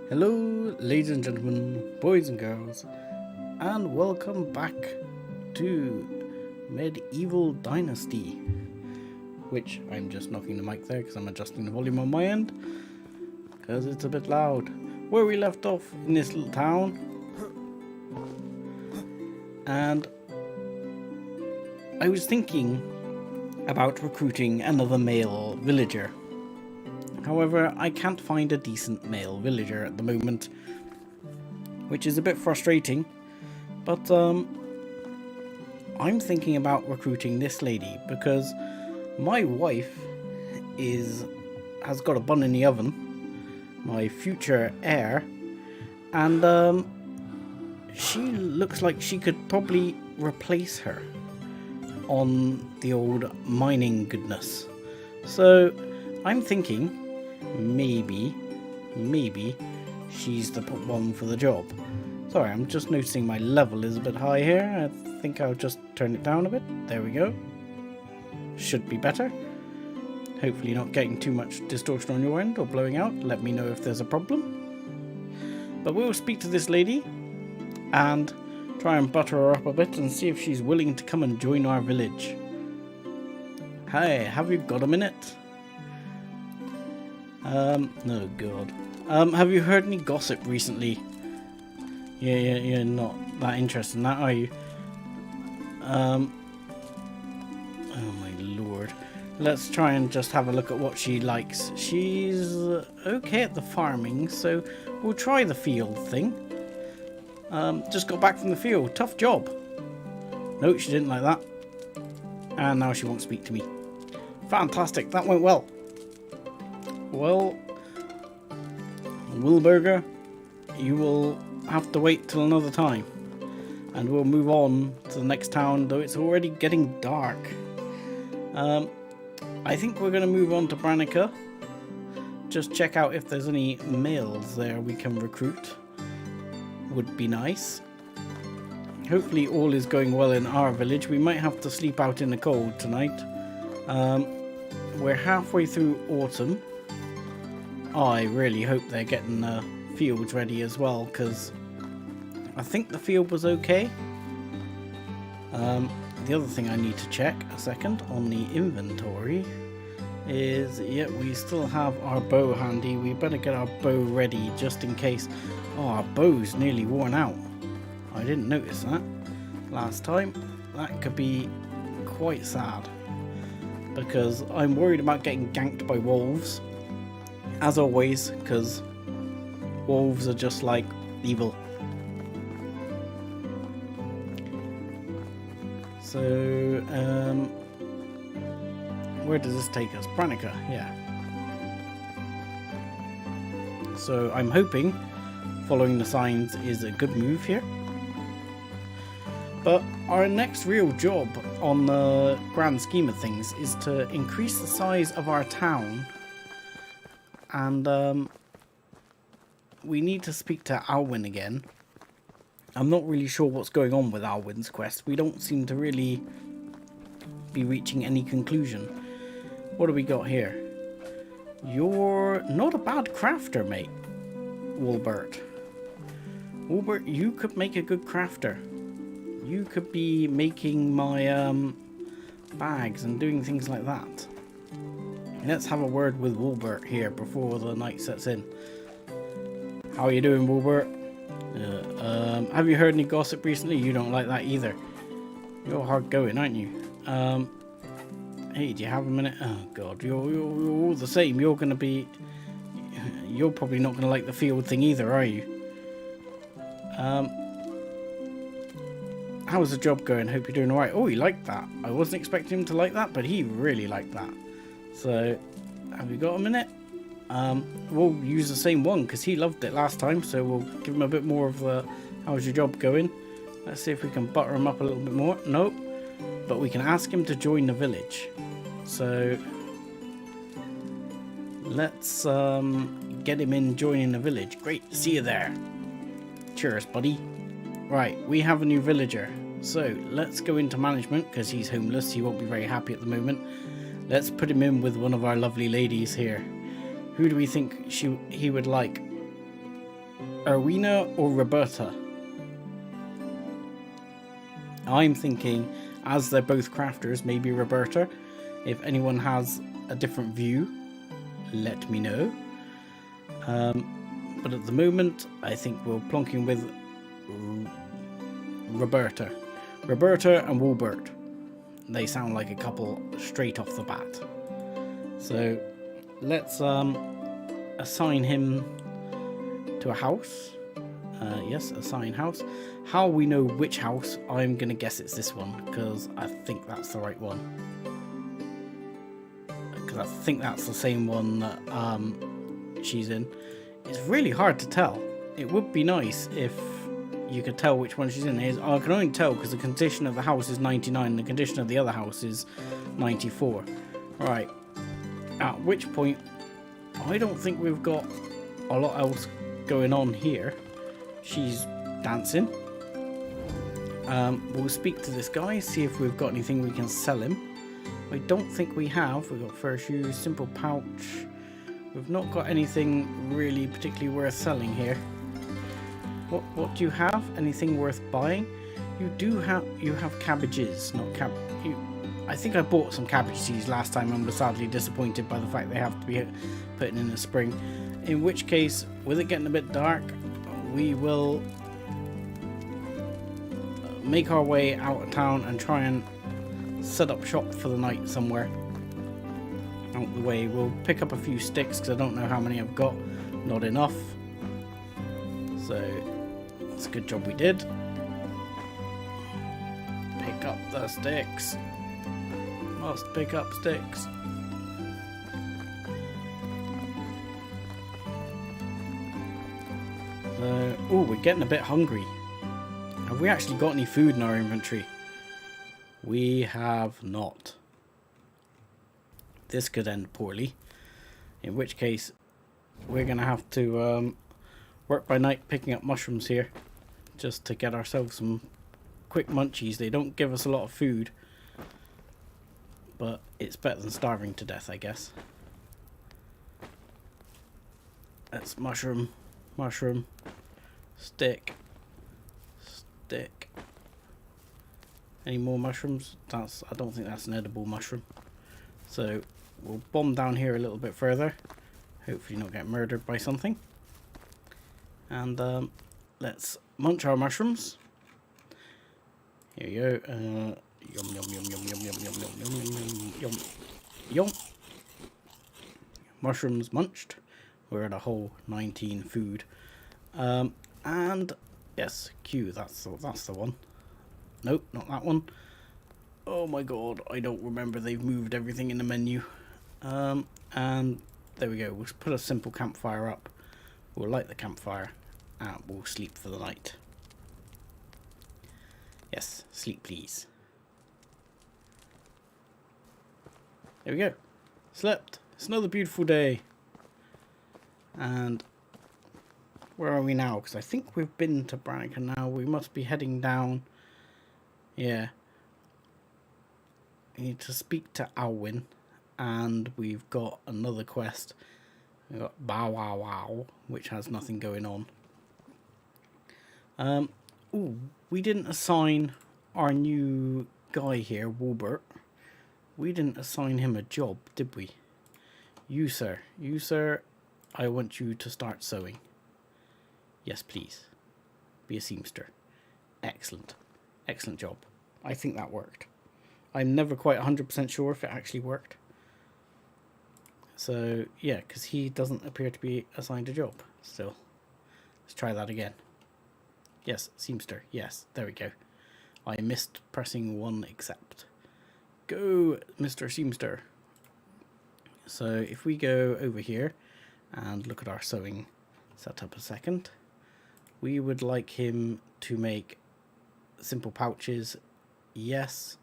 Hello, ladies and gentlemen, boys and girls, and welcome back to Medieval Dynasty, which I'm just knocking the mic there because I'm adjusting the volume on my end because it's a bit loud. Where we left off in this little town, and I was thinking about recruiting another male villager. However, I can't find a decent male villager at the moment, which is a bit frustrating, but I'm thinking about recruiting this lady because my wife has got a bun in the oven, my future heir, and she looks like she could probably replace her on the old mining goodness. So I'm thinking maybe she's the one for the job. Sorry, I'm just noticing my level is a bit high here. I think I'll just turn it down a bit. There we go. Should be better. Hopefully not getting too much distortion on your end or blowing out. Let me know if there's a problem. But we'll speak to this lady and try and butter her up a bit and see if she's willing to come and join our village. Hey, have you got a minute? No, God. Have you heard any gossip recently? You're not that interested in that, are you? Oh my lord. Let's try and just have a look at what she likes. She's okay at the farming, so we'll try the field thing. Just got back from the field. Tough job. No, she didn't like that. And now she won't speak to me. Fantastic, that went well. Well, Wilburger, you will have to wait till another time, and we'll move on to the next town, though it's already getting dark. I think we're going to move on to Brannica. Just check out if there's any males there we can recruit. Would be nice. Hopefully all is going well in our village. We might have to sleep out in the cold tonight. We're halfway through autumn. I really hope they're getting the fields ready as well, because I think the field was okay. The other thing I need to check a second on the inventory is, yeah, we still have our bow handy. We better get our bow ready just in case. Oh, our bow's nearly worn out. I didn't notice that last time. That could be quite sad, because I'm worried about getting ganked by wolves. As always, because wolves are just like evil. So, where does this take us? Brannica, yeah. So I'm hoping following the signs is a good move here. But our next real job on the grand scheme of things is to increase the size of our town. And we need to speak to Alwyn again. I'm not really sure what's going on with Alwyn's quest. We don't seem to really be reaching any conclusion. What do we got here? You're not a bad crafter, mate. Wilbert. Wilbert, you could make a good crafter. You could be making my bags and doing things like that. Let's have a word with Wilbert here before the night sets in. How are you doing, Wilbert? Have you heard any gossip recently? You don't like that either. You're hard going, aren't you? Hey, do you have a minute? Oh God, you're all the same. You're probably not gonna like the field thing either, are you? How's the job going? Hope you're doing alright. Oh, he liked that. I wasn't expecting him to like that, but he really liked that. So, have you got a minute? We'll use the same one because he loved it last time, so we'll give him a bit more of the how's your job going. Let's see if we can butter him up a little bit more. Nope, but we can ask him to join the village. So let's get him in joining the village. Great to see you there. Cheers, buddy. Right, we have a new villager, so let's go into management because he's homeless. He won't be very happy at the moment. Let's put him in with one of our lovely ladies here. Who do we think he would like? Arena or Roberta? I'm thinking, as they're both crafters, maybe Roberta. If anyone has a different view, let me know. But at the moment, I think we're plonking with Roberta. Roberta and Wolbert. They sound like a couple straight off the bat. So let's assign him to a house. Yes, assign house. How we know which house, I'm going to guess it's this one, because I think that's the right one. Because I think that's the same one that she's in. It's really hard to tell. It would be nice if you could tell which one she's in. I can only tell because the condition of the house is 99 and the condition of the other house is 94. Right. At which point, I don't think we've got a lot else going on here. She's dancing. We'll speak to this guy, see if we've got anything we can sell him. I don't think we have. We've got fur shoes, simple pouch. We've not got anything really particularly worth selling here. What do you have? Anything worth buying? You have cabbages, not I think I bought some cabbage seeds last time and was sadly disappointed by the fact they have to be put in the spring. In which case, with it getting a bit dark, we will make our way out of town and try and set up shop for the night somewhere out the way. We'll pick up a few sticks because I don't know how many I've got. Not enough. So that's a good job we did. Pick up the sticks. Must pick up sticks. Oh, we're getting a bit hungry. Have we actually got any food in our inventory? We have not. This could end poorly. In which case, we're going to have to work by night picking up mushrooms here. Just to get ourselves some quick munchies. They don't give us a lot of food. But it's better than starving to death, I guess. That's mushroom. Mushroom. Stick. Stick. Any more mushrooms? I don't think that's an edible mushroom. So we'll bomb down here a little bit further. Hopefully not get murdered by something. And let's munch our mushrooms. Here you go. Yum yum yum yum yum yum yum yum yum yum yum yum. Mushrooms munched. We're at a whole 19 food. And yes, Q. That's the one. Nope, not that one. Oh my god, I don't remember. They've moved everything in the menu. And there we go. We'll put a simple campfire up. We'll light the campfire and we'll sleep for the night. Yes, sleep please. There we go. Slept. It's another beautiful day. And where are we now? Because I think we've been to Brannigan now. We must be heading down. Yeah. We need to speak to Alwyn. And we've got another quest. We've got Bow Wow Wow, which has nothing going on. Ooh, we didn't assign our new guy here, Wolbert. We didn't assign him a job, did we? You, sir, I want you to start sewing. Yes, please. Be a seamster. Excellent. Excellent job. I think that worked. I'm never quite 100% sure if it actually worked. So, yeah, because he doesn't appear to be assigned a job still. Let's try that again. Yes, seamster. Yes, there we go. I missed pressing one accept. Go, Mr. Seamster. So if we go over here and look at our sewing setup a second, we would like him to make simple pouches. Yes.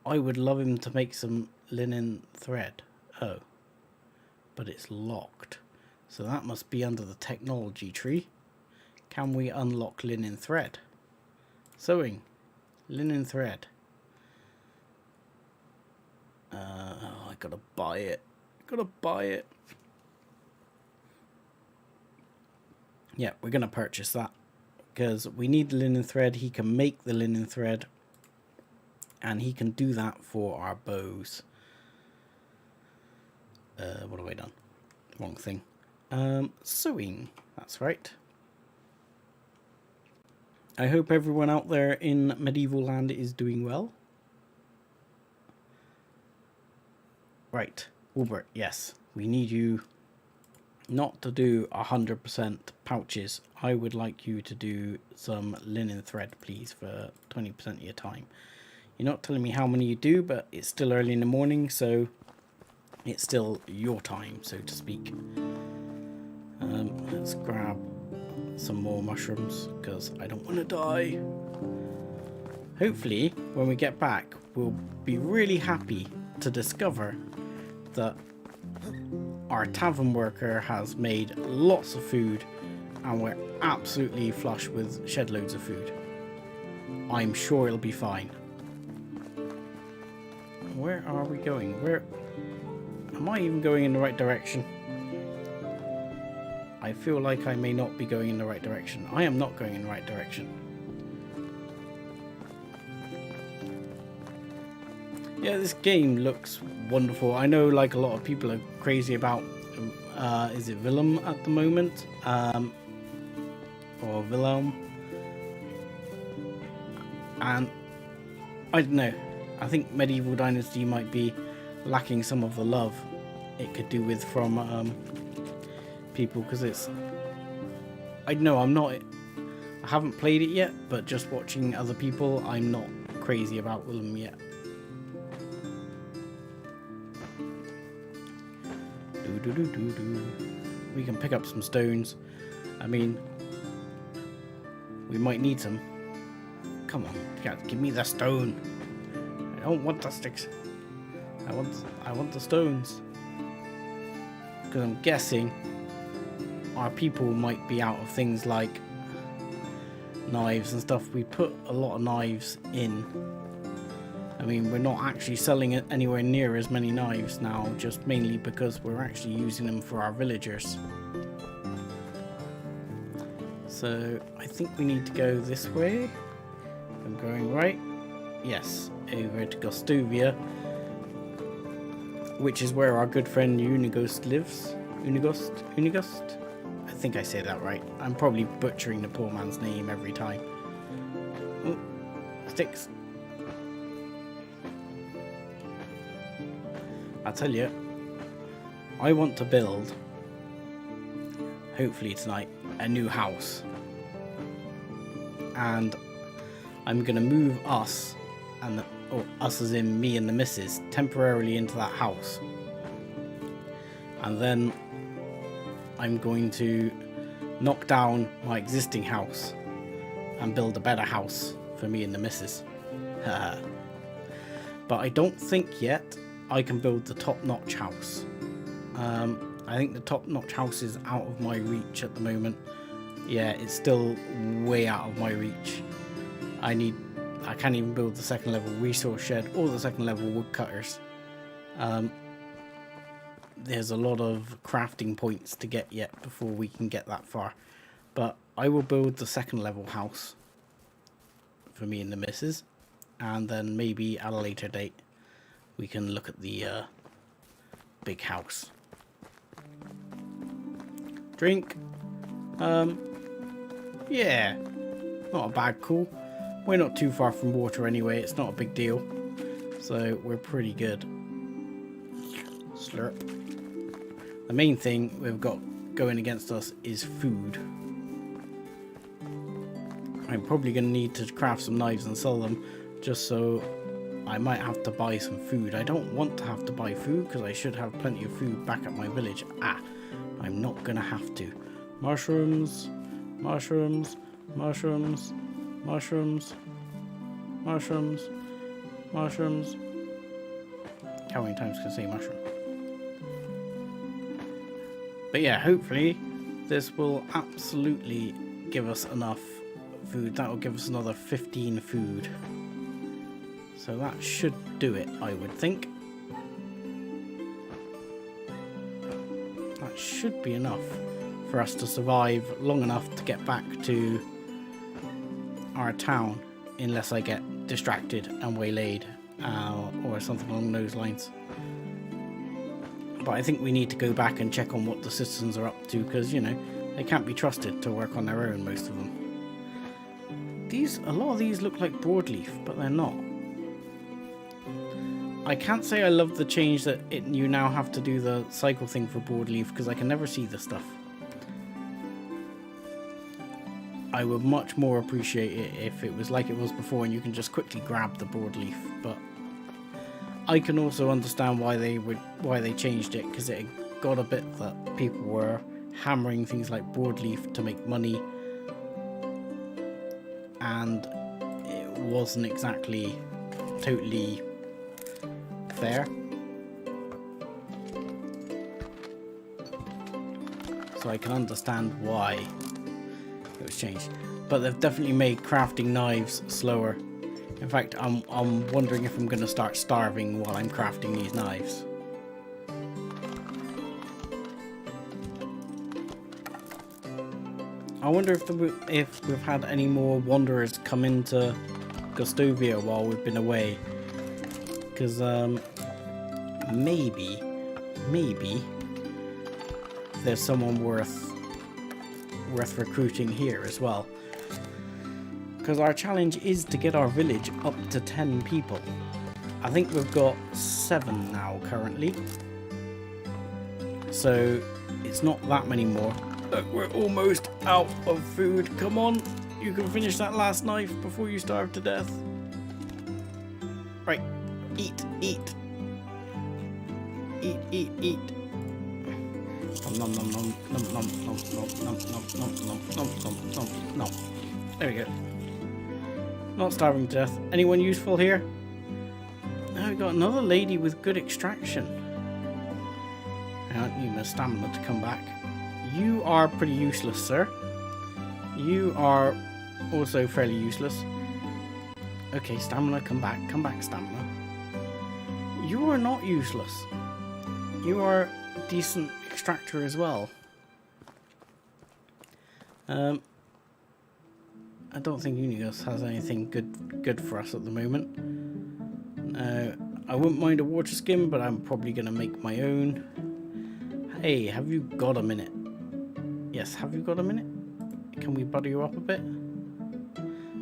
I would love him to make some linen thread. Oh. But it's locked. So that must be under the technology tree. Can we unlock linen thread? Sewing. Linen thread. I gotta buy it. Gotta buy it. Yeah, we're going to purchase that. Because we need the linen thread. He can make the linen thread. And he can do that for our bows. What have I done? Wrong thing. Sewing. That's right. I hope everyone out there in medieval land is doing well. Right. Wilbert, yes. We need you not to do 100% pouches. I would like you to do some linen thread, please, for 20% of your time. You're not telling me how many you do, but it's still early in the morning, so it's still your time, so to speak. Let's grab some more mushrooms, because I don't want to die. Hopefully, when we get back, we'll be really happy to discover that our tavern worker has made lots of food and we're absolutely flush with shed loads of food. I'm sure it'll be fine. Where are we going? Where am I even going in the right direction? I feel like I may not be going in the right direction. I am not going in the right direction. Yeah, this game looks wonderful. I know like a lot of people are crazy about is it Willem at the moment? Or Wilhelm. And I don't know. I think Medieval Dynasty might be lacking some of the love it could do with from people, because it's, I know I haven't played it yet, but just watching other people, I'm not crazy about Willem yet. We can pick up some stones. I mean, we might need some. Come on, give me the stone. I don't want the sticks. I want the stones. Because I'm guessing our people might be out of things like knives and stuff. We put a lot of knives in. I mean, we're not actually selling it anywhere near as many knives now, just mainly because we're actually using them for our villagers. So I think we need to go this way. I'm going right. Yes, over to Gostovia, which is where our good friend Unighost lives. Unighost? I think I say that right. I'm probably butchering the poor man's name every time. Oh, sticks. I tell you, I want to build, hopefully tonight, a new house. And I'm going to move us, or us as in me and the missus, temporarily into that house. And then I'm going to knock down my existing house and build a better house for me and the missus. But I don't think yet I can build the top-notch house. I think the top-notch house is out of my reach at the moment. Yeah, it's still way out of my reach. I can't even build the second level resource shed or the second level woodcutters. There's a lot of crafting points to get yet before we can get that far. But I will build the second level house for me and the missus, and then maybe at a later date we can look at the big house. Drink. Yeah, not a bad call. We're not too far from water anyway, it's not a big deal. So we're pretty good. Slurp. The main thing we've got going against us is food. I'm probably going to need to craft some knives and sell them, just so I might have to buy some food. I don't want to have to buy food because I should have plenty of food back at my village. I'm not going to have to. Mushrooms, mushrooms, mushrooms, mushrooms, mushrooms, mushrooms. How many times can I say mushroom? But yeah, hopefully this will absolutely give us enough food. That will give us another 15 food. So that should do it, I would think. That should be enough for us to survive long enough to get back to our town, unless I get distracted and waylaid or something along those lines. But I think we need to go back and check on what the citizens are up to, because, you know, they can't be trusted to work on their own, most of them. A lot of these look like broadleaf, but they're not. I can't say I love the change that you now have to do the cycle thing for broadleaf, because I can never see the stuff. I would much more appreciate it if it was like it was before and you can just quickly grab the broadleaf, but I can also understand why they changed it, because it got a bit that people were hammering things like broadleaf to make money, and it wasn't exactly totally fair. So I can understand why it was changed, but they've definitely made crafting knives slower. In fact, I'm wondering if I'm going to start starving while I'm crafting these knives. I wonder if we've had any more wanderers come into Gustovia while we've been away, because maybe there's someone worth recruiting here as well. Because our challenge is to get our village up to 10 people. I think we've got 7 now currently, so it's not that many more. Look, we're almost out of food. Come on, you can finish that last knife before you starve to death. Right, eat. Eat. Nom nom nom nom nom nom nom nom nom nom nom nom. There we go. Not starving to death. Anyone useful here? Now we got another lady with good extraction. I don't need my stamina to come back. You are pretty useless, sir. You are also fairly useless. Okay, stamina, come back, stamina. You are not useless. You are a decent extractor as well. I don't think Unigus has anything good for us at the moment. I wouldn't mind a water skim, but I'm probably going to make my own. Hey, have you got a minute? Yes, have you got a minute? Can we butter you up a bit?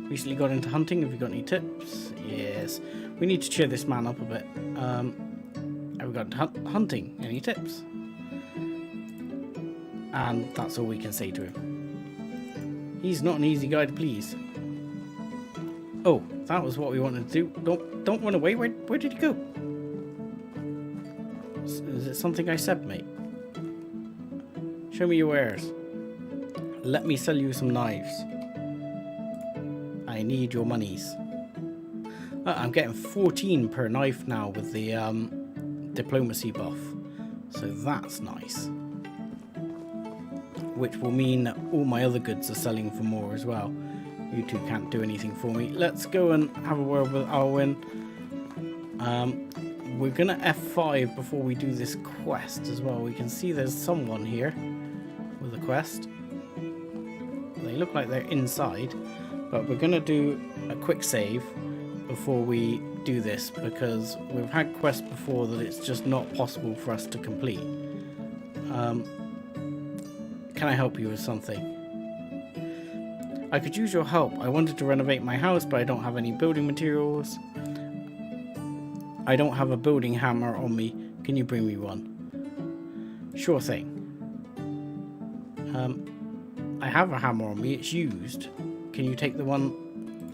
Recently got into hunting. Have you got any tips? Yes. We need to cheer this man up a bit. Have we got hunting? Any tips? And that's all we can say to him. He's not an easy guy to please. Oh, that was what we wanted to do. Don't run away. Where did you go? Is it something I said, mate? Show me your wares. Let me sell you some knives. I need your monies. I'm getting 14 per knife now with the diplomacy buff, so that's nice. Which will mean that all my other goods are selling for more as well. You two can't do anything for me. Let's go and have a word with Alwyn. We're gonna F5 before we do this quest as well. We can see there's someone here with a quest. They look like they're inside, but we're gonna do a quick save before we do this, because we've had quests before that it's just not possible for us to complete. Can I help you with something? I could use your help. I wanted to renovate my house, but I don't have any building materials. I don't have a building hammer on me. Can you bring me one? Sure thing. I have a hammer on me. It's used. Can you take the one?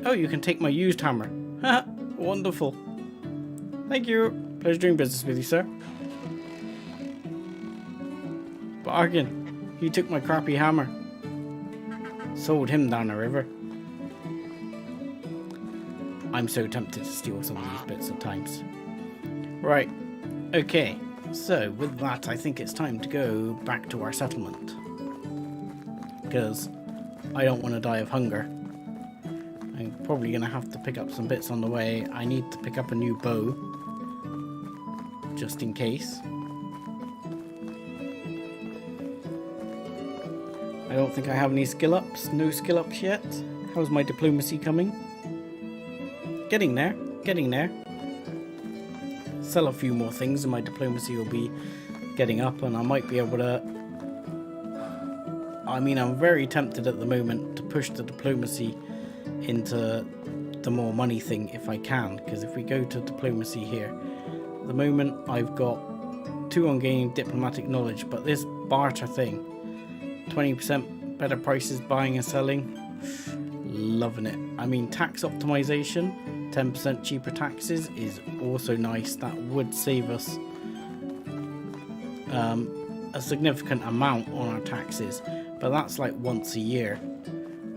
Oh, you can take my used hammer. Haha, wonderful. Thank you. Pleasure doing business with you, sir. Bargain. He took my crappy hammer. Sold him down the river. I'm so tempted to steal some of these bits at times. Right. Okay. So, with that, I think it's time to go back to our settlement. Because I don't want to die of hunger. I'm probably going to have to pick up some bits on the way. I need to pick up a new bow. Just in case. I don't think I have any skill ups. No skill ups yet. How's my diplomacy coming? Getting there. Getting there. Sell a few more things and my diplomacy will be getting up, and I might be able to... I mean, I'm very tempted at the moment to push the diplomacy into the more money thing if I can, because if we go to diplomacy here, at the moment I've got 2 on gaining diplomatic knowledge, but this barter thing, 20% better prices buying and selling, loving it. I mean, tax optimization, 10% cheaper taxes is also nice. That would save us a significant amount on our taxes, but that's like once a year,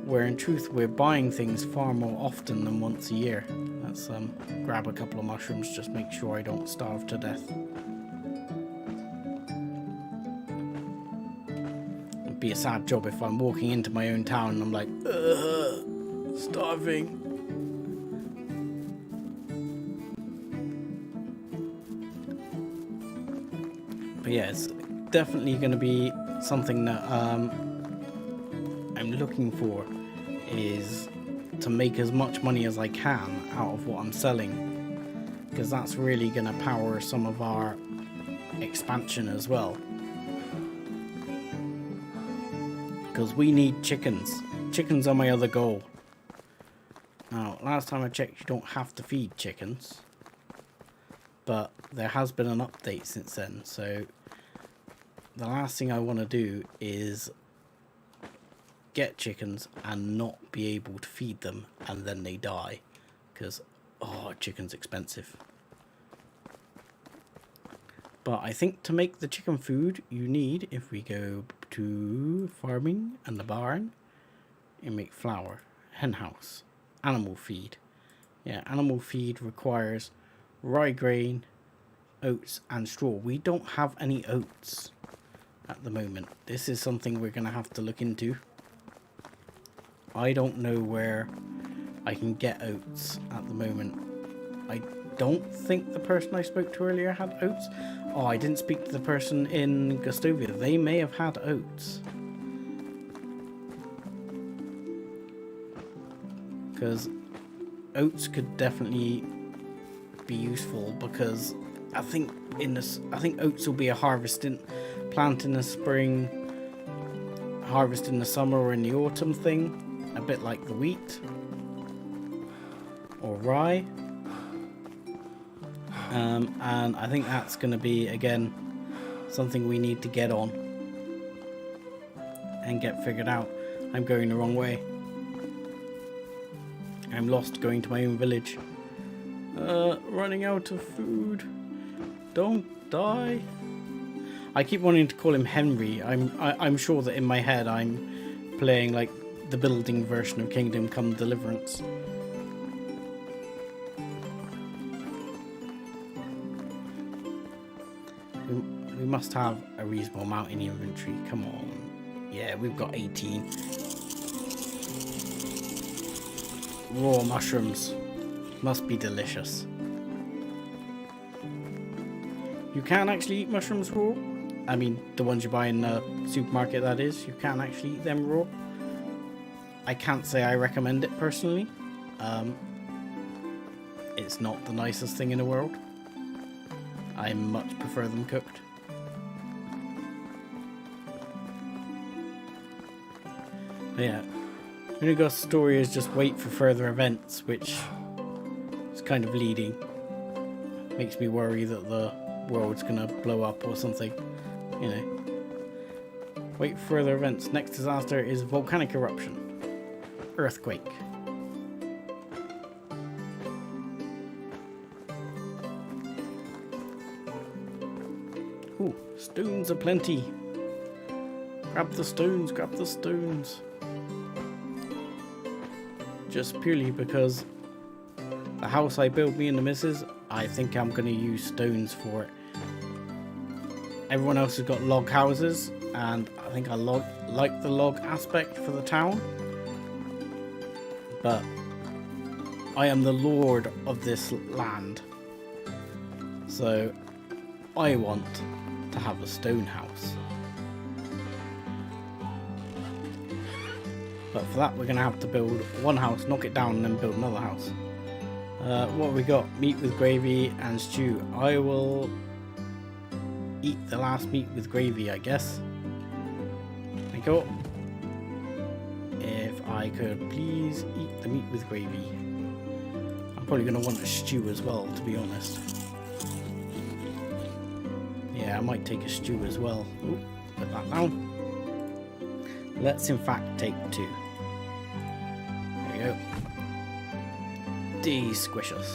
where in truth we're buying things far more often than once a year. Let's grab a couple of mushrooms, just make sure I don't starve to death. It'd be a sad job if I'm walking into my own town and I'm like, starving. But yeah, it's definitely going to be something that I'm looking for, is to make as much money as I can out of what I'm selling, because that's really going to power some of our expansion as well, because we need chickens. Chickens are my other goal. Now, last time I checked, you don't have to feed chickens, but there has been an update since then, so the last thing I want to do is get chickens and not be able to feed them and then they die, because chicken's expensive. But I think to make the chicken food you need, if we go to farming and the barn, you make flour, hen house, animal feed. Yeah, animal feed requires rye grain, oats and straw. We don't have any oats at the moment. This is something we're going to have to look into. I don't know where I can get oats at the moment. I don't think the person I spoke to earlier had oats. Oh, I didn't speak to the person in Gustovia. They may have had oats, because oats could definitely be useful, because I think oats will be a plant in the spring, harvest in the summer or in the autumn thing, a bit like the wheat or rye. And I think that's going to be, again, something we need to get on and get figured out. I'm going the wrong way. I'm lost going to my own village. Running out of food. Don't die. I keep wanting to call him Henry. I'm sure that in my head I'm playing like the building version of Kingdom Come Deliverance. We must have a reasonable amount in the inventory. Come on. Yeah, we've got 18. Raw mushrooms. Must be delicious. You can actually eat mushrooms raw. I mean, the ones you buy in the supermarket, that is. You can actually eat them raw. I can't say I recommend it personally. It's not the nicest thing in the world. I much prefer them cooked. But yeah, Unigo's story is just wait for further events, which is kind of leading. Makes me worry that the world's gonna blow up or something, you know. Wait for further events. Next disaster is volcanic eruption. Earthquake. Ooh, stones aplenty. Grab the stones, grab the stones. Just purely because the house I built, me and the missus, I think I'm going to use stones for it. Everyone else has got log houses, and I think I like the log aspect for the town. But I am the lord of this land, so I want to have a stone house. But for that, we're going to have to build one house, knock it down, and then build another house. What have we got? Meat with gravy and stew. I will eat the last meat with gravy, I guess. Thank you. If I could please eat the meat with gravy. I'm probably going to want a stew as well, to be honest. Yeah, I might take a stew as well. Ooh, put that down. Let's in fact take 2. There we go. De-squishers.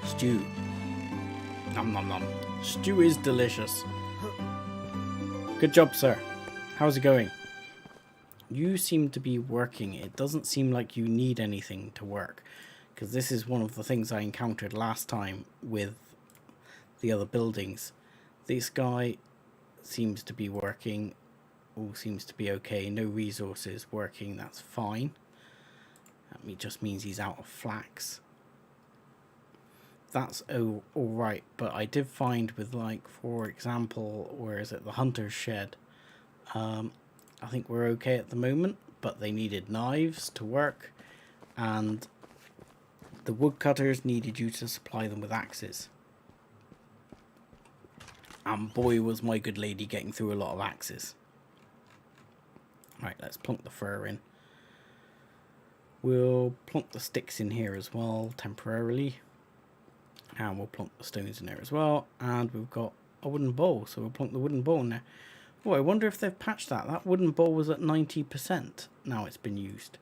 Stew. Nom nom nom. Stew is delicious. Good job, sir. How's it going? You seem to be working. It doesn't seem like you need anything to work. Because this is one of the things I encountered last time with the other buildings. This guy seems to be working. All seems to be okay. No resources working. That's fine. That just means he's out of flax. That's alright. But I did find with, like, for example, where is it? The hunter's shed. I think we're okay at the moment. But they needed knives to work. And the woodcutters needed you to supply them with axes. And boy, was my good lady getting through a lot of axes. Right, let's plonk the fur in. We'll plonk the sticks in here as well, temporarily. And we'll plonk the stones in there as well. And we've got a wooden bowl, so we'll plonk the wooden bowl in there. Oh, I wonder if they've patched that. That wooden bowl was at 90%. Now it's been used.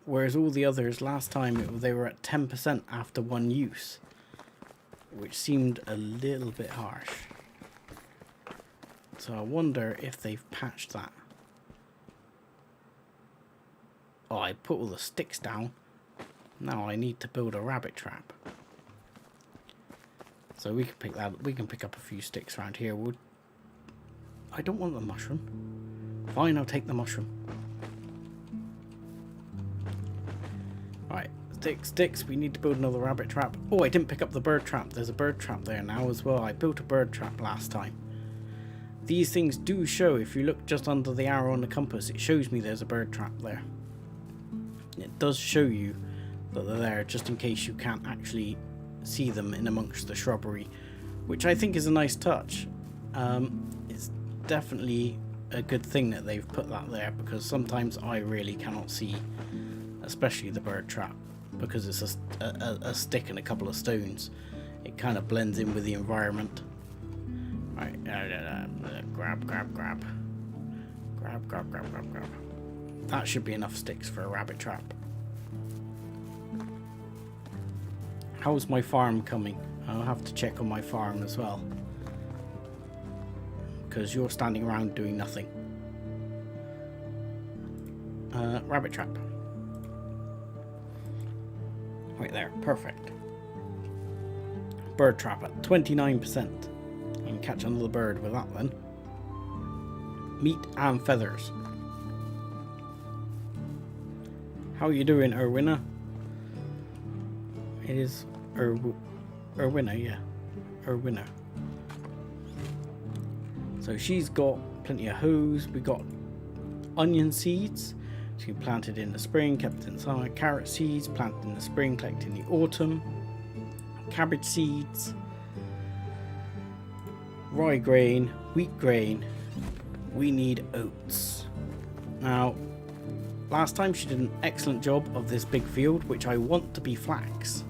Whereas all the others, last time, they were at 10% after one use. Which seemed a little bit harsh. So I wonder if they've patched that. Oh, I put all the sticks down. Now I need to build a rabbit trap. So we can pick that. We can pick up a few sticks around here. I don't want the mushroom. Fine, I'll take the mushroom. Right. Sticks, we need to build another rabbit trap. Oh, I didn't pick up the bird trap. There's a bird trap there now as well. I built a bird trap last time. These things do show, if you look just under the arrow on the compass, it shows me there's a bird trap there. It does show you that they're there, just in case you can't actually see them in amongst the shrubbery, which I think is a nice touch. It's definitely a good thing that they've put that there, because sometimes I really cannot see, especially the bird trap. Because it's a stick and a couple of stones, it kind of blends in with the environment. Right, grab. That should be enough sticks for a rabbit trap. How's my farm coming? I'll have to check on my farm as well. Because you're standing around doing nothing. Rabbit trap. Right there, perfect. Bird trap at 29%. I can catch another bird with that then. Meat and feathers. How are you doing, Erwina? It is Erwina, yeah. Erwina. So she's got plenty of hose. We got onion seeds. She planted in the spring, kept in summer. Carrot seeds, planted in the spring, collected in the autumn. Cabbage seeds. Rye grain, wheat grain. We need oats. Now, last time she did an excellent job of this big field, which I want to be flax.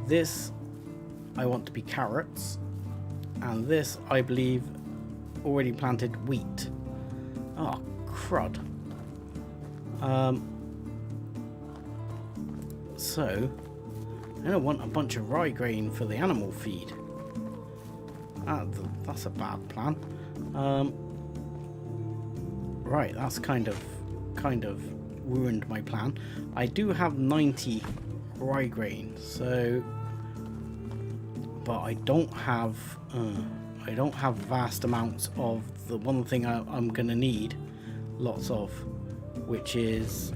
This, I want to be carrots. And this, I believe, already planted wheat. Oh, crud. So I don't want a bunch of rye grain for the animal feed. That's a bad plan. Right, that's kind of ruined my plan. I do have 90 rye grain, so, but I don't have vast amounts of the one thing I'm gonna need lots of, which is,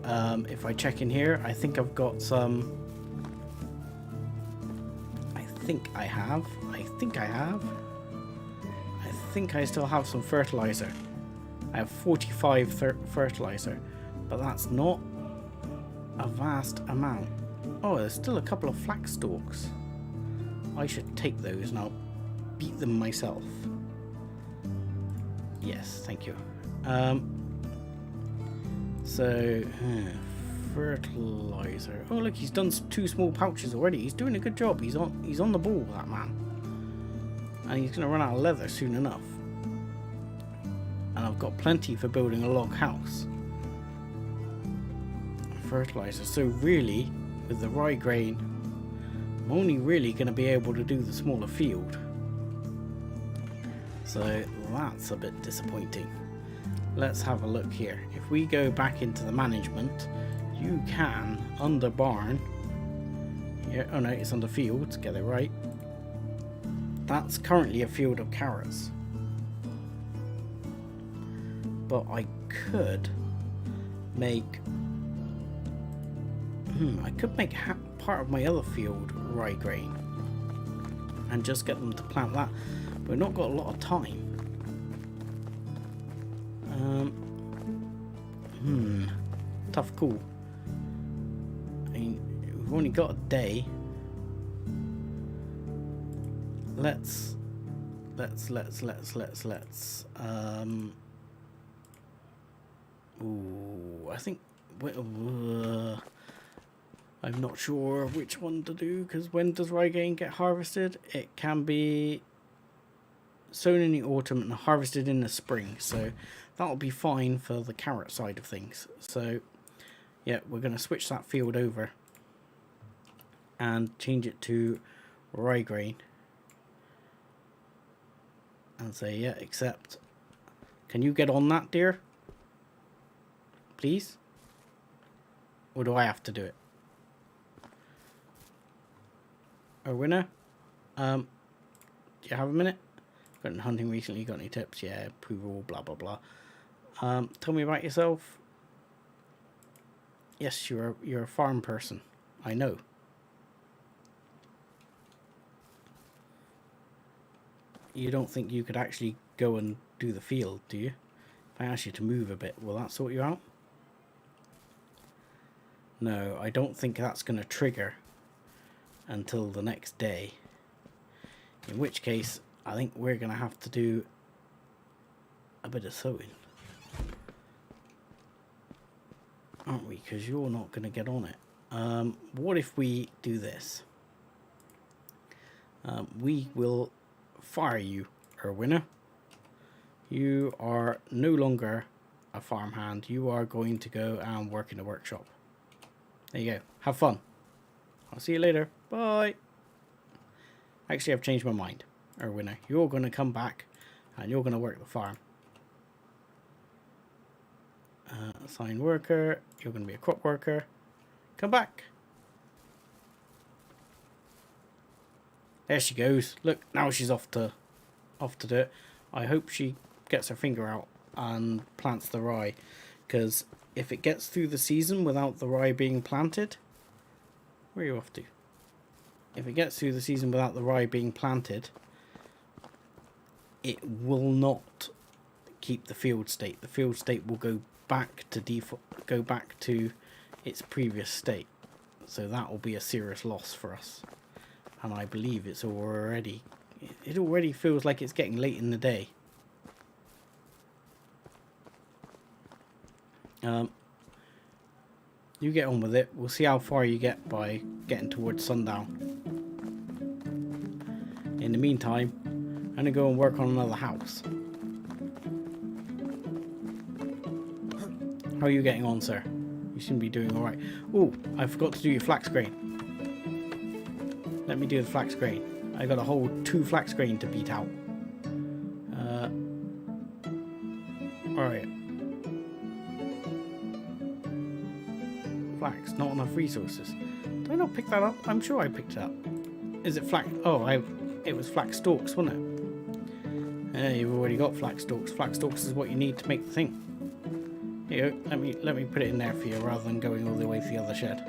if I check in here, I think I've got some. I think I have. think I still have some fertilizer. I have 45 fertilizer, but that's not a vast amount. Oh, there's still a couple of flax stalks. I should take those and I'll beat them myself. Yes, thank you. Fertilizer. Oh look, he's done 2 small pouches already. He's doing a good job. He's on the ball, that man. And he's gonna run out of leather soon enough. And I've got plenty for building a log house. Fertilizer. So really, with the rye grain, I'm only really gonna be able to do the smaller field. So that's a bit disappointing. Let's have a look here. If we go back into the management, you can, under barn, here, oh no, it's under fields, get it right. That's currently a field of carrots. But I could make, part of my other field rye grain and just get them to plant that. But we've not got a lot of time. Tough call. I mean, we've only got a day. Let's ooh, I think I'm not sure which one to do, because when does rye grain get harvested? It can be sown in the autumn and harvested in the spring, so that'll be fine for the carrot side of things. So yeah, we're going to switch that field over and change it to rye grain and say yeah, accept. Can you get on that, dear? Please? Or do I have to do it? A winner? Do you have a minute? Got hunting recently, got any tips? Yeah, approval, blah blah blah. Tell me about yourself. Yes, you're a farm person. I know. You don't think you could actually go and do the field, do you? If I ask you to move a bit, will that sort you out? No, I don't think that's going to trigger until the next day. In which case, I think we're going to have to do a bit of sewing. Aren't we? Because you're not going to get on it. What if we do this? We will fire you, Erwinner. You are no longer a farmhand. You are going to go and work in the workshop. There you go. Have fun. I'll see you later. Bye. Actually, I've changed my mind. Erwinner, you're going to come back and you're going to work the farm. Assigned worker. You're going to be a crop worker. Come back. There she goes. Look, now she's off to do it. I hope she gets her finger out and plants the rye, because if it gets through the season without the rye being planted, where are you off to? If it gets through the season without the rye being planted, it will not keep the field state. The field state will go back to default, go back to its previous state. So that will be a serious loss for us. And I believe it's already, it already feels like it's getting late in the day. You get on with it. We'll see how far you get by getting towards sundown. In the meantime, I'm going to go and work on another house. How are you getting on, sir? You seem to be doing alright. Oh, I forgot to do your flax grain. Let me do the flax grain. I got a whole 2 flax grain to beat out. Alright. Flax, not enough resources. Did I not pick that up? I'm sure I picked it up. Is it flax? Oh, it was flax stalks, wasn't it? Yeah, you've already got flax stalks. Flax stalks is what you need to make the thing. Here you go. Let me put it in there for you rather than going all the way to the other shed.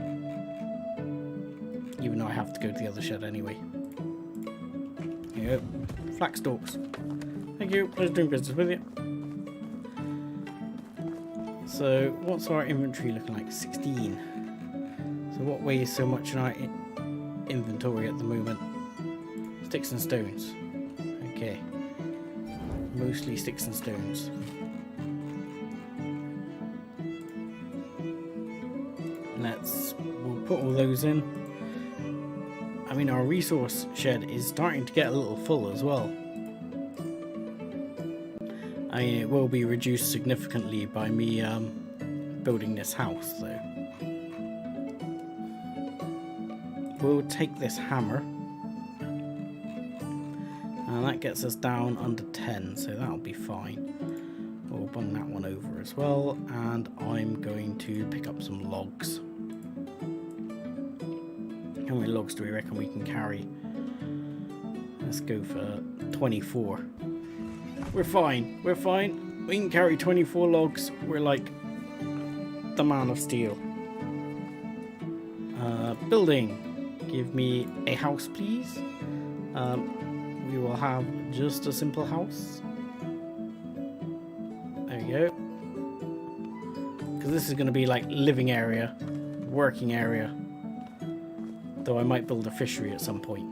Even though I have to go to the other shed anyway. Here you go. Flax stalks. Thank you. Pleasure doing business with you. So, what's our inventory looking like? 16. So, what weighs so much in our inventory at the moment? Sticks and stones. Okay. Mostly sticks and stones. We'll put all those in. I mean, our resource shed is starting to get a little full as well. I mean, it will be reduced significantly by me building this house, though. We'll take this hammer, and that gets us down under 10, so that'll be fine. We'll bung that one over as well, and I'm going to pick up some logs. How many logs do we reckon we can carry? Let's go for 24. We're fine. We're fine. We can carry 24 logs. We're like the man of steel. Building. Give me a house, please. We will have just a simple house. There we go. Because this is going to be like living area, working area. Though I might build a fishery at some point.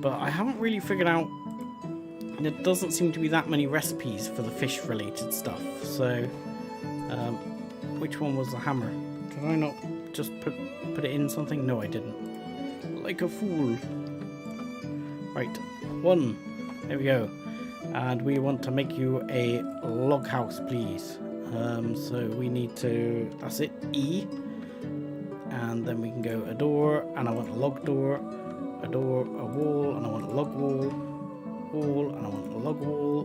But I haven't really figured out. There doesn't seem to be that many recipes for the fish related stuff. So, which one was the hammer? Did I not just put it in something? No, I didn't. Like a fool. Right, 1. There we go. And we want to make you a log house, please. So we need to. That's it. E. And then we can go a door, and I want a log door, a door, a wall, and I want a log wall, wall, and I want a log wall,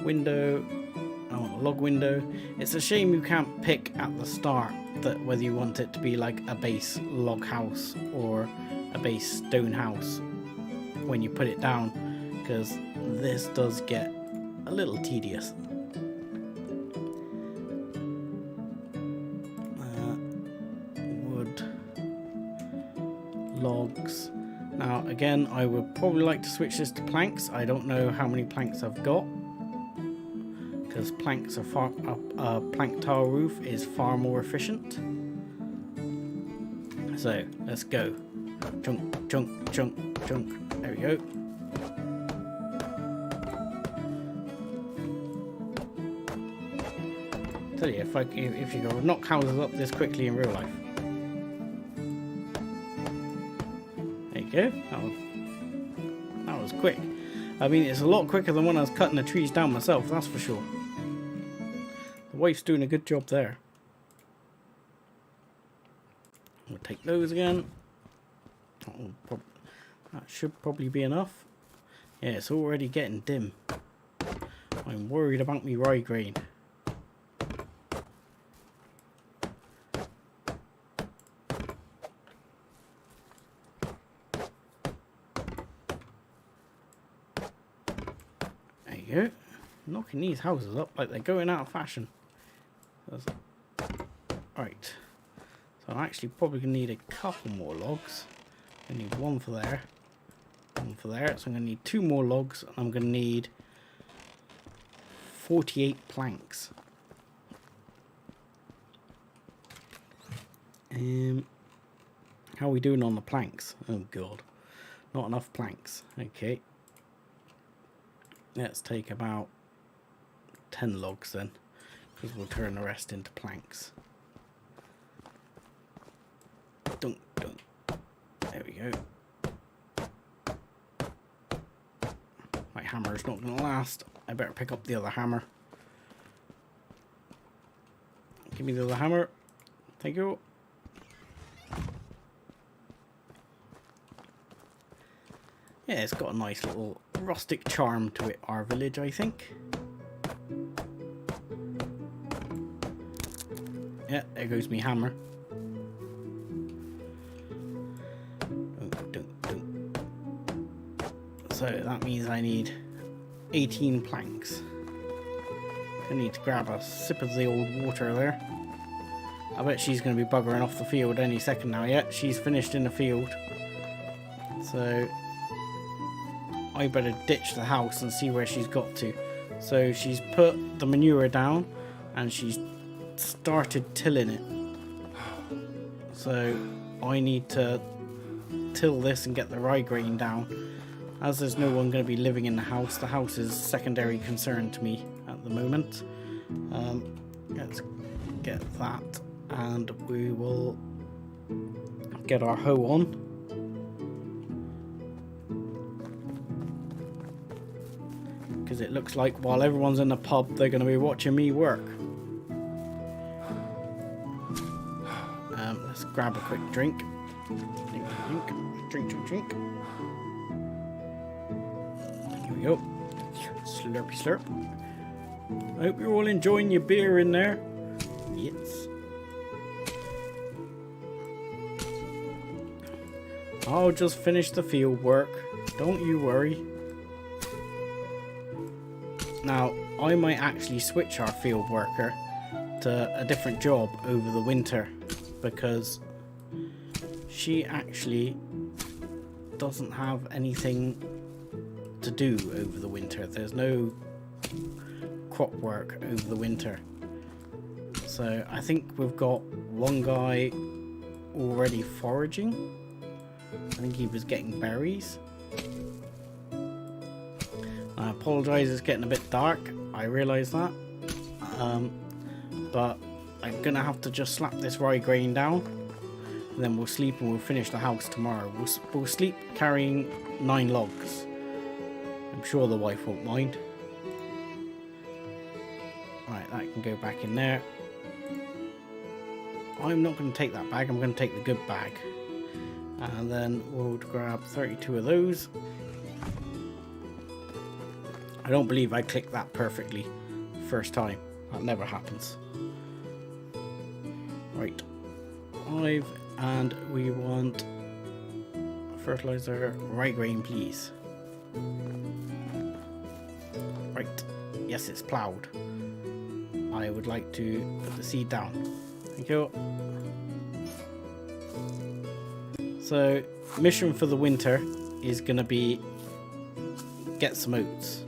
window, and I want a log window. It's a shame you can't pick at the start that whether you want it to be like a base log house or a base stone house when you put it down, because this does get a little tedious. Logs. Now again, I would probably like to switch this to planks. I don't know how many planks I've got, because planks are plank tile roof is far more efficient. So let's go. Chunk, chunk, chunk, chunk. There we go. Tell you, if you go knock houses up this quickly in real life. There you go. That was quick. I mean, it's a lot quicker than when I was cutting the trees down myself, that's for sure. The wife's doing a good job there. We'll take those again. That should probably be enough. Yeah, it's already getting dim. I'm worried about me rye grain. Go. Knocking these houses up like they're going out of fashion. Right. So I'm actually probably going to need a couple more logs. I need one for there. One for there. So I'm going to need 2 more logs. And I'm going to need 48 planks. How are we doing on the planks? Oh god. Not enough planks. Okay. Let's take about 10 logs then, because we'll turn the rest into planks. Dunk, dunk. There we go. My hammer's not going to last. I better pick up the other hammer. Give me the other hammer. Thank you. Yeah, it's got a nice little rustic charm to it, our village, I think. Yeah, there goes me hammer. Dunk, dunk, dunk. So that means I need 18 planks. I need to grab a sip of the old water there. I bet she's going to be buggering off the field any second now. Yeah, she's finished in the field. So I better ditch the house and see where she's got to. So she's put the manure down and she's started tilling it. So I need to till this and get the rye grain down. As there's no one going to be living in the house is secondary concern to me at the moment. Let's get that and we will get our hoe on. Because it looks like while everyone's in the pub, they're going to be watching me work. Let's grab a quick drink. Drink. Here we go. Slurpy slurp. I hope you're all enjoying your beer in there. Yes. I'll just finish the field work. Don't you worry. Now, I might actually switch our field worker to a different job over the winter because she actually doesn't have anything to do over the winter. There's no crop work over the winter. So I think we've got one guy already foraging. I think he was getting berries. I apologise, it's getting a bit dark. I realise that. But I'm going to have to just slap this rye grain down. And then we'll sleep and we'll finish the house tomorrow. We'll sleep carrying 9 logs. I'm sure the wife won't mind. Right, that can go back in there. I'm not going to take that bag, I'm going to take the good bag. And then we'll grab 32 of those. I don't believe I clicked that perfectly first time. That never happens. Right. 5, and we want fertilizer rye grain, please. Right. Yes, it's ploughed. I would like to put the seed down. Thank you. So, mission for the winter is going to be get some oats.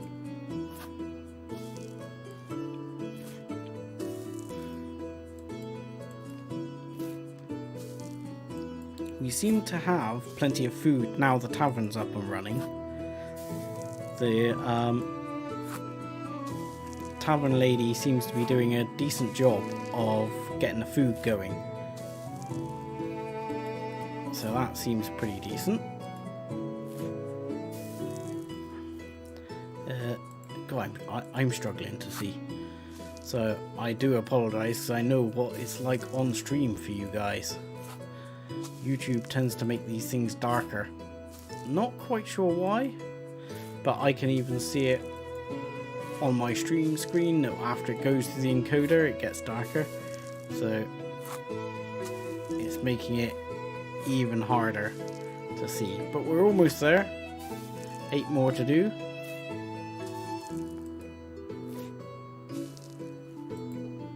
We seem to have plenty of food now the tavern's up and running. The tavern lady seems to be doing a decent job of getting the food going. So that seems pretty decent. I'm struggling to see. So I do apologise because I know what it's like on stream for you guys. YouTube tends to make these things darker. Not quite sure why, but I can even see it on my stream screen. After it goes through the encoder, it gets darker. So it's making it even harder to see. But we're almost there. 8 more to do.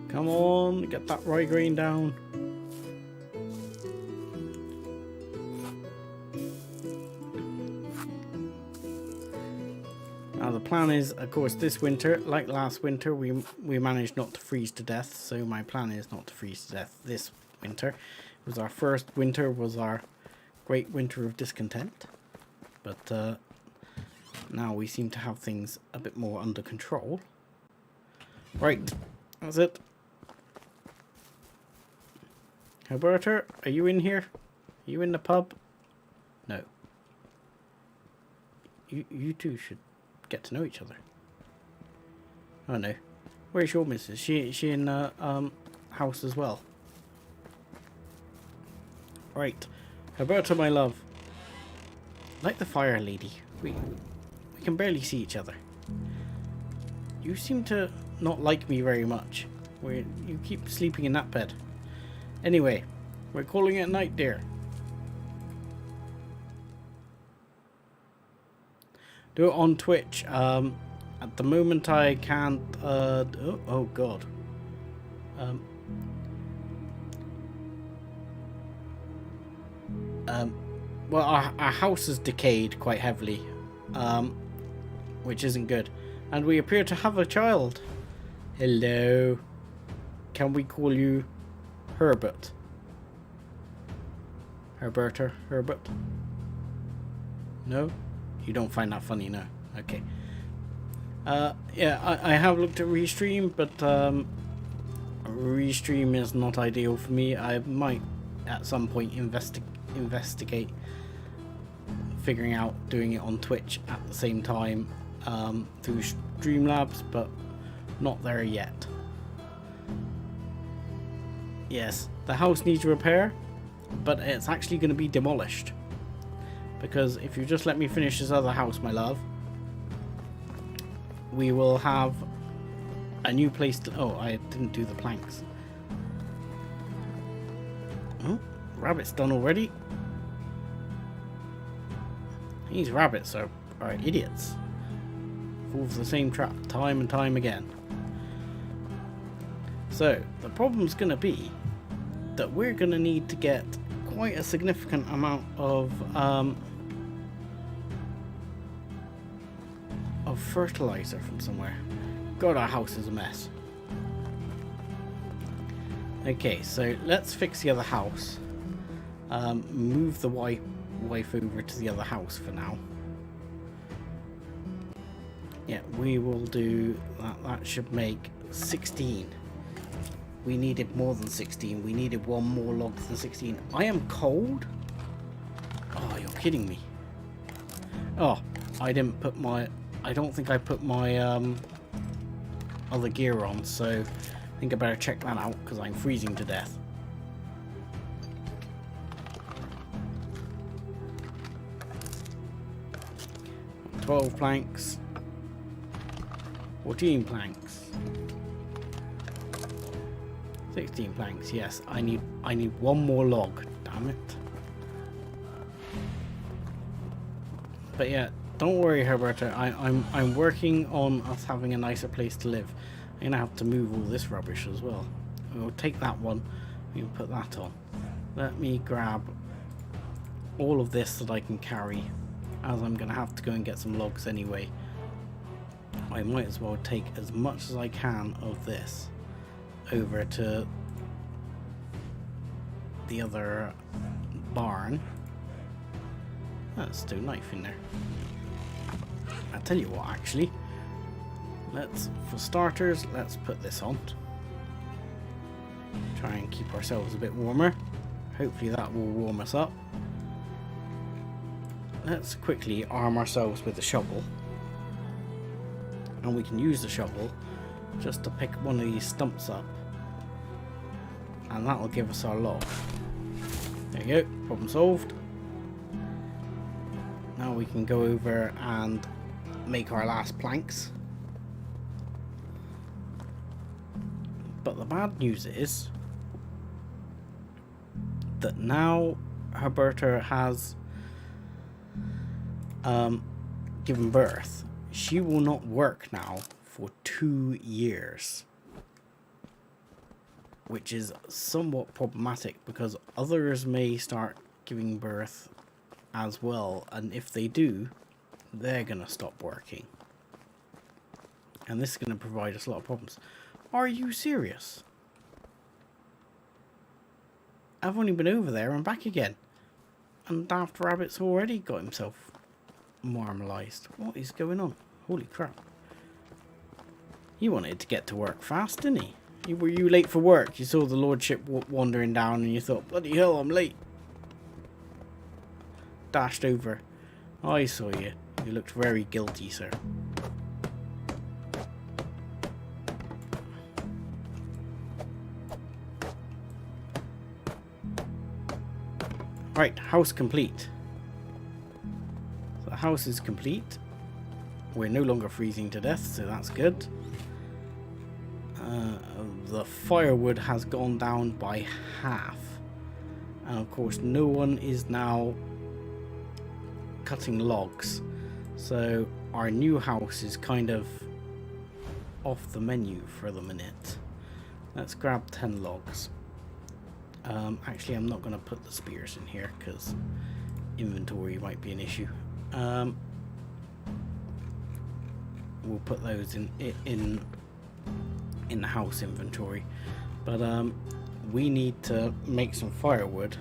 Come on, get that rye grain down. Now the plan is, of course, this winter, like last winter, we managed not to freeze to death. So my plan is not to freeze to death this winter. It was our first winter, was our great winter of discontent. But now we seem to have things a bit more under control. Right, that's it. Alberta, are you in here? Are you in the pub? No. You two should get to know each other. Oh no. Where's your missus? She in the house as well? Right. Alberta, my love. Like the fire, lady. We can barely see each other. You seem to not like me very much. You keep sleeping in that bed. Anyway, we're calling it night, dear. Do it on Twitch. At the moment I can't... oh god. Well, our house has decayed quite heavily, which isn't good. And we appear to have a child. Hello. Can we call you Herbert? Herberta? Herbert? No? You don't find that funny, no? Okay. Yeah, I have looked at Restream, but Restream is not ideal for me. I might at some point investigate figuring out doing it on Twitch at the same time through Streamlabs, but not there yet. Yes, the house needs repair, but it's actually going to be demolished, because if you just let me finish this other house, my love, we will have a new place to... Oh, I didn't do the planks. Oh, rabbit's done already. These rabbits are idiots. Fall for the same trap time and time again. So, the problem's going to be that we're going to need to get quite a significant amount of fertilizer from somewhere. God, our house is a mess. Okay, so let's fix the other house. Move the wife over to the other house for now. Yeah, we will do that. That should make 16. We needed more than 16. We needed one more log than 16. I am cold? Oh, you're kidding me. Oh, I didn't put my... I don't think I put my other gear on, so I think I better check that out, because I'm freezing to death. $12 planks. 14 planks. 16 planks, yes. I need one more log, damn it. But yeah, don't worry, Herberta. I'm working on us having a nicer place to live. I'm gonna have to move all this rubbish as well. We'll take that one, we'll put that on. Let me grab all of this that I can carry, as I'm gonna have to go and get some logs anyway. I might as well take as much as I can of this over to the other barn. That's still a knife in there. I'll tell you what, actually, for starters, let's put this on. Try and keep ourselves a bit warmer. Hopefully that will warm us up. Let's quickly arm ourselves with the shovel. And we can use the shovel just to pick one of these stumps up. And that'll give us our log. There you go, problem solved. Now we can go over and make our last planks. But the bad news is that now Herberta has given birth. She will not work now for 2 years, which is somewhat problematic, because others may start giving birth as well, and if they do, they're gonna stop working, and this is gonna provide us a lot of problems. Are you serious? I've only been over there and back again, and Daft Rabbit's already got himself marmalized. What is going on? Holy crap. He wanted to get to work fast, didn't he? Were you late for work? You saw the lordship wandering down and you thought, bloody hell, I'm late. Dashed over. I saw you. You looked very guilty, sir. Right, house complete. So the house is complete. We're no longer freezing to death, so that's good. The firewood has gone down by half. And of course, no one is now cutting logs. So our new house is kind of off the menu for the minute. Let's grab 10 logs. Actually, I'm not going to put the spears in here because inventory might be an issue. We'll put those in the house inventory, but we need to make some firewood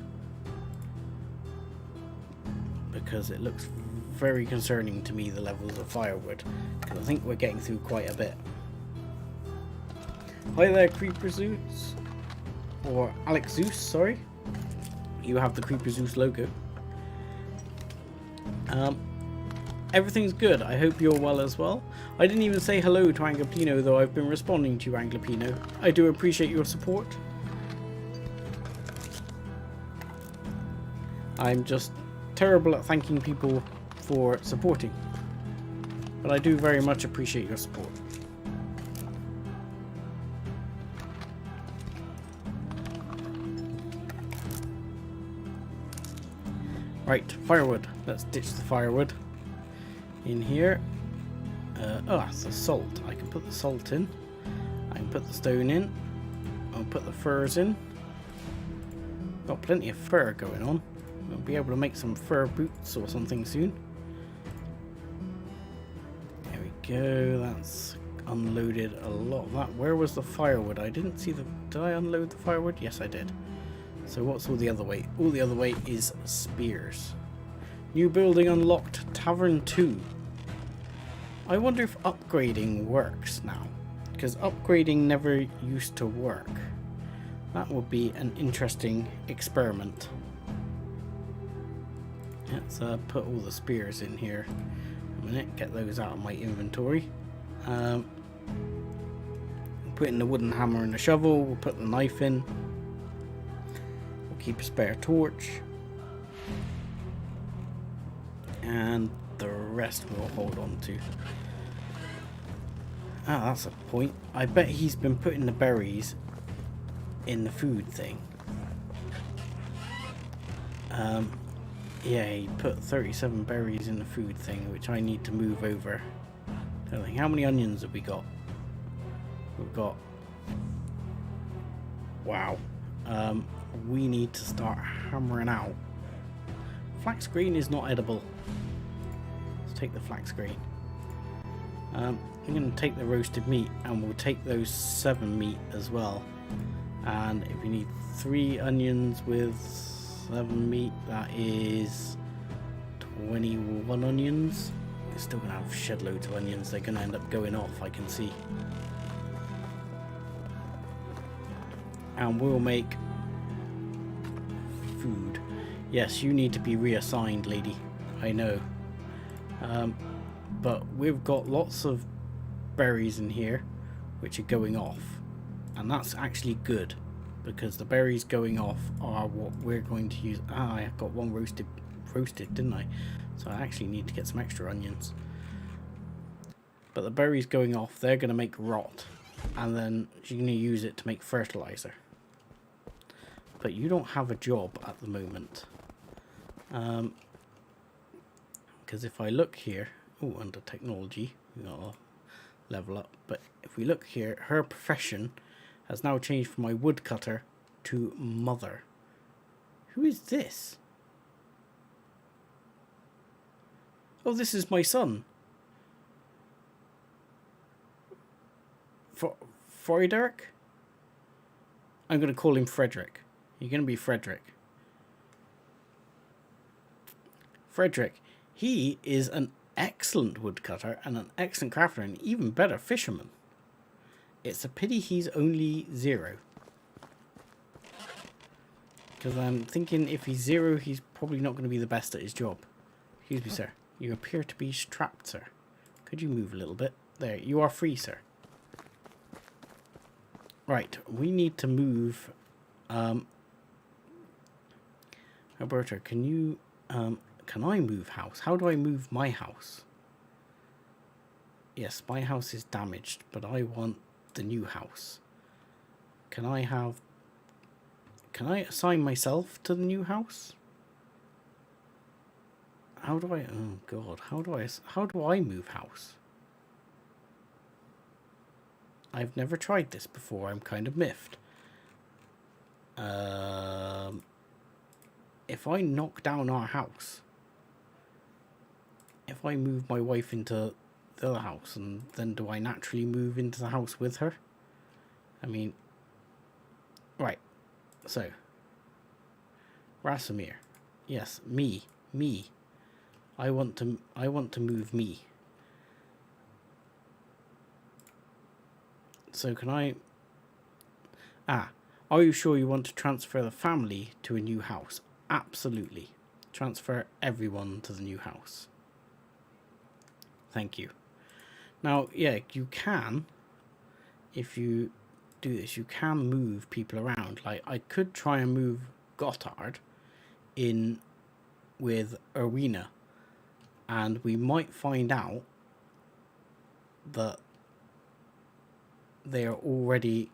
because it looks very concerning to me, the levels of firewood, because I think we're getting through quite a bit. Hi there, Creeper Zeus, or Alex Zeus, sorry. You have the Creeper Zeus logo. Everything's good. I hope you're well as well. I didn't even say hello to Anglopino, though I've been responding to you, Anglopino. I do appreciate your support. I'm just terrible at thanking people for supporting, but I do very much appreciate your support. Right, firewood. Let's ditch the firewood in here. Oh, it's the salt. I can put the salt in. I can put the stone in. I'll put the furs in. Got plenty of fur going on. We'll be able to make some fur boots or something soon. There we go. That's unloaded a lot of that. Where was the firewood? I didn't see the... Did I unload the firewood? Yes, I did. So what's all the other way? All the other way is spears. New building unlocked. Tavern 2. I wonder if upgrading works now, because upgrading never used to work. That would be an interesting experiment. Let's put all the spears in here a minute, get those out of my inventory. Put in the wooden hammer and the shovel, we'll put the knife in. We'll keep a spare torch. And the rest we'll hold on to. Ah, that's a point. I bet he's been putting the berries in the food thing. Yeah, he put 37 berries in the food thing, which I need to move over. How many onions have we got? We've got... Wow. We need to start hammering out. Flax green is not edible. Let's take the flax green. I'm going to take the roasted meat, and we'll take those 7 meat as well. And if we need 3 onions with 7 meat, that is 21 onions. We're still going to have shed loads of onions. They're going to end up going off, I can see. And we'll make food. Yes, you need to be reassigned, lady. I know. But we've got lots of berries in here which are going off, and that's actually good, because the berries going off are what we're going to use. I got one roasted, didn't I? So I actually need to get some extra onions. But the berries going off, they're going to make rot, and then you're going to use it to make fertilizer. But you don't have a job at the moment, because if I look here, oh, under technology, we got a level up. But if we look here, her profession has now changed from my woodcutter to mother. Who is this? Oh, this is my son. Frederick? I'm going to call him Frederick. You're going to be Frederick. Frederick. He is an excellent woodcutter and an excellent crafter and even better fisherman. It's a pity he's only 0. Because I'm thinking if he's 0, he's probably not going to be the best at his job. Excuse me, sir. You appear to be strapped, sir. Could you move a little bit? There, you are free, sir. Right, we need to move. Alberto, can you... can I move house? How do I move my house? Yes, my house is damaged, but I want the new house. Can I assign myself to the new house? How do I... Oh god, how do I move house? I've never tried this before. I'm kind of miffed. If I knock down our house, if I move my wife into the other house, and then do I naturally move into the house with her? I mean, right. So, Rasamir, yes, me. I want to move me. So can I? Are you sure you want to transfer the family to a new house? Absolutely. Transfer everyone to the new house. Thank you. Now, yeah, you can, if you do this, you can move people around. Like, I could try and move Gotthard in with Erwina, and we might find out that they are already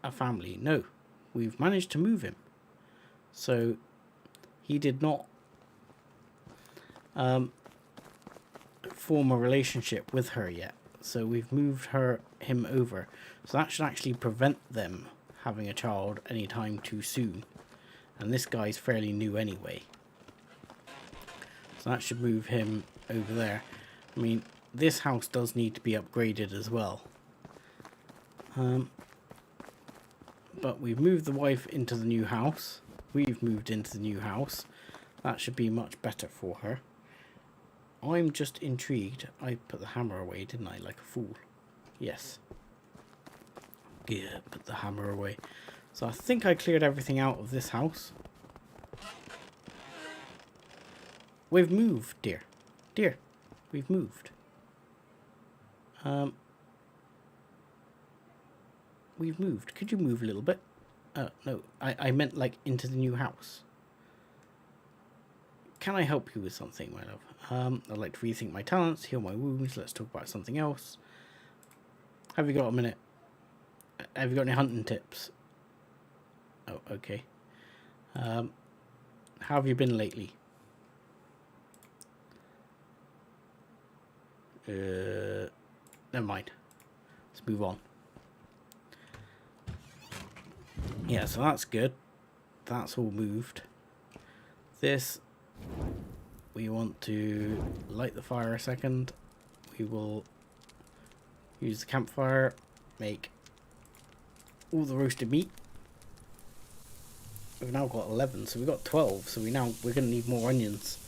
a family. No, we've managed to move him. So he did not form a relationship with her yet. So we've moved him over. So that should actually prevent them having a child anytime too soon. And this guy's fairly new anyway. So that should move him over there. I mean, this house does need to be upgraded as well. But we've moved the wife into the new house. We've moved into the new house. That should be much better for her. I'm just intrigued. I put the hammer away, didn't I? Like a fool. Yes. Yeah, put the hammer away. So I think I cleared everything out of this house. We've moved, dear. Dear, we've moved. We've moved. Could you move a little bit? No, I meant like into the new house. Can I help you with something, my love? I'd like to rethink my talents, heal my wounds. Let's talk about something else. Have you got a minute? Have you got any hunting tips? Oh, okay. How have you been lately? Never mind. Let's move on. Yeah, so that's good. That's all moved. This, we want to light the fire a second. We will use the campfire, make all the roasted meat. We've now got 11, so we've got 12, so we're going to need more onions.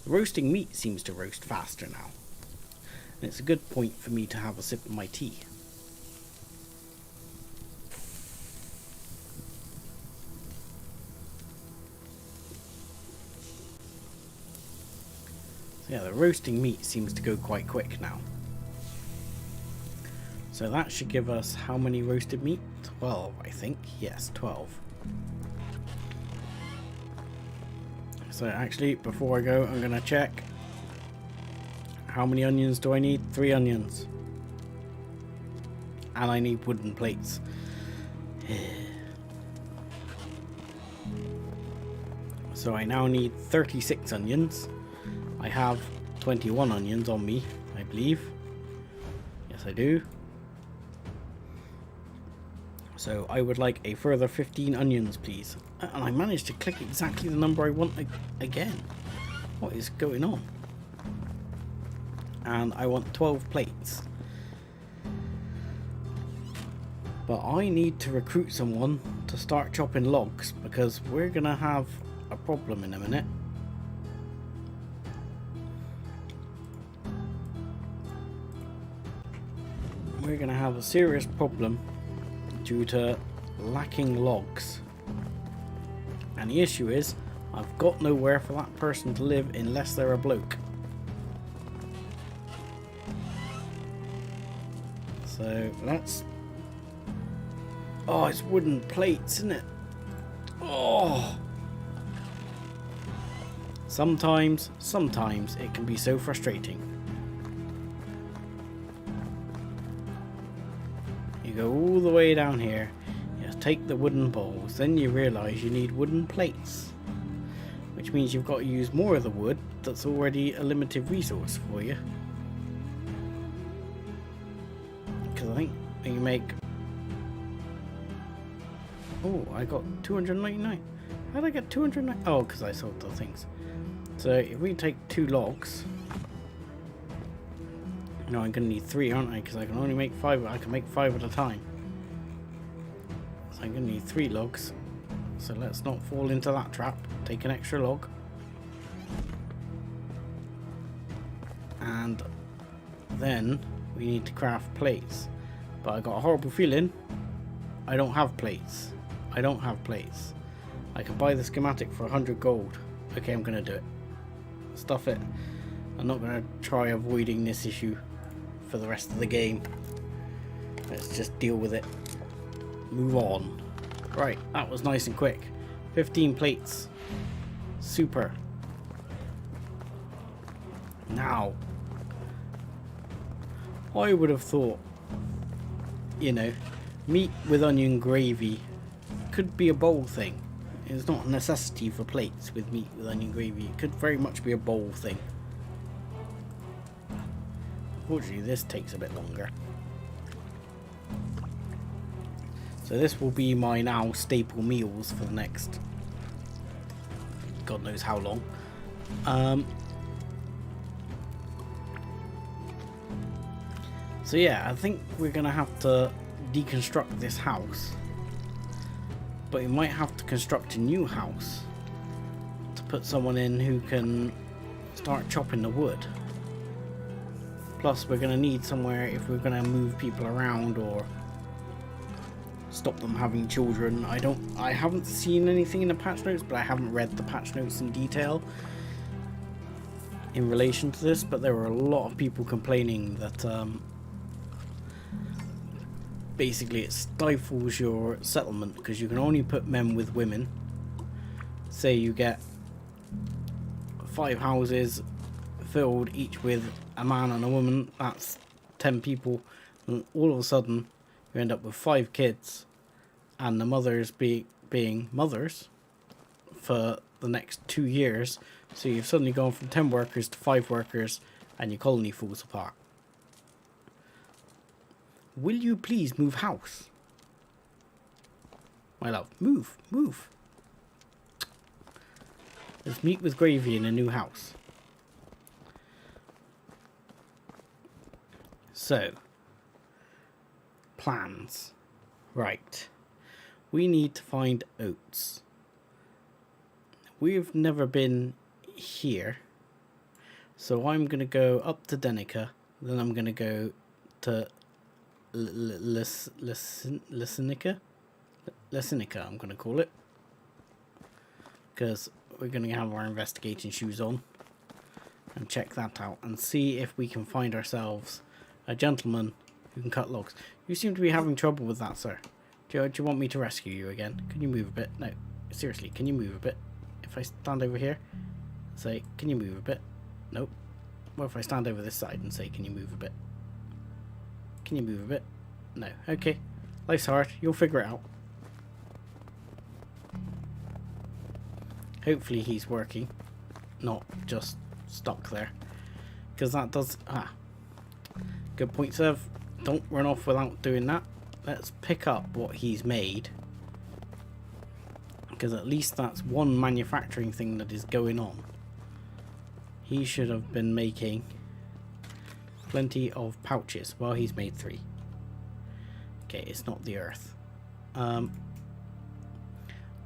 Roasting meat seems to roast faster now. And it's a good point for me to have a sip of my tea. So yeah, the roasting meat seems to go quite quick now. So that should give us how many roasted meat? 12, I think. Yes, 12. So actually, before I go, I'm going to check. How many onions do I need? 3 onions. And I need wooden plates. So I now need 36 onions. I have 21 onions on me, I believe. Yes, I do. So I would like a further 15 onions, please. And I managed to click exactly the number I want again. What is going on? And I want 12 plates. But I need to recruit someone to start chopping logs, because we're gonna have a problem in a minute. We're gonna have a serious problem due to lacking logs. And the issue is, I've got nowhere for that person to live unless they're a bloke. So let's... Oh, it's wooden plates, isn't it? Oh! Sometimes it can be so frustrating. You go all the way down here, you take the wooden bowls, then you realise you need wooden plates. Which means you've got to use more of the wood that's already a limited resource for you. Because I think you make... Oh, I got 299. How did I get 209? Oh, because I sold the things. So if we take 2 logs, no, I'm gonna need 3, aren't I? Because I can only make 5. I can make 5 at a time. So I'm gonna need 3 logs. So let's not fall into that trap. Take an extra log. And then we need to craft plates. But I got a horrible feeling I don't have plates. I don't have plates. I can buy the schematic for 100 gold. Okay, I'm gonna do it. Stuff it. I'm not gonna try avoiding this issue for the rest of the game. Let's just deal with it. Move on. Right, that was nice and quick. 15 plates. Super. Now, I would have thought, you know, meat with onion gravy could be a bowl thing. It's not a necessity for plates with meat with onion gravy. It could very much be a bowl thing. Unfortunately, this takes a bit longer. So this will be my now staple meals for the next God knows how long. So yeah, I think we're gonna have to deconstruct this house. But we might have to construct a new house to put someone in who can start chopping the wood. Plus we're going to need somewhere if we're going to move people around or stop them having children. I haven't seen anything in the patch notes, but I haven't read the patch notes in detail in relation to this, but there were a lot of people complaining that basically it stifles your settlement because you can only put men with women. Say you get 5 houses filled each with a man and a woman, that's 10 people, and all of a sudden you end up with 5 kids and the mothers being mothers for the next 2 years. So you've suddenly gone from 10 workers to 5 workers and your colony falls apart. Will you please move house? My love, move, move. There's meat with gravy in a new house. So, plans. Right. We need to find oats. We've never been here. So I'm going to go up to Denica. Then I'm going to go to Lesinica, I'm going to call it, because we're going to have our investigating shoes on and check that out and see if we can find ourselves a gentleman who can cut logs. You seem to be having trouble with that, sir. Do you want me to rescue you again? Can you move a bit? No, seriously, can you move a bit? If I stand over here and say, can you move a bit? Nope. What if I stand over this side and say, can you move a bit? Can you move a bit? No. Okay. Life's hard. You'll figure it out. Hopefully he's working. Not just stuck there. Because that does... Good point, Sev. Don't run off without doing that. Let's pick up what he's made. Because at least that's one manufacturing thing that is going on. He should have been making plenty of pouches. Well, he's made 3. Okay, it's not the earth.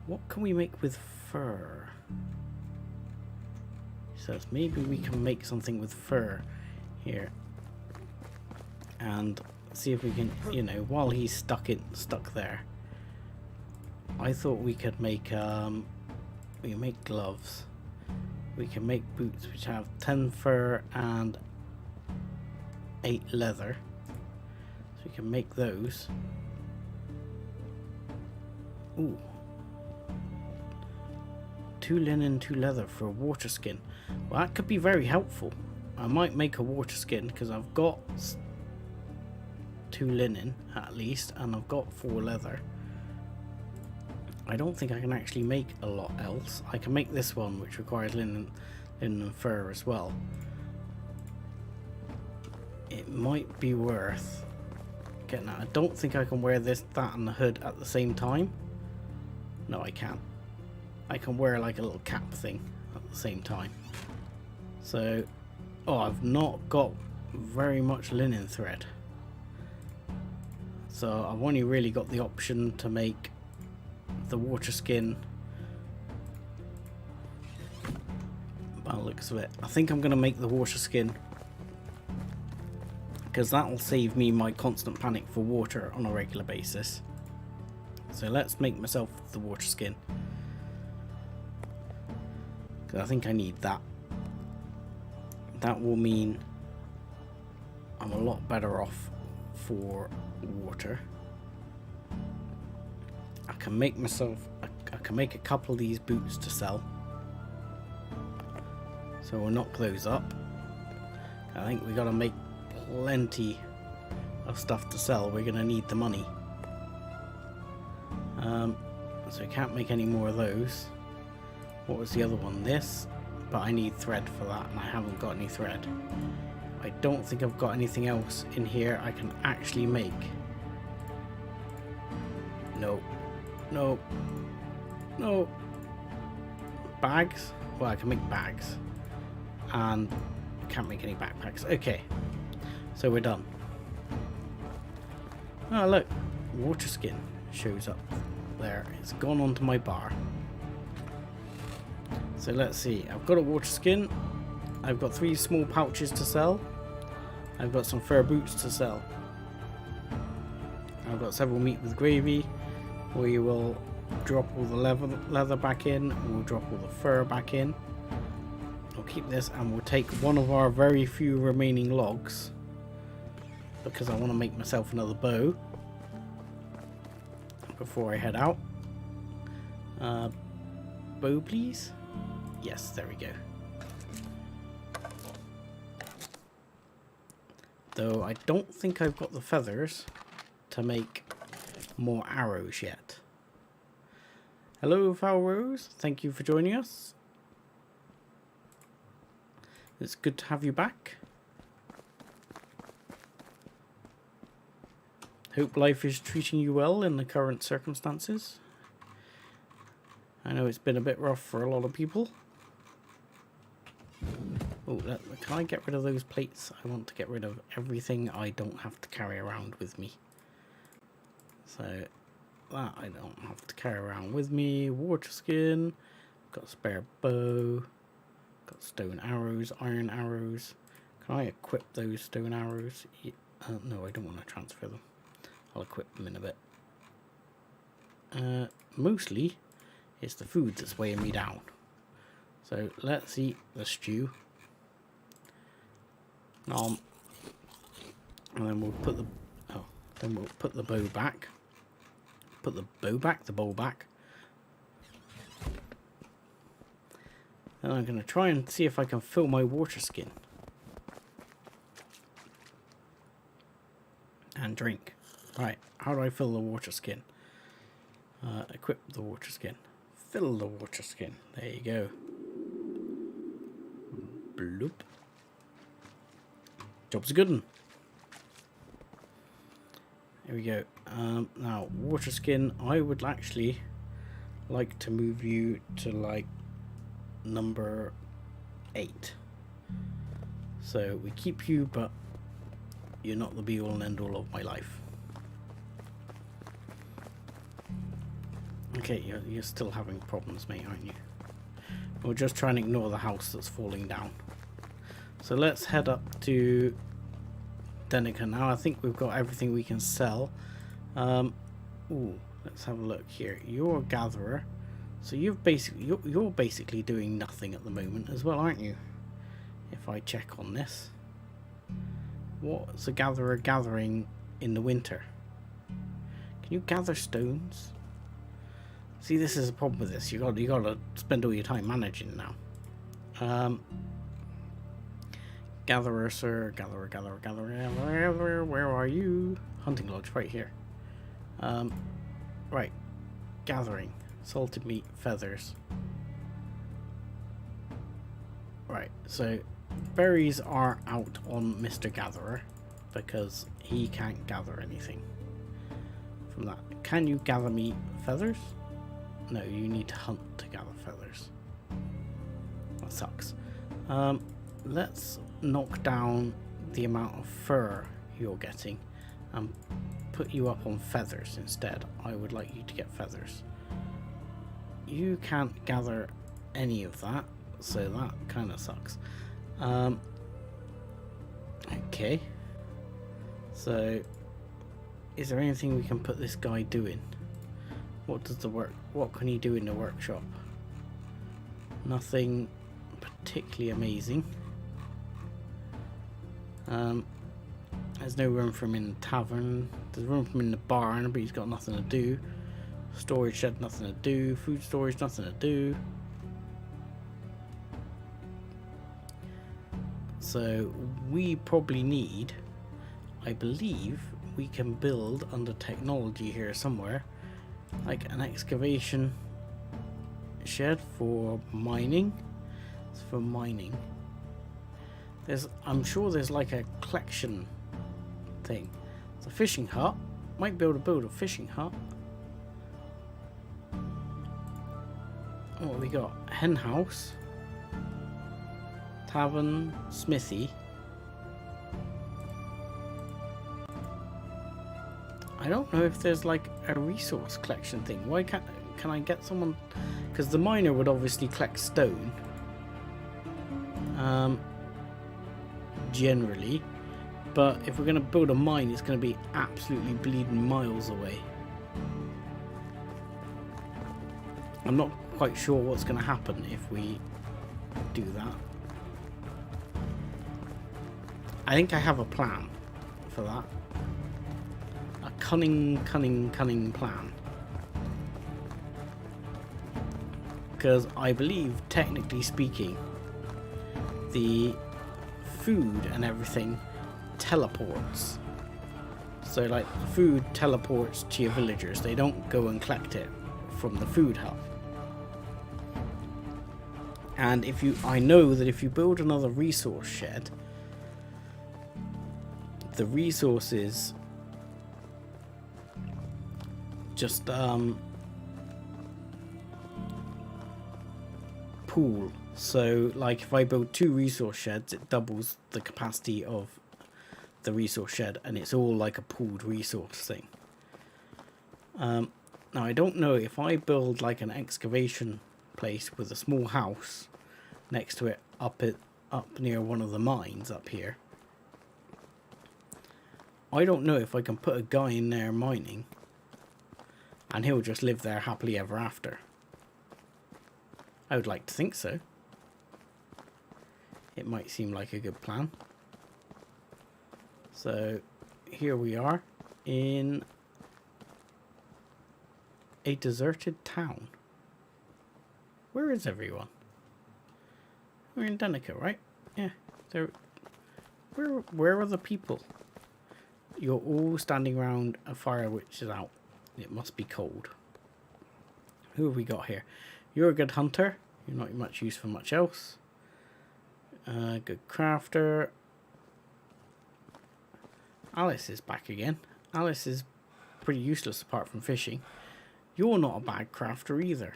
What can we make with fur? He says maybe we can make something with fur here. And see if we can, you know, while he's stuck there. I thought we could make we can make gloves. We can make boots which have 10 fur and 8 leather. So we can make those. Ooh. 2 linen, 2 leather for a water skin. Well, that could be very helpful. I might make a water skin because I've got 2 linen at least, and I've got 4 leather. I don't think I can actually make a lot else. I can make this one, which requires linen and fur as well. It might be worth getting that. I don't think I can wear this, that, and the hood at the same time. No, I can. I can wear like a little cap thing at the same time. So, oh, I've not got very much linen thread. So I've only really got the option to make the water skin. By the looks of it, I think I'm going to make the water skin, because that will save me my constant panic for water on a regular basis. So let's make myself the water skin, because I think I need that. That will mean I'm a lot better off for water. I can make myself, I can make a couple of these boots to sell. So we'll knock those up. I think we got to make plenty of stuff to sell. We're going to need the money. So I can't make any more of those. What was the other one? This. But I need thread for that, and I haven't got any thread. I don't think I've got anything else in here I can actually make. No. No. No. Bags? Well, I can make bags. And I can't make any backpacks. Okay. So we're done. Oh, look. Water skin shows up there. It's gone onto my bar. So let's see. I've got a water skin. I've got 3 small pouches to sell. I've got some fur boots to sell. I've got several meat with gravy. We will drop all the leather back in. We'll drop all the fur back in. We'll keep this, and we'll take one of our very few remaining logs, because I want to make myself another bow before I head out. Bow, please. Yes, there we go. Though I don't think I've got the feathers to make more arrows yet. Hello, Foul Rose. Thank you for joining us. It's good to have you back. Hope life is treating you well in the current circumstances. I know it's been a bit rough for a lot of people. Oh, can I get rid of those plates? I want to get rid of everything I don't have to carry around with me. So that I don't have to carry around with me. Water skin. Got a spare bow. Got stone arrows, iron arrows. Can I equip those stone arrows? No, I don't want to transfer them. I'll equip them in a bit. Mostly it's the food that's weighing me down. So let's eat the stew. And then we'll put the bow back. Put the bow back, the bowl back. And I'm going to try and see if I can fill my water skin. And drink. Right, how do I fill the water skin? Equip the water skin. Fill the water skin. There you go. Bloop. Job's a good one. There we go. Now, water skin, I would actually like to move you to like number 8. So we keep you, but you're not the be all and end all of my life. Okay, you're still having problems, mate, aren't you? We'll just try and ignore the house that's falling down. So let's head up to Denica now. I think we've got everything we can sell. Ooh, let's have a look here. You're a gatherer, so you're basically doing nothing at the moment as well, aren't you? If I check on this, what's a gatherer gathering in the winter? Can you gather stones? See, this is a problem with this. You got to spend all your time managing now. Gatherer, sir. Gatherer. Where are you? Hunting lodge, right here. Right. Gathering. Salted meat, feathers. Right, so berries are out on Mr. Gatherer because he can't gather anything from that. Can you gather me feathers? No, you need to hunt to gather feathers. That sucks. Let's knock down the amount of fur you're getting and put you up on feathers instead. I would like you to get feathers. You can't gather any of that, so that kind of sucks. Okay. So, is there anything we can put this guy doing? What can he do in the workshop? Nothing particularly amazing. There's no room for him in the tavern. There's room for him in the barn, but he's got nothing to do. Storage shed, nothing to do. Food storage, nothing to do. So we probably need, I believe we can build under technology here somewhere, like an excavation shed for mining. It's for mining. I'm sure there's like a collection thing. It's a fishing hut. Might be able to build a fishing hut. What have we got? Hen house, tavern, smithy. I don't know if there's like a resource collection thing. Why can I get someone? Because the miner would obviously collect stone. Generally, but if we're going to build a mine, it's going to be absolutely bleeding miles away. I'm not quite sure what's going to happen if we do that. I think I have a plan for that. A cunning plan. Because I believe, technically speaking, the food and everything teleports. So like the food teleports to your villagers. They don't go and collect it from the food hub. And I know that if you build another resource shed, the resources just pool. So like if I build 2 resource sheds, it doubles the capacity of the resource shed, and it's all like a pooled resource thing. Now I don't know if I build like an excavation place with a small house next to it up near one of the mines up here. I don't know if I can put a guy in there mining and he'll just live there happily ever after. I would like to think so. It might seem like a good plan. So here we are in a deserted town. Where is everyone? We're in Danica, right? Yeah. Where are the people? You're all standing around a fire which is out. It must be cold. Who have we got here? You're a good hunter. You're not much use for much else. Good crafter. Alice is back again. Alice is pretty useless apart from fishing. You're not a bad crafter either.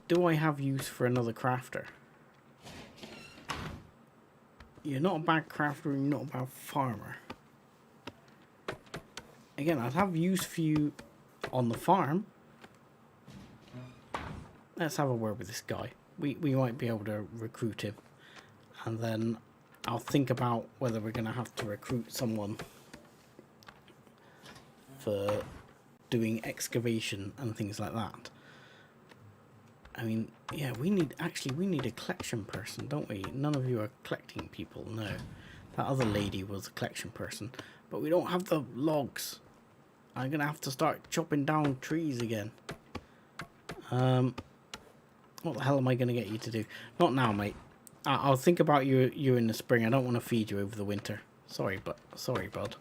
Do I have use for another crafter? You're not a bad crafter, you're not a bad farmer. Again, I'd have use for you on the farm. Let's have a word with this guy. We might be able to recruit him. And then I'll think about whether we're going to have to recruit someone for doing excavation and things like that. I mean, yeah, we need a collection person, don't we? None of you are collecting people, no. That other lady was a collection person. But we don't have the logs. I'm going to have to start chopping down trees again. What the hell am I going to get you to do? Not now, mate. I'll think about you in the spring. I don't want to feed you over the winter. Sorry, bud.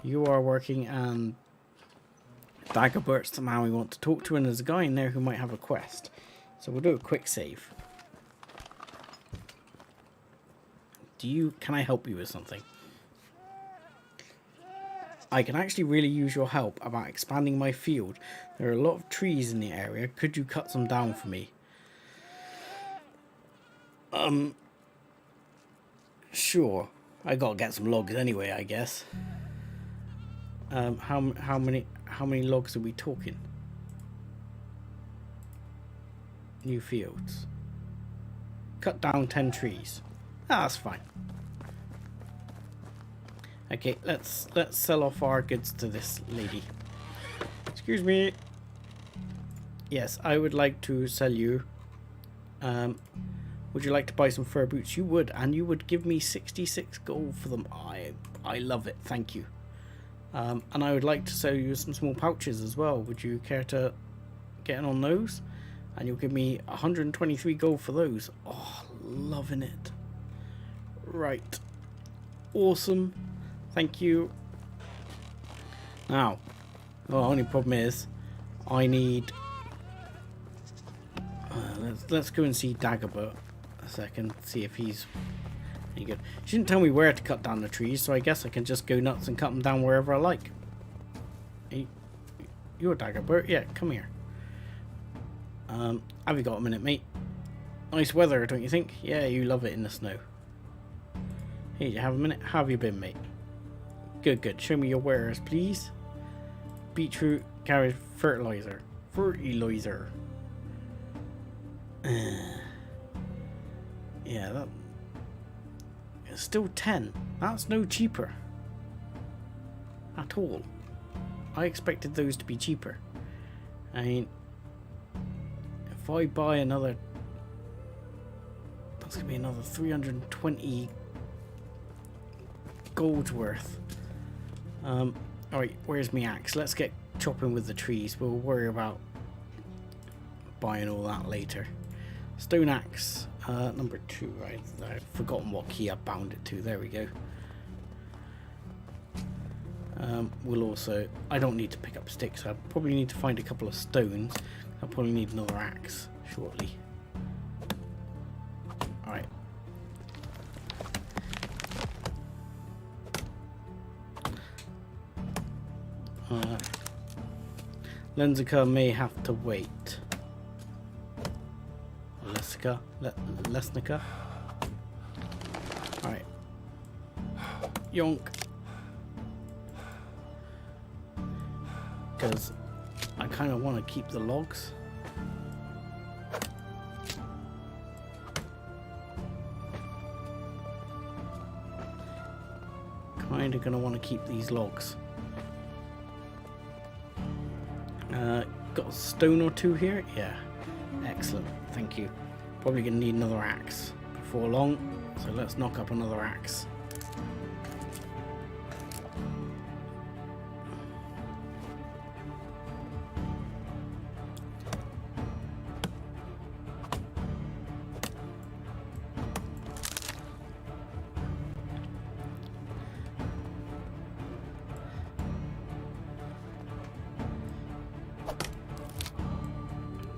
You are working, and Dagobert's the man we want to talk to, and there's a guy in there who might have a quest. So we'll do a quick save. Can I help you with something? I can actually really use your help about expanding my field. There are a lot of trees in the area. Could you cut some down for me? Sure. I gotta get some logs anyway, I guess. How many logs are we talking? New fields. Cut down 10 trees. Ah, that's fine. Okay, let's sell off our goods to this lady. Excuse me. Yes, I would like to sell you. Would you like to buy some fur boots? You would, and you would give me 66 gold for them. I love it. Thank you. And I would like to sell you some small pouches as well. Would you care to get in on those? And you'll give me 123 gold for those. Oh, loving it. Right. Awesome. Thank you. Now, the only problem is I need... let's go and see Dagobert a second. See if he's any good. She didn't tell me where to cut down the trees, so I guess I can just go nuts and cut them down wherever I like. Hey, you're Dagobert? Yeah, come here. Have you got a minute, mate? Nice weather, don't you think? Yeah, you love it in the snow. Hey, you have a minute? How have you been, mate? Good, good. Show me your wares, please. Beetroot, carrot, fertilizer. Fertilizer. Yeah, that... It's still 10. That's no cheaper. At all. I expected those to be cheaper. I mean... If I buy another... That's going to be another 320 gold's worth. Alright, where's my axe? Let's get chopping with the trees. We'll worry about buying all that later. Stone axe, number 2. I've forgotten what key I bound it to. There we go. We'll also... I don't need to pick up sticks. I probably need to find a couple of stones. I'll probably need another axe shortly. Alright. Lenzica may have to wait. Lesnica. Alright. Yonk. Because I kind of want to keep the logs. Kind of going to want to keep these logs. Got a stone or two here? Yeah. Excellent. Thank you. Probably going to need another axe before long. So let's knock up another axe.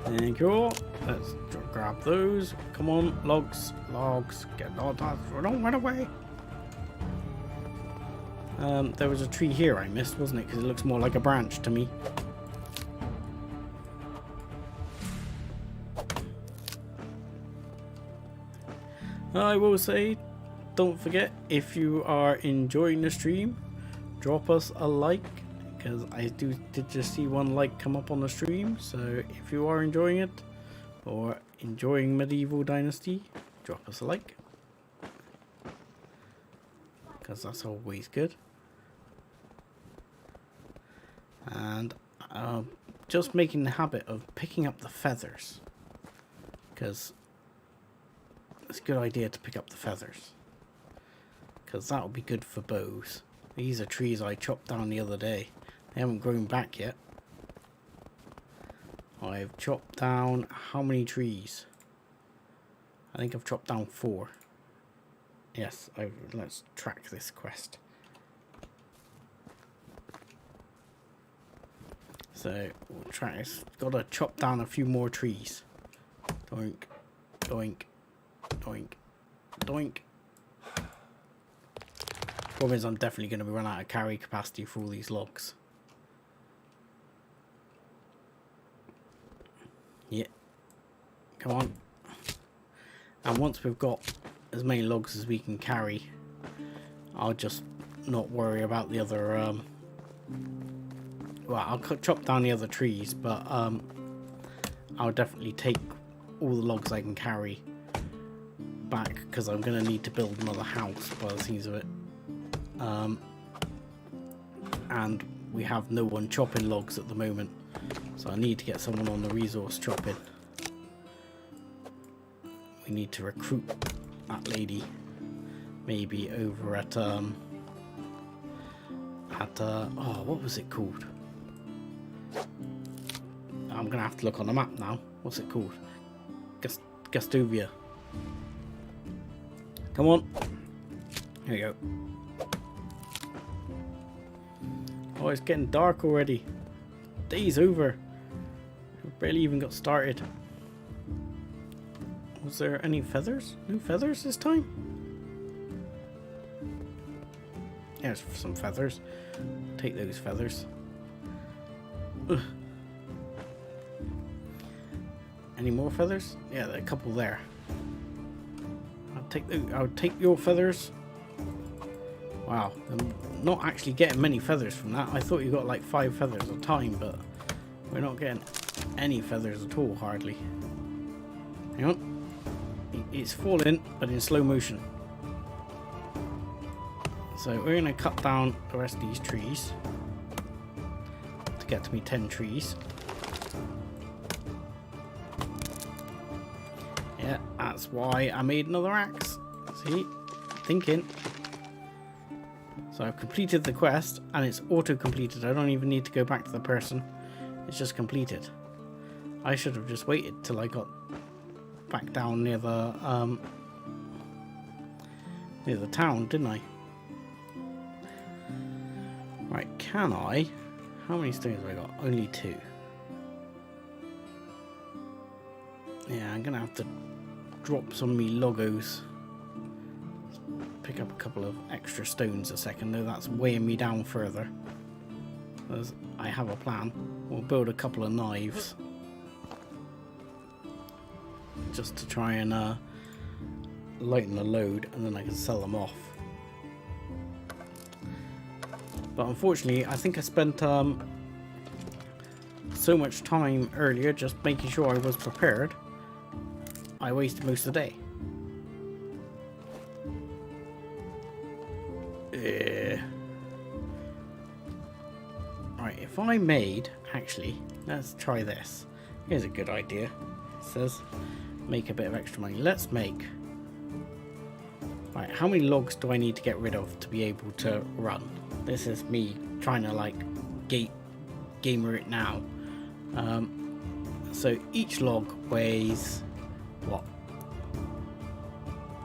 Thank you. Let's grab those. Come on, logs. Get all that. Don't run away. There was a tree here I missed, wasn't it? Because it looks more like a branch to me. I will say, don't forget, if you are enjoying the stream, drop us a like. Because I did just see one like come up on the stream. So if you are enjoying it or enjoying Medieval Dynasty, drop us a like. Because that's always good. And just making the habit of picking up the feathers. Because it's a good idea to pick up the feathers. Because that will be good for bows. These are trees I chopped down the other day. They haven't grown back yet. I've chopped down how many trees? I think I've chopped down 4. Yes, let's track this quest. So we'll try. It's got to chop down a few more trees. Doink, doink, doink, doink. Problem is I'm definitely going to be running out of carry capacity for all these logs. Yeah. Come on. And once we've got as many logs as we can carry, I'll just not worry about the other... well, I'll chop down the other trees, but I'll definitely take all the logs I can carry back, because I'm going to need to build another house by the seams of it. And we have no one chopping logs at the moment, so I need to get someone on the resource chopping. We need to recruit that lady, maybe over at oh, what was it called? I'm gonna have to look on the map now. What's it called? Gustovia. Come on. Here we go. Oh, it's getting dark already. Day's over. We barely even got started. Was there any feathers? No feathers this time? There's some feathers. Take those feathers. Ugh. Any more feathers? Yeah, there are a couple there. I'll take your feathers. Wow, I'm not actually getting many feathers from that. I thought you got like 5 feathers a time, but we're not getting any feathers at all, hardly. Hang on. It's falling, but in slow motion. So we're going to cut down the rest of these trees to get to me 10 trees. Yeah, that's why I made another axe. See? Thinking. So I've completed the quest, and it's auto-completed. I don't even need to go back to the person. It's just completed. I should have just waited till I got back down near the town, didn't I? Right, can I? How many stones have I got? Only 2. Yeah, I'm gonna have to drop some of me logos. Pick up a couple of extra stones a second, though that's weighing me down further. Because I have a plan. We'll build a couple of knives. Just to try and lighten the load, and then I can sell them off. But unfortunately, I think I spent so much time earlier just making sure I was prepared. I wasted most of the day. Right, if I made... Actually, let's try this. Here's a good idea. It says make a bit of extra money. Let's make... Right, how many logs do I need to get rid of to be able to run? This is me trying to like gamer it now. So each log weighs what?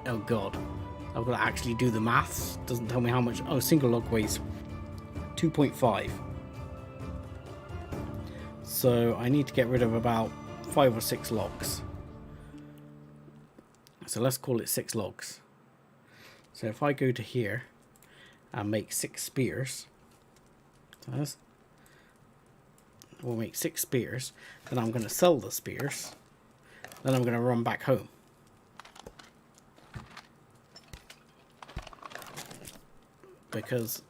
Oh god, I've got to actually do the maths. Doesn't tell me how much. Oh, single log weighs 2.5. So I need to get rid of about 5 or 6 logs. So let's call it 6 logs. So if I go to here and make 6 spears, we'll make 6 spears, then I'm going to sell the spears, then I'm going to run back home. Because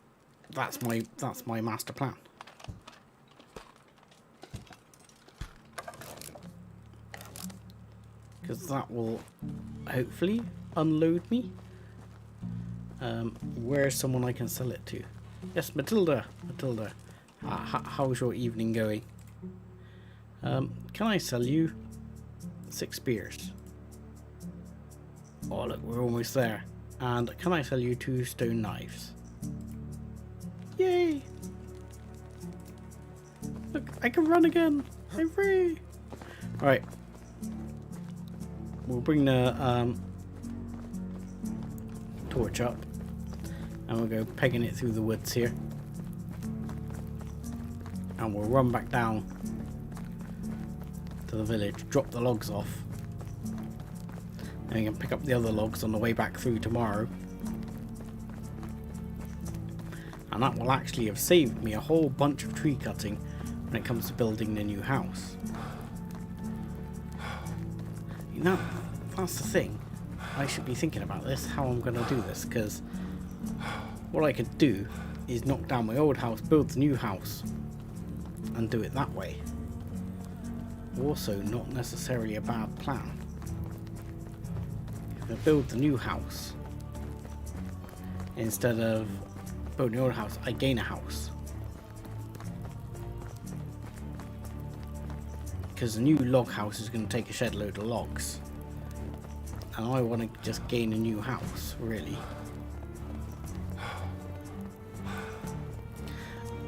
that's my master plan. Because that will hopefully unload me. Where's someone I can sell it to? Yes, Matilda. How's your evening going? Can I sell you 6 spears? Oh look, we're almost there. And can I sell you 2 stone knives? Yay! Look, I can run again! Hooray! Right. We'll bring the torch up. And we'll go pegging it through the woods here. And we'll run back down to the village, drop the logs off. And we can pick up the other logs on the way back through tomorrow. And that will actually have saved me a whole bunch of tree cutting when it comes to building the new house. You know, that's the thing. I should be thinking about this, how I'm going to do this, because what I could do is knock down my old house, build the new house, and do it that way. Also, not necessarily a bad plan. If I build the new house, instead of building the old house, I gain a house. Because the new log house is going to take a shed load of logs. And I want to just gain a new house, really.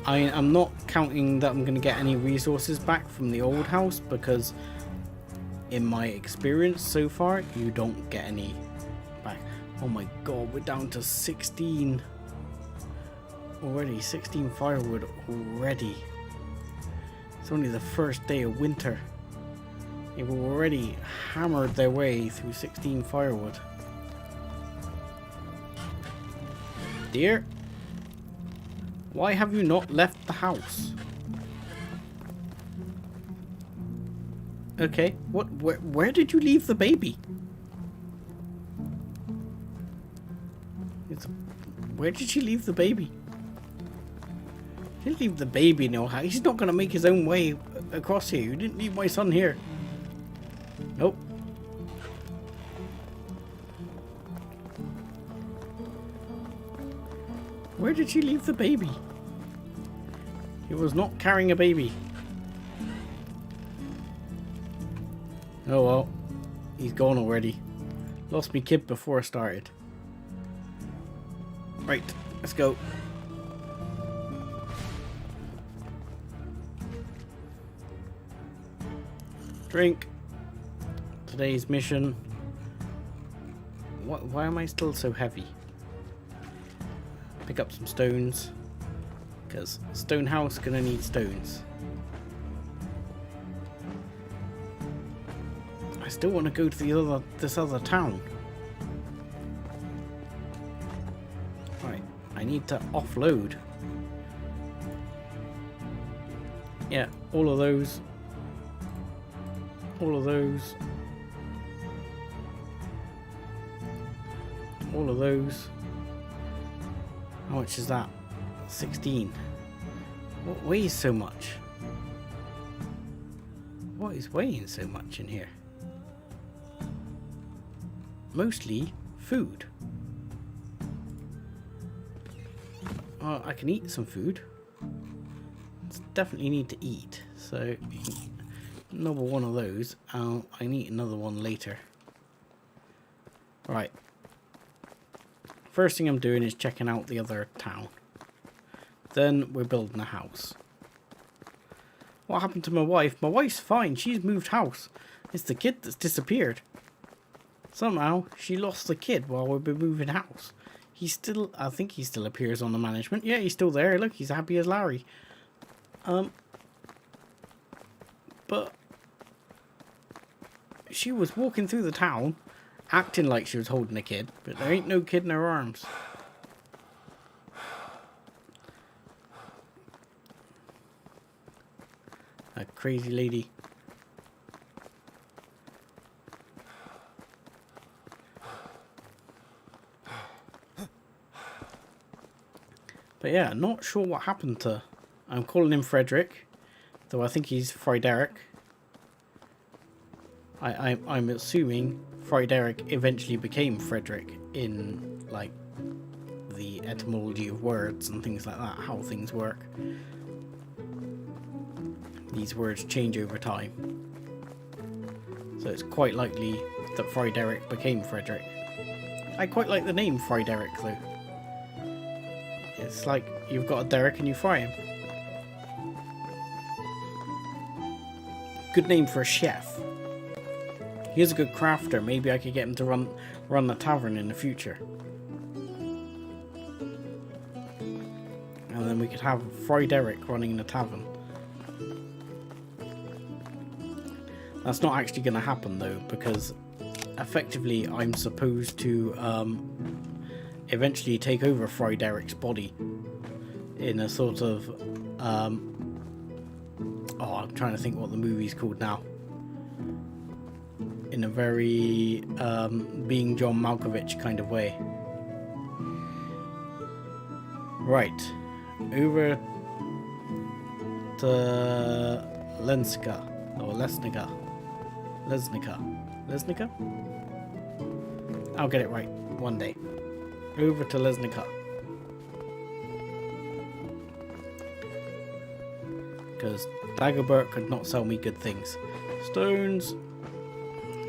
I'm not counting that I'm going to get any resources back from the old house, because in my experience so far, you don't get any back. Oh my god, we're down to 16 already. 16 firewood already. It's only the first day of winter. They've already hammered their way through 16 firewood. Dear, why have you not left the house? Okay, what? Where did you leave the baby? Where did she leave the baby? She didn't leave the baby in your house. He's not going to make his own way across here. You didn't leave my son here. Nope. Where did she leave the baby? He was not carrying a baby. Oh well. He's gone already. Lost me kid before I started. Right, let's go. Drink. Today's mission. Why am I still so heavy? Pick up some stones, because stone house gonna need stones. I still want to go to this other town. Right, I need to offload. Yeah, all of those. All of those. All of those. How much is that? 16. What weighs so much? What is weighing so much in here? Mostly food. I can eat some food. Definitely need to eat. So, another one of those. I need another one later. Right. First thing I'm doing is checking out the other town. Then we're building a house. What happened to my wife? My wife's fine. She's moved house. It's the kid that's disappeared. Somehow she lost the kid while we've been moving house. He's still, I think he still appears on the management. Yeah, he's still there. Look, he's happy as Larry. But she was walking through the town, acting like she was holding a kid, but there ain't no kid in her arms. A crazy lady. But yeah, not sure what happened to... I'm calling him Frederick, though I think he's Frederick. I'm assuming Frederick eventually became Frederick in, like, the etymology of words and things like that, how things work. These words change over time. So it's quite likely that Frederick became Frederick. I quite like the name Frederick, though. It's like you've got a derrick and you fry him. Good name for a chef. He's a good crafter. Maybe I could get him to run the tavern in the future. And then we could have Frederick running the tavern. That's not actually going to happen though, because effectively I'm supposed to eventually take over Frederick's body. in a sort of oh, I'm trying to think what the movie's called now. In a very being John Malkovich kind of way. Right, over to Lenska or Lesnica. I'll get it right one day. Over to Lesnica. Because Dagobert could not sell me good things. Stones.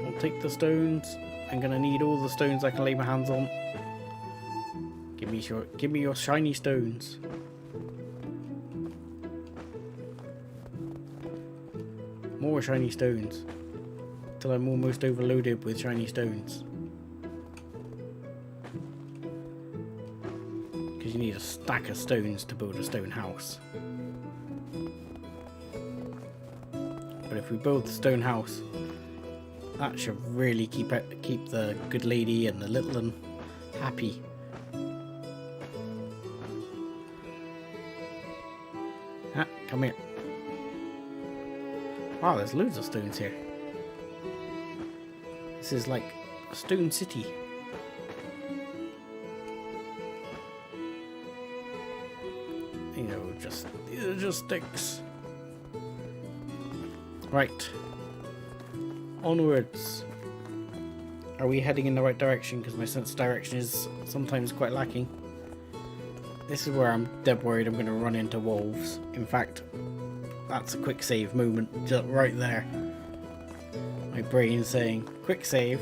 I'll take the stones. I'm gonna need all the stones I can lay my hands on. Give me your shiny stones. More shiny stones. Till I'm almost overloaded with shiny stones. Because you need a stack of stones to build a stone house. But if we build the stone house, that should really keep the good lady and the little one happy. Ah, come here. Wow, there's loads of stones here. This is like a stone city. You know, these are just sticks. Right. Onwards. Are we heading in the right direction? Because my sense of direction is sometimes quite lacking. This is where I'm dead worried I'm going to run into wolves. In fact, that's a quick save moment just right there. My brain saying, quick save.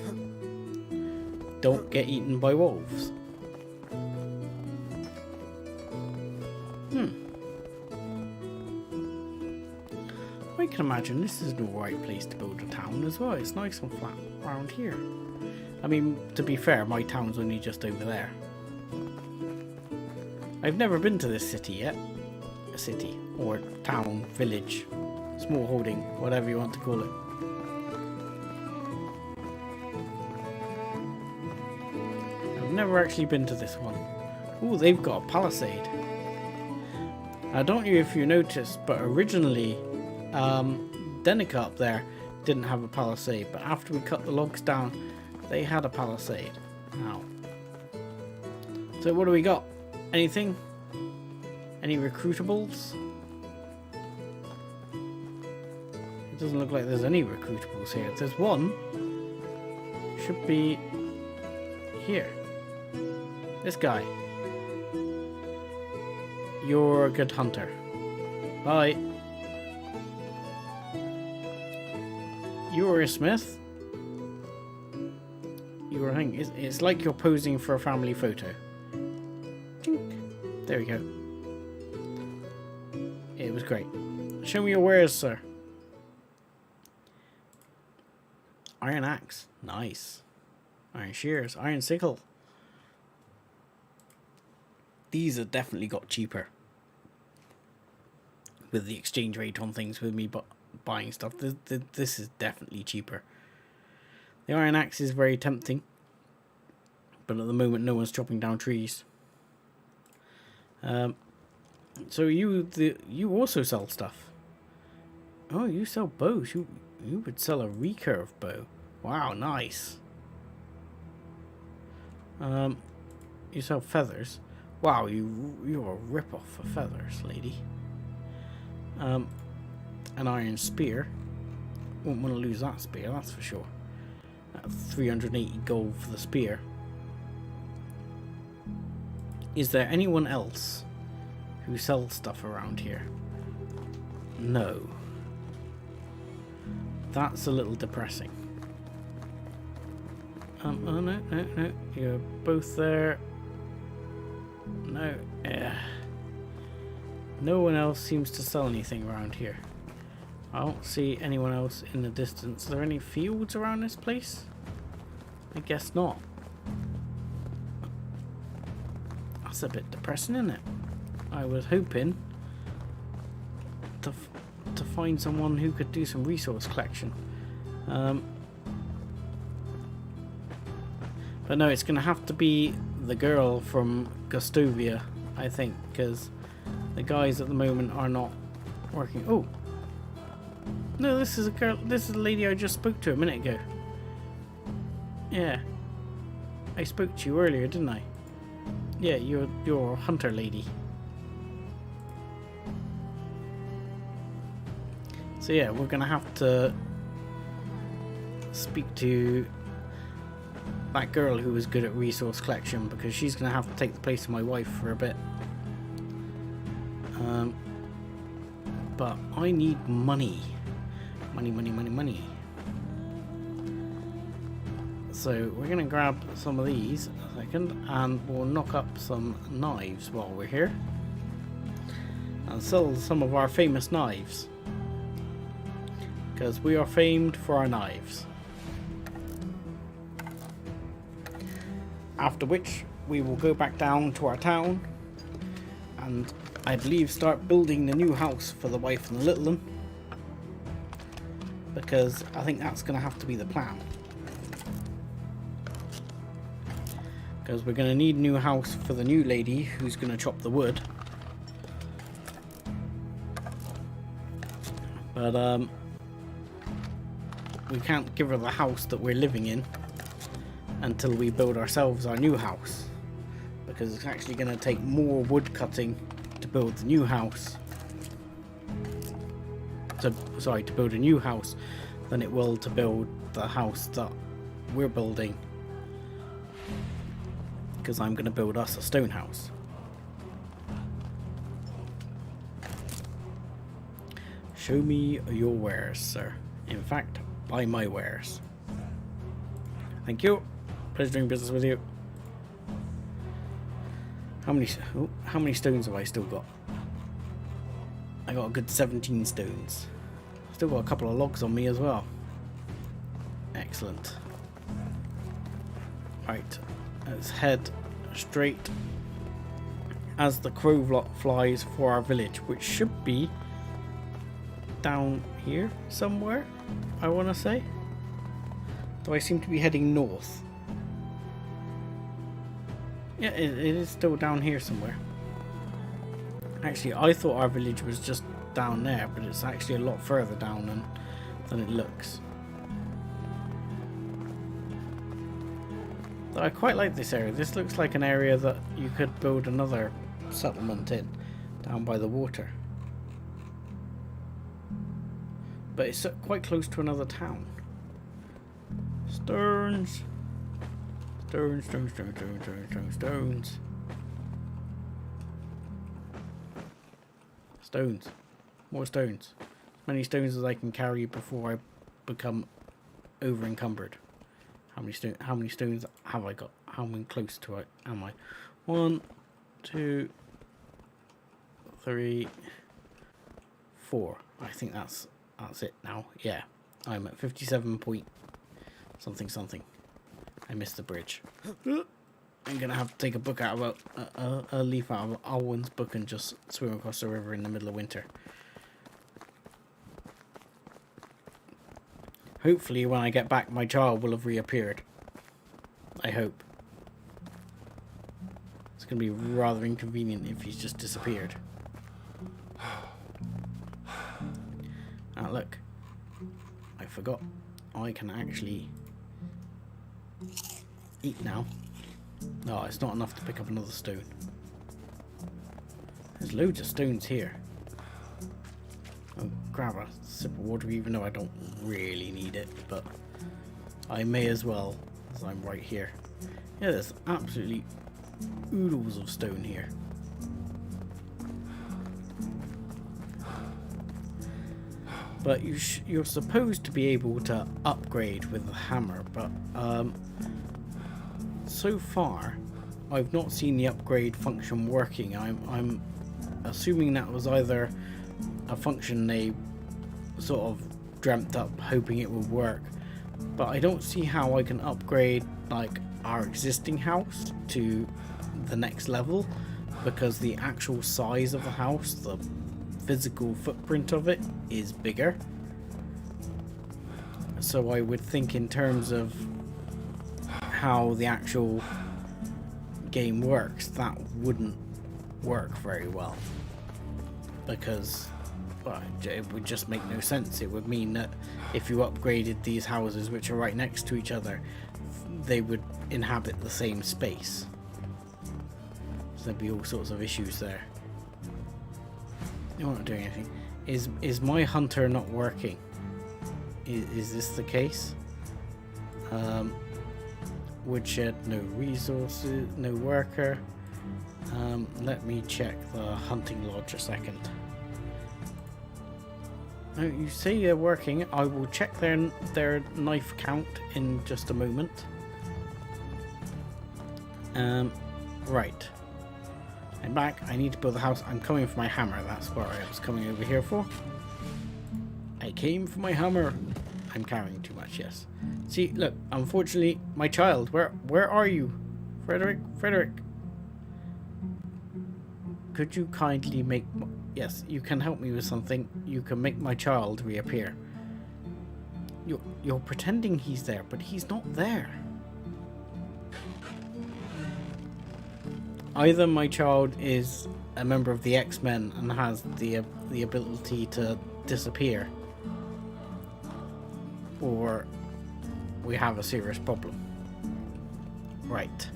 Don't get eaten by wolves. I can imagine this is an alright place to build a town as well. It's nice and flat around here. I mean, to be fair, my town's only just over there. I've never been to this city yet. A city, or town, village, small holding, whatever you want to call it. I've never actually been to this one. Ooh, they've got a palisade. I don't know if you noticed, but originally Denica up there didn't have a palisade, but after we cut the logs down, they had a palisade. Now, so what do we got? Anything? Any recruitables? It doesn't look like there's any recruitables here. If there's one, should be here. This guy. You're a good hunter. Bye. You're a smith. You're a thing. It's like you're posing for a family photo. Chink. There we go. It was great. Show me your wares, sir. Iron axe. Nice. Iron shears. Iron sickle. These have definitely got cheaper. With the exchange rate on things with me, but buying stuff, this is definitely cheaper. The iron axe is very tempting, but at the moment no one's chopping down trees. So you also sell stuff. Oh, you sell bows. You would sell a recurve bow. Wow, nice. You sell feathers. Wow, you're a rip-off for feathers, lady. An iron spear. Wouldn't want to lose that spear, that's for sure. 380 gold for the spear. Is there anyone else who sells stuff around here? No. That's a little depressing. Oh no. You're both there. No. No one else seems to sell anything around here. I don't see anyone else in the distance. Are there any fields around this place? I guess not. That's a bit depressing, isn't it? I was hoping to find someone who could do some resource collection. But no, it's going to have to be the girl from Gustovia, I think, because The guys at the moment are not working. Oh! No, this is a girl. This is a lady I just spoke to a minute ago. Yeah. I spoke to you earlier, didn't I? Yeah, you're a hunter lady. So yeah, we're gonna have to speak to that girl who was good at resource collection, because she's gonna have to take the place of my wife for a bit. But I need money. Money. So we're gonna grab some of these a second, and we'll knock up some knives while we're here and sell some of our famous knives, because we are famed for our knives. After which we will go back down to our town and I believe start building the new house for the wife and the little one, because I think that's going to have to be the plan. Because we're going to need a new house for the new lady who's going to chop the wood. But we can't give her the house that we're living in until we build ourselves our new house, because it's actually going to take more wood cutting to build the new house. To build a new house than it will to build the house that we're building, because I'm going to build us a stone house. Show me your wares, sir. In fact, buy my wares. Thank you. Pleasure doing business with you. How many stones have I still got? I got a good 17 stones. Still got a couple of logs on me as well. Excellent. Right, let's head straight as the crow flies for our village, which should be down here somewhere, I want to say. Do I seem to be heading north? Yeah, it is still down here somewhere. Actually, I thought our village was just down there, but it's actually a lot further down than it looks. But I quite like this area. This looks like an area that you could build another settlement in, down by the water. But it's quite close to another town. Stones. Stones. Stones. More stones. As many stones as I can carry before I become over encumbered. How many stones have I got? How many close to it am I? 1, 2, 3, 4. I think that's it now. Yeah. I'm at 57 point something. I missed the bridge. I'm gonna have to take a book out of a leaf out of Alwyn's book and just swim across the river in the middle of winter. Hopefully when I get back my child will have reappeared. I hope. It's gonna be rather inconvenient if he's just disappeared. Ah, look. I forgot. I can actually eat now. No, it's not enough to pick up another stone. There's loads of stones here. I'll grab a sip of water even though I don't really need it, but I may as well as I'm right here. Yeah, there's absolutely oodles of stone here. But you're supposed to be able to upgrade with the hammer, but so far I've not seen the upgrade function working. I'm assuming that was either a function they sort of dreamt up hoping it would work, but I don't see how I can upgrade like our existing house to the next level, because the actual size of the house, the physical footprint of it, is bigger. So I would think in terms of how the actual game works, that wouldn't work very well. because well, it would just make no sense. It would mean that if you upgraded these houses, which are right next to each other, they would inhabit the same space. So there'd be all sorts of issues there. You're not doing anything. Is my hunter not working? Is this the case? Woodshed, no resources, no worker. Let me check the hunting lodge a second. No, you say they're working. I will check their knife count in just a moment. Right. I'm back. I need to build a house. I'm coming for my hammer. That's what I was coming over here for. I came for my hammer. I'm carrying too much, yes. See, look, unfortunately, my child, where are you? Frederick. Could you kindly make... Yes, you can help me with something. You can make my child reappear. You're pretending he's there, but he's not there. Either my child is a member of the X-Men and has the ability to disappear, or we have a serious problem. Right.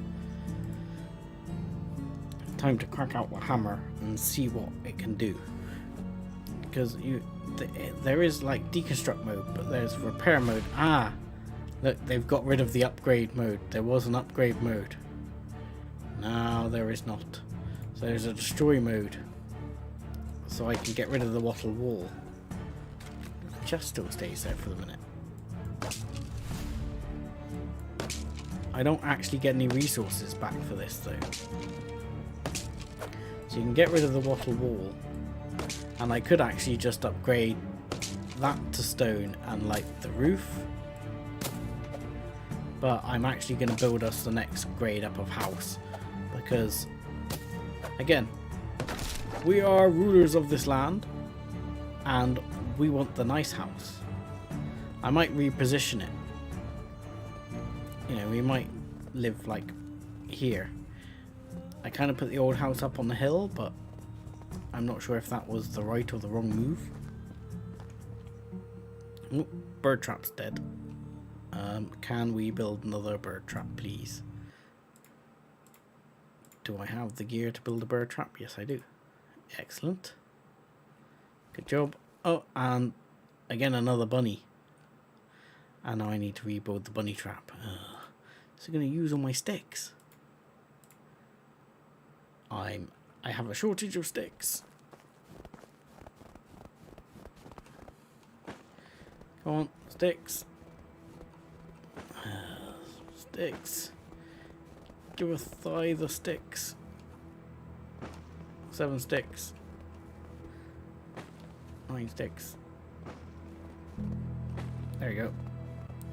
Time to crack out the hammer and see what it can do. Because there is like deconstruct mode, but there's repair mode. Ah, look, they've got rid of the upgrade mode. There was an upgrade mode. No, there is not. So there's a destroy mode. So I can get rid of the wattle wall. It just still stays there for the minute. I don't actually get any resources back for this though. So you can get rid of the wattle wall. And I could actually just upgrade that to stone and light the roof. But I'm actually going to build us the next grade up of house. Because, again, we are rulers of this land. And we want the nice house. I might reposition it. You know, we might live like here. I kind of put the old house up on the hill, but I'm not sure if that was the right or the wrong move. Oh, bird trap's dead. Can we build another bird trap, please? Do I have the gear to build a bird trap? Yes, I do. Excellent. Good job. Oh, and again another bunny. And now I need to rebuild the bunny trap. So I'm going to use all my sticks. I have a shortage of sticks. Come on, sticks. Sticks. Give a thigh the sticks. 7 sticks. 9 sticks. There you go.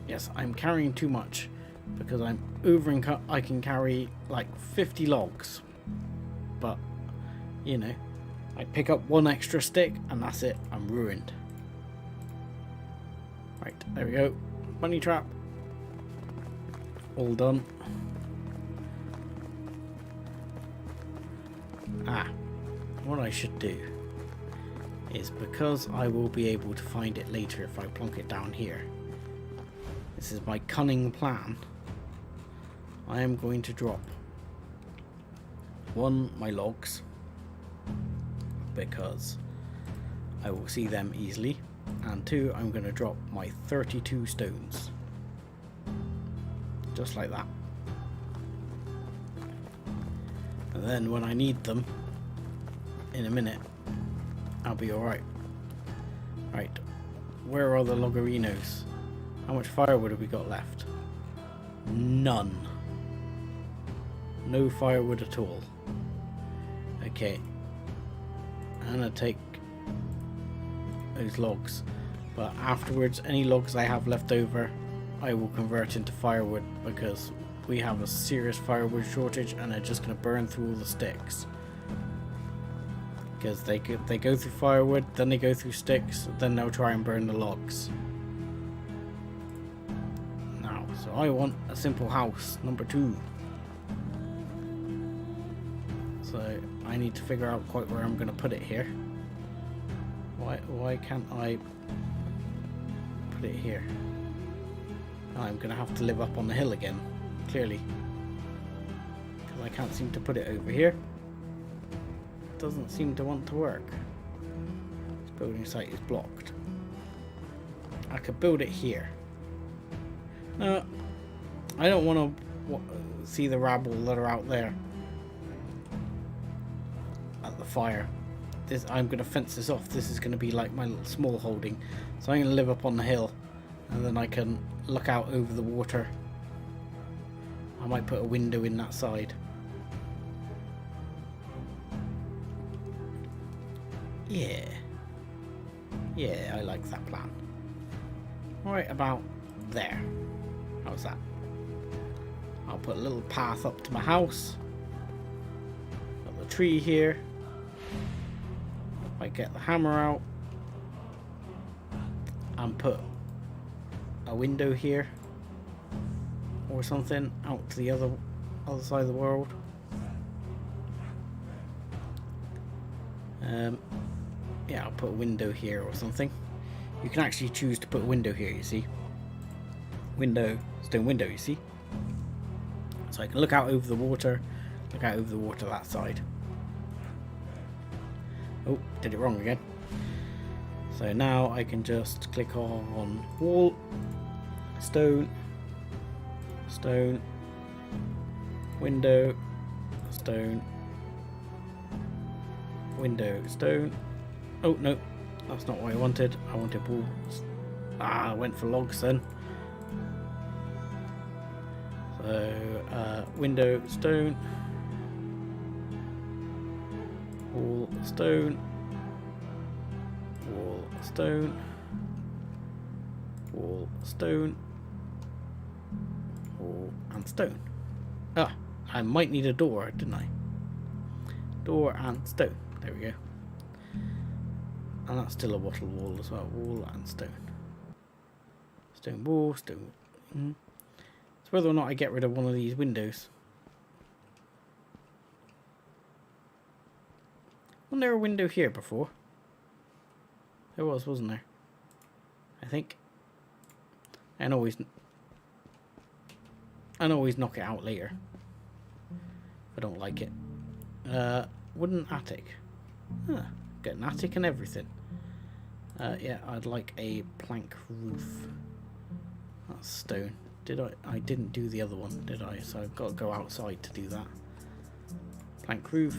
Yes, I'm carrying too much because I'm over. I can carry like 50 logs, but you know, I pick up 1 extra stick and that's it. I'm ruined. Right, there we go. Bunny trap. All done. What I should do is, because I will be able to find it later if I plonk it down here. This is my cunning plan. I am going to drop 1, my logs, because I will see them easily, and 2, I'm going to drop my 32 stones. Just like that. And then when I need them in a minute, I'll be alright. Right, where are the logarinos? How much firewood have we got left? None. No firewood at all. Okay, I'm gonna take those logs, but afterwards any logs I have left over I will convert into firewood, because we have a serious firewood shortage and they're just going to burn through all the sticks. Because they go through firewood, then they go through sticks, then they'll try and burn the logs. Now, so I want a simple house, number 2. So I need to figure out quite where I'm going to put it here. Why can't I put it here? I'm gonna have to live up on the hill again, clearly, because I can't seem to put it over here. It doesn't seem to want to work. This building site is blocked. I could build it here. No, I don't want to see the rabble that are out there at the fire. I'm going to fence this off. This is going to be like my little small holding. So I'm going to live up on the hill, and then I can look out over the water. I might put a window in that side. Yeah, I like that plan. Right about there. How's that? I'll put a little path up to my house. Got the tree here. I get the hammer out and put a window here or something out to the other side of the world. Yeah, I'll put a window here or something. You can actually choose to put a window here, you see. Window, stone window, you see. So I can look out over the water, that side. Oh, did it wrong again. So now I can just click on wall, stone, stone, window, stone, window, stone. Oh no, that's not what I wanted. I wanted walls. I went for logs then. So window, stone, wall, stone, wall, stone, wall, stone, wall, and stone. Ah, I might need a door, didn't I? Door and stone. There we go. And that's still a wattle wall as well. Wall and stone. Stone wall, stone. It's whether or not I get rid of one of these windows. Wasn't there a window here before? There was, wasn't there? I think. And always knock it out later if I don't like it. Wooden attic. Huh, get an attic and everything. Yeah, I'd like a plank roof. That's stone. I didn't do the other one, did I? So I've got to go outside to do that. Plank roof.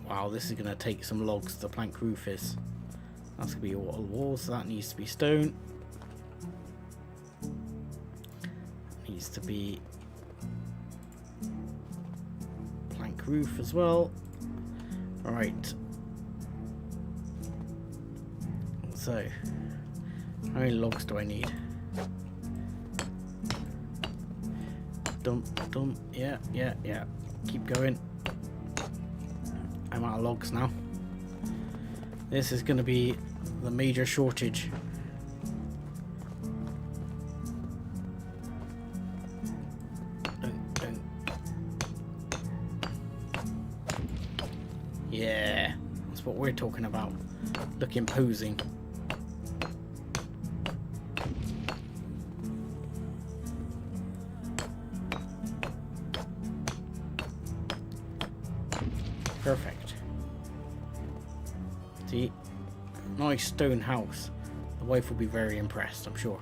Wow, this is going to take some logs. The plank roof is. That's going to be a wall, so that needs to be stone. Needs to be plank roof as well. Alright. So, how many logs do I need? Dump, dump, yeah. Keep going. I'm out of logs now. This is going to be the major shortage. Yeah, that's what we're talking about. Look imposing. Perfect. See, nice stone house. The wife will be very impressed, I'm sure.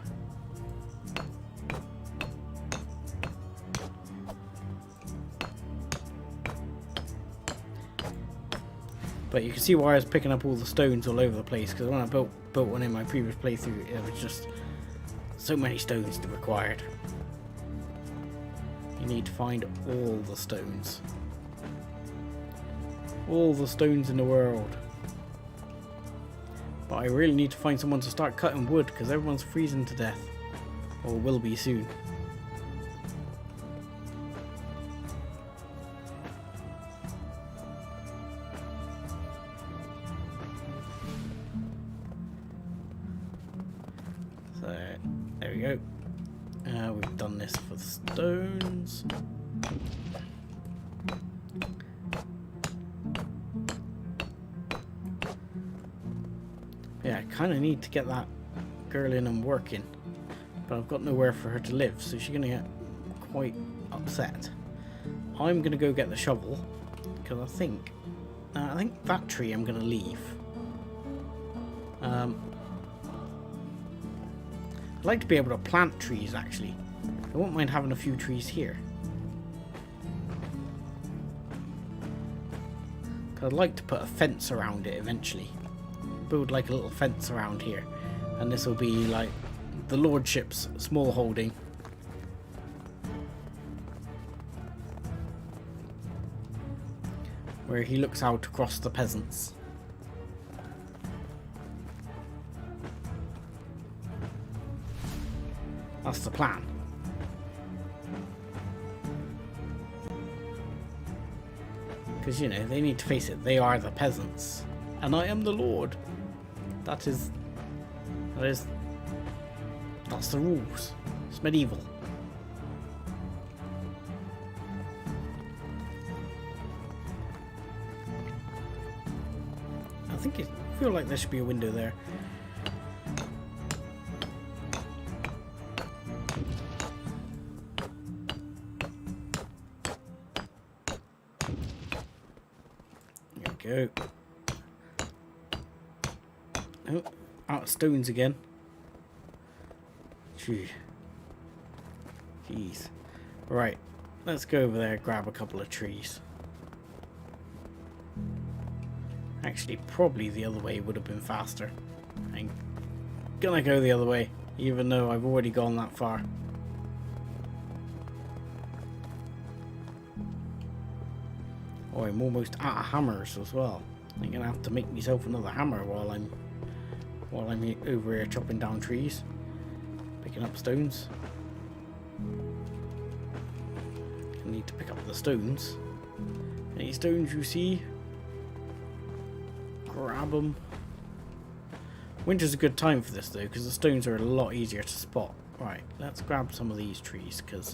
But you can see why I was picking up all the stones all over the place, because when I built one in my previous playthrough, it was just so many stones required. You need to find all the stones. All the stones in the world. But I really need to find someone to start cutting wood, because everyone's freezing to death. Or will be soon. So, there we go. We've done this for the stones. Yeah, I kind of need to get that girl in and working. But I've got nowhere for her to live, so she's going to get quite upset. I'm going to go get the shovel, because I think that tree I'm going to leave. I'd like to be able to plant trees, actually. I won't mind having a few trees here. I'd like to put a fence around it eventually. Build like a little fence around here. And this will be like the lordship's small holding. Where he looks out across the peasants. That's the plan. Because, you know, they need to face it. They are the peasants. And I am the lord. That's the rules. It's medieval. I feel like there should be a window there. There we go. Oh, out of stones again. Jeez. Right, let's go over there and grab a couple of trees. Actually, probably the other way would have been faster. I'm gonna go the other way, even though I've already gone that far. Oh, I'm almost out of hammers as well. I'm gonna have to make myself another hammer while I'm over here chopping down trees, picking up stones. I need to pick up the stones. Any stones you see, grab them. Winter's a good time for this though, because the stones are a lot easier to spot. Right, let's grab some of these trees because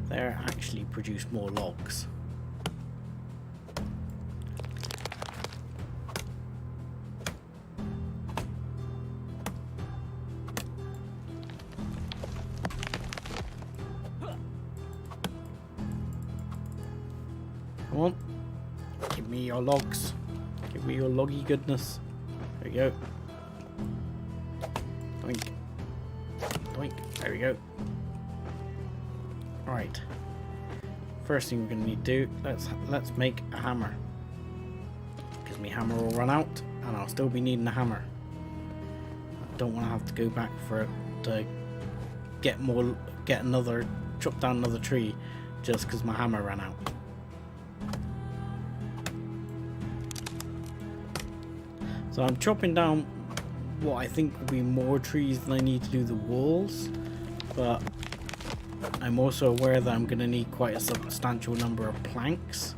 they actually produce more logs. Come on, give me your logs. Give me your loggy goodness. There we go. Doink. Doink. There we go. Right. First thing we're going to need to do, let's make a hammer. Because my hammer will run out and I'll still be needing a hammer. I don't want to have to go back for it to chop down another tree just because my hammer ran out. So I'm chopping down what I think will be more trees than I need to do the walls, but I'm also aware that I'm going to need quite a substantial number of planks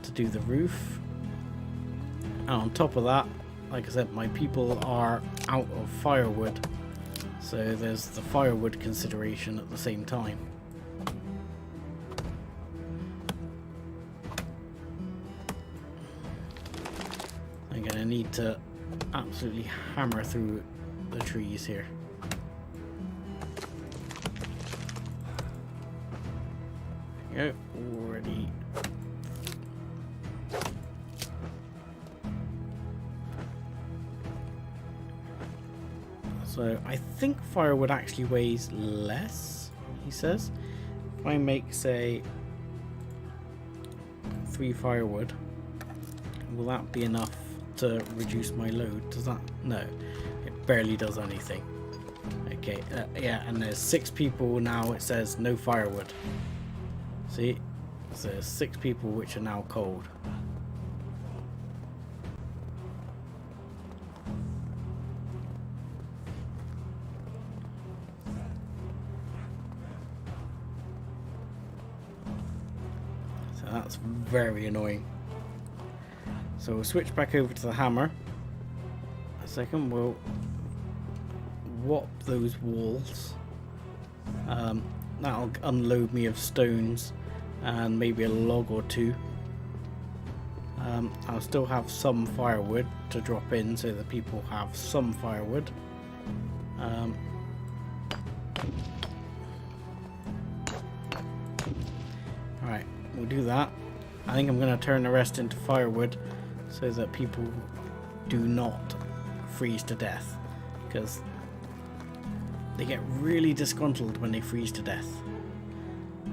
to do the roof. And on top of that, like I said, my people are out of firewood, so there's the firewood consideration at the same time. I'm going to need to absolutely hammer through the trees here. There we go, already. So I think firewood actually weighs less, he says. If I make, say, 3 firewood, will that be enough to reduce my load? Does that? No, it barely does anything. Okay, yeah, and there's 6 people now. It says no firewood. See, so there's 6 people which are now cold. So that's very annoying. So we'll switch back over to the hammer. A second, we'll warp those walls. That'll unload me of stones and maybe a log or 2. I'll still have some firewood to drop in so that people have some firewood. Alright, we'll do that. I think I'm going to turn the rest into firewood so that people do not freeze to death, because they get really disgruntled when they freeze to death.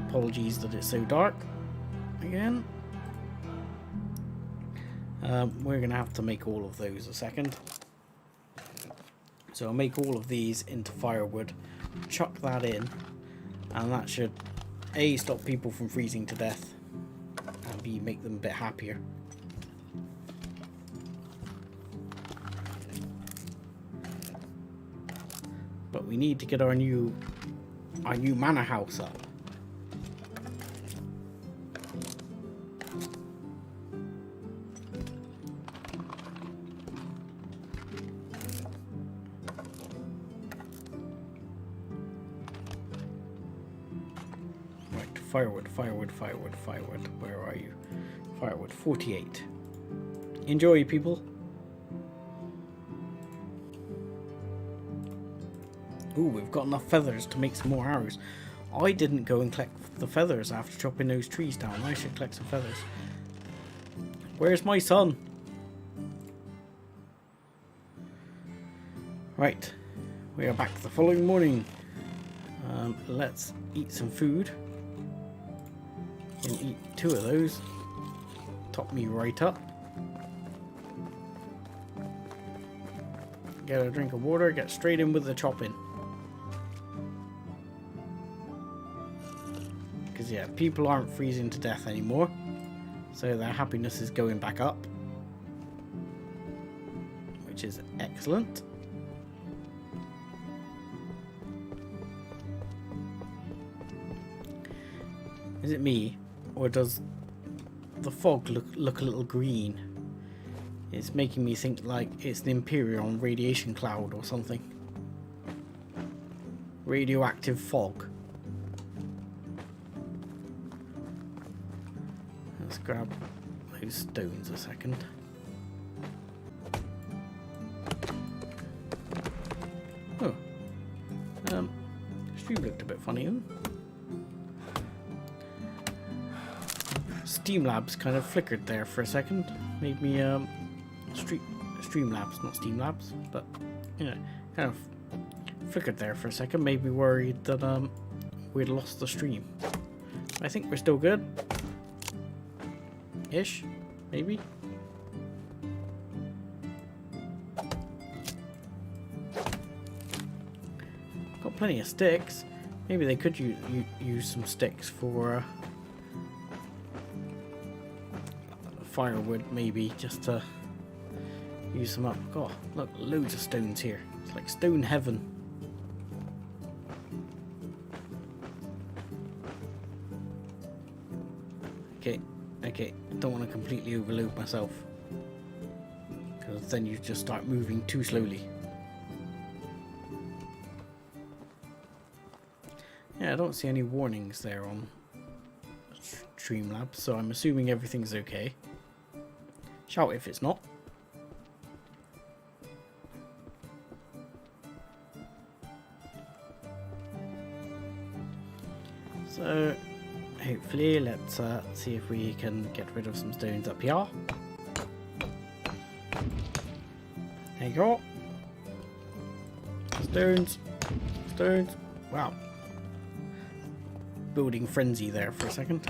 Apologies that it's so dark again. We're going to have to make all of those a second. So I'll make all of these into firewood, chuck that in, and that should A, stop people from freezing to death, and B, make them a bit happier. But we need to get our new manor house up. Firewood. Where are you? Firewood, 48. Enjoy, people. Ooh, we've got enough feathers to make some more arrows. I didn't go and collect the feathers after chopping those trees down. I should collect some feathers. Where's my son? Right. We are back the following morning. Let's eat some food. And eat 2 of those. Top me right up. Get a drink of water, get straight in with the chopping. Because yeah, people aren't freezing to death anymore, so their happiness is going back up, which is excellent. Is it me, or does the fog look a little green? It's making me think like it's the Imperial radiation cloud or something. Radioactive fog. Let's grab those stones a second. Oh. Stream looked a bit funny, huh? Streamlabs kind of flickered there for a second. Made me Streamlabs, not Steamlabs, but you know, kind of flickered there for a second. Made me worried that we'd lost the stream. I think we're still good. Ish, maybe. Got plenty of sticks. Maybe they could use some sticks for firewood, maybe, just to use them up. God, look, loads of stones here. It's like stone heaven. Okay, don't want to completely overload myself, because then you just start moving too slowly. Yeah, I don't see any warnings there on Streamlabs, so I'm assuming everything's okay. Shout if it's not. So hopefully let's see if we can get rid of some stones up here. There you go. Stones. Wow. Building frenzy there for a second.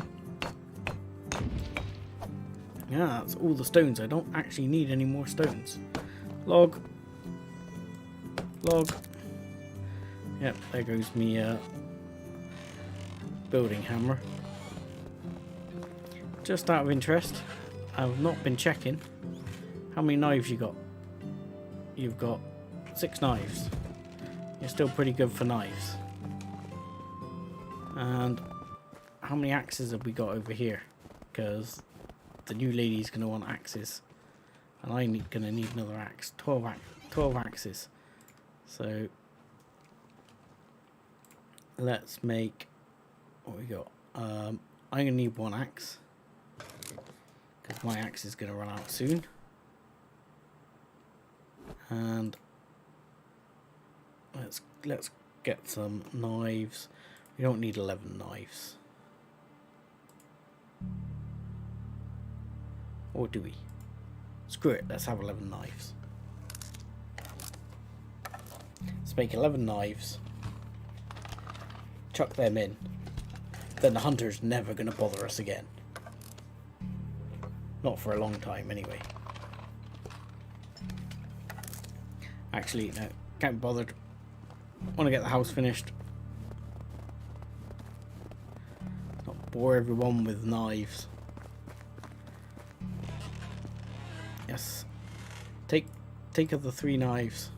Yeah, that's all the stones. I don't actually need any more stones. Log. Yep, there goes me building hammer. Just out of interest, I've not been checking. How many knives you got? You've got 6 knives. You're still pretty good for knives. And how many axes have we got over here? Because the new lady's going to want axes, and I'm going to need another axe. 12 axes. So let's make what we got. I'm going to need 1 axe, because My axe is going to run out soon. And let's get some knives. We don't need 11 knives. Or do we? Screw it, let's have 11 knives. Let's make 11 knives. Chuck them in. Then the hunter's never going to bother us again. Not for a long time, anyway. Actually, no, can't be bothered. Want to get the house finished. Not bore everyone with knives. Yes. Take of the 3 knives.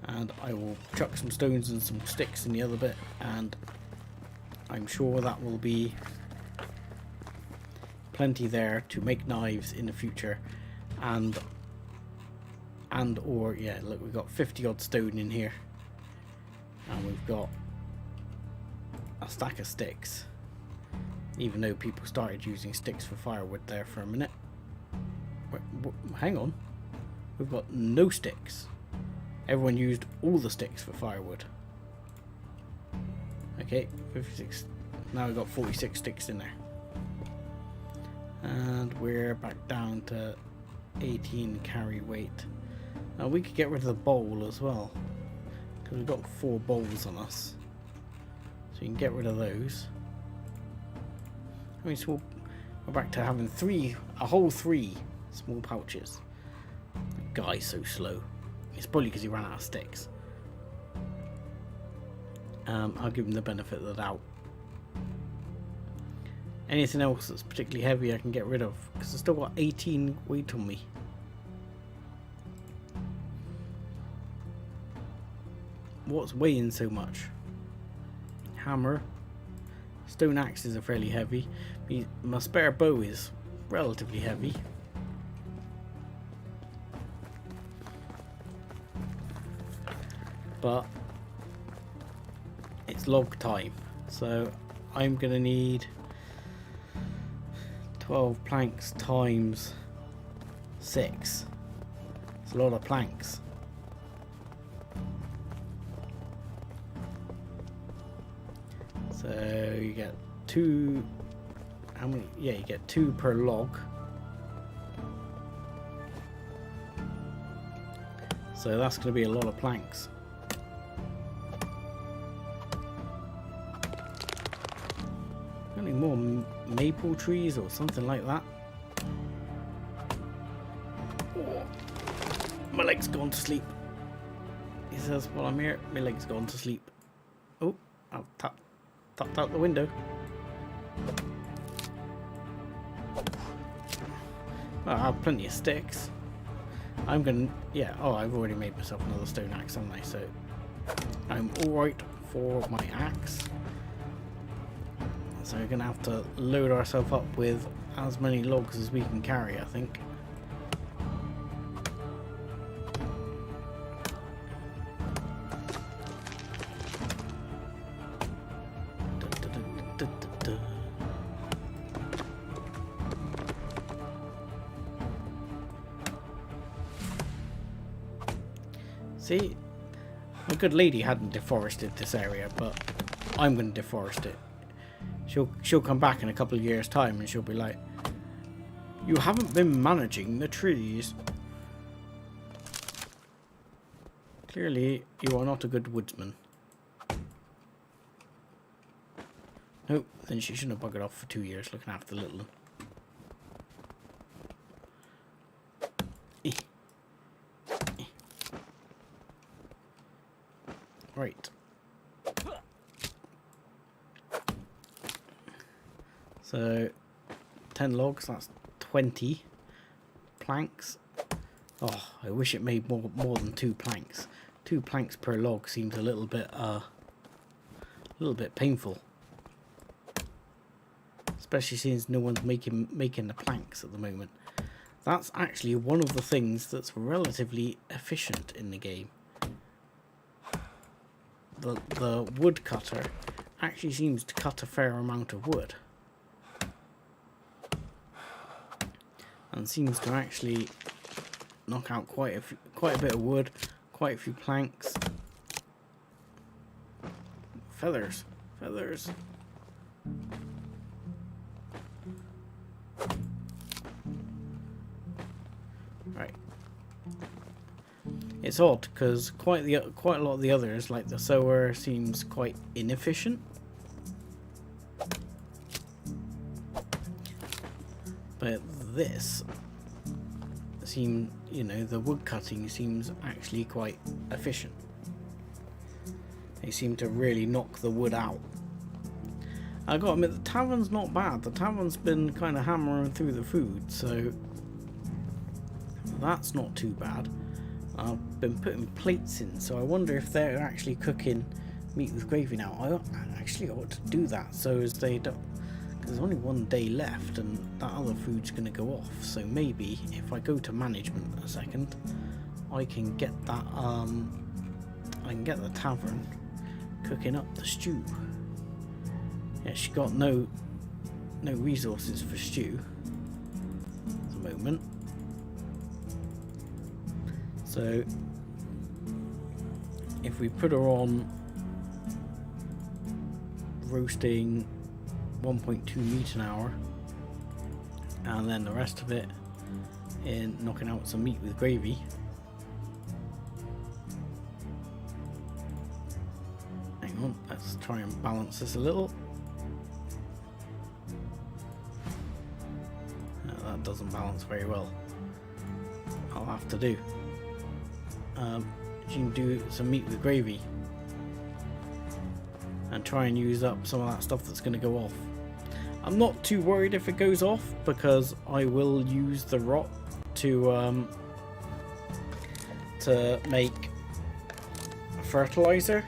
And I will chuck some stones and some sticks in the other bit, and I'm sure that will be plenty there to make knives in the future. And or yeah, look, we've got 50 odd stone in here, and we've got a stack of sticks, even though people started using sticks for firewood there for a minute. Hang on, we've got no sticks. Everyone used all the sticks for firewood. Okay, 56. Now we've got 46 sticks in there. And we're back down to 18 carry weight. Now we could get rid of the bowl as well, because we've got 4 bowls on us. So you can get rid of those. I mean, so we're back to having a whole 3 small pouches. That guy's so slow. It's probably because he ran out of sticks. I'll give him the benefit of the doubt. Anything else that's particularly heavy I can get rid of, because I've still got 18 weight on me. What's weighing so much? Hammer. Stone axes are fairly heavy. My spare bow is relatively heavy. But it's log time, so I'm gonna need 12 planks times 6. It's a lot of planks. So you get 2. How many? Yeah, you get 2 per log. So that's going to be a lot of planks. Any more maple trees or something like that? Oh, my leg's gone to sleep. He says, while I'm here, my leg's gone to sleep. Oh, I've tapped out the window. Well, I have plenty of sticks. I'm gonna, yeah, oh, I've already made myself another stone axe, haven't I? So I'm alright for my axe. So we're gonna have to load ourselves up with as many logs as we can carry, I think. See, a good lady hadn't deforested this area, but I'm going to deforest it. She'll come back in a couple of years' time and she'll be like, "You haven't been managing the trees. Clearly, you are not a good woodsman." Nope, then she shouldn't have buggered off for 2 years looking after the little one. Right. So 10 logs, that's 20 planks. Oh, I wish it made more than 2 planks. 2 planks per log seems a little bit painful. Especially since no one's making the planks at the moment. That's actually one of the things that's relatively efficient in the game. The woodcutter actually seems to cut a fair amount of wood. and seems to actually knock out quite a bit of wood, quite a few planks. Feathers. Right. It's odd because quite a lot of the others, like the sower, seems quite inefficient. But this the wood cutting seems actually quite efficient. They seem to really knock the wood out. I gotta admit, the tavern's not bad. The tavern's been kind of hammering through the food, so that's not too bad. I've been putting plates in, so I wonder if they're actually cooking meat with gravy now. I actually ought to do that, so as they don't, because there's only one day left and that other food's going to go off. So maybe if I go to management a second, I can get that I can get the tavern cooking up the stew. Yeah, she got no resources for stew at the moment. So if we put her on roasting 1.2 meat an hour, and then the rest of it in knocking out some meat with gravy, hang on, let's try and balance this a little. That doesn't balance very well. I'll have to do. You can do some meat with gravy and try and use up some of that stuff that's going to go off. I'm not too worried if it goes off, because I will use the rot to make fertilizer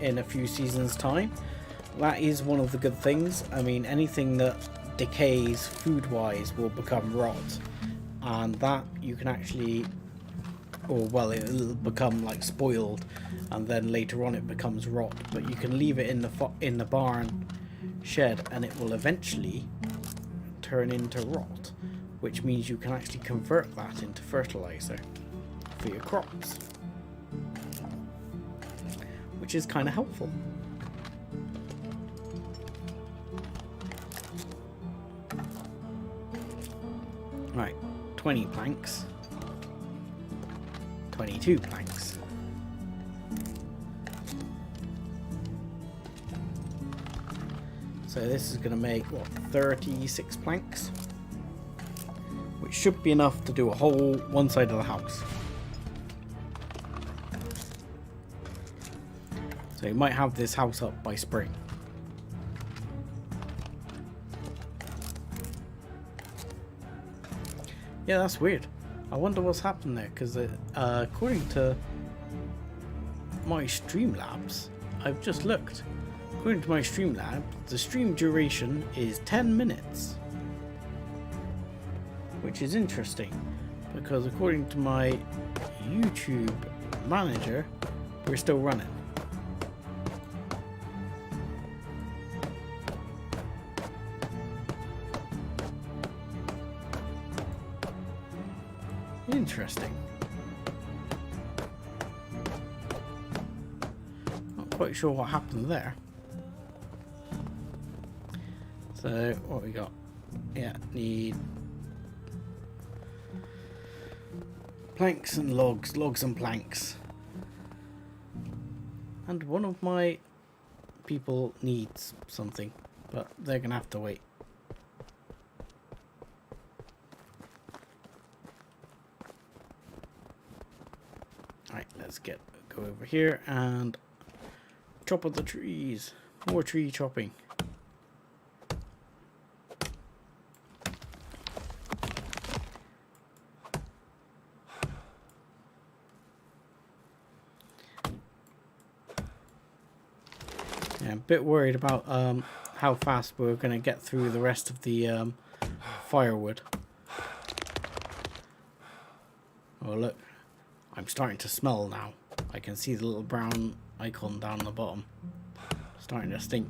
in a few seasons time. That is one of the good things. I mean, anything that decays food wise will become rot, and that you can actually, or well, it'll become like spoiled, and then later on it becomes rot, but you can leave it in the barn shed and it will eventually turn into rot, which means you can actually convert that into fertilizer for your crops, which is kind of helpful. Right, 20 planks, 22 planks. So this is going to make, what, 36 planks? Which should be enough to do a whole one side of the house. So you might have this house up by spring. Yeah, that's weird. I wonder what's happened there, because according to my Streamlabs, I've just looked. According to my Streamlabs, the stream duration is 10 minutes. Which is interesting, because according to my YouTube manager, we're still running. Interesting. Not quite sure what happened there. So what we got? Yeah, need planks and logs and planks. And one of my people needs something, but they're gonna have to wait. Alright, let's go over here and chop up the trees. More tree chopping. Yeah, I'm a bit worried about how fast we're going to get through the rest of the firewood. Oh look, I'm starting to smell now. I can see the little brown icon down the bottom. Starting to stink.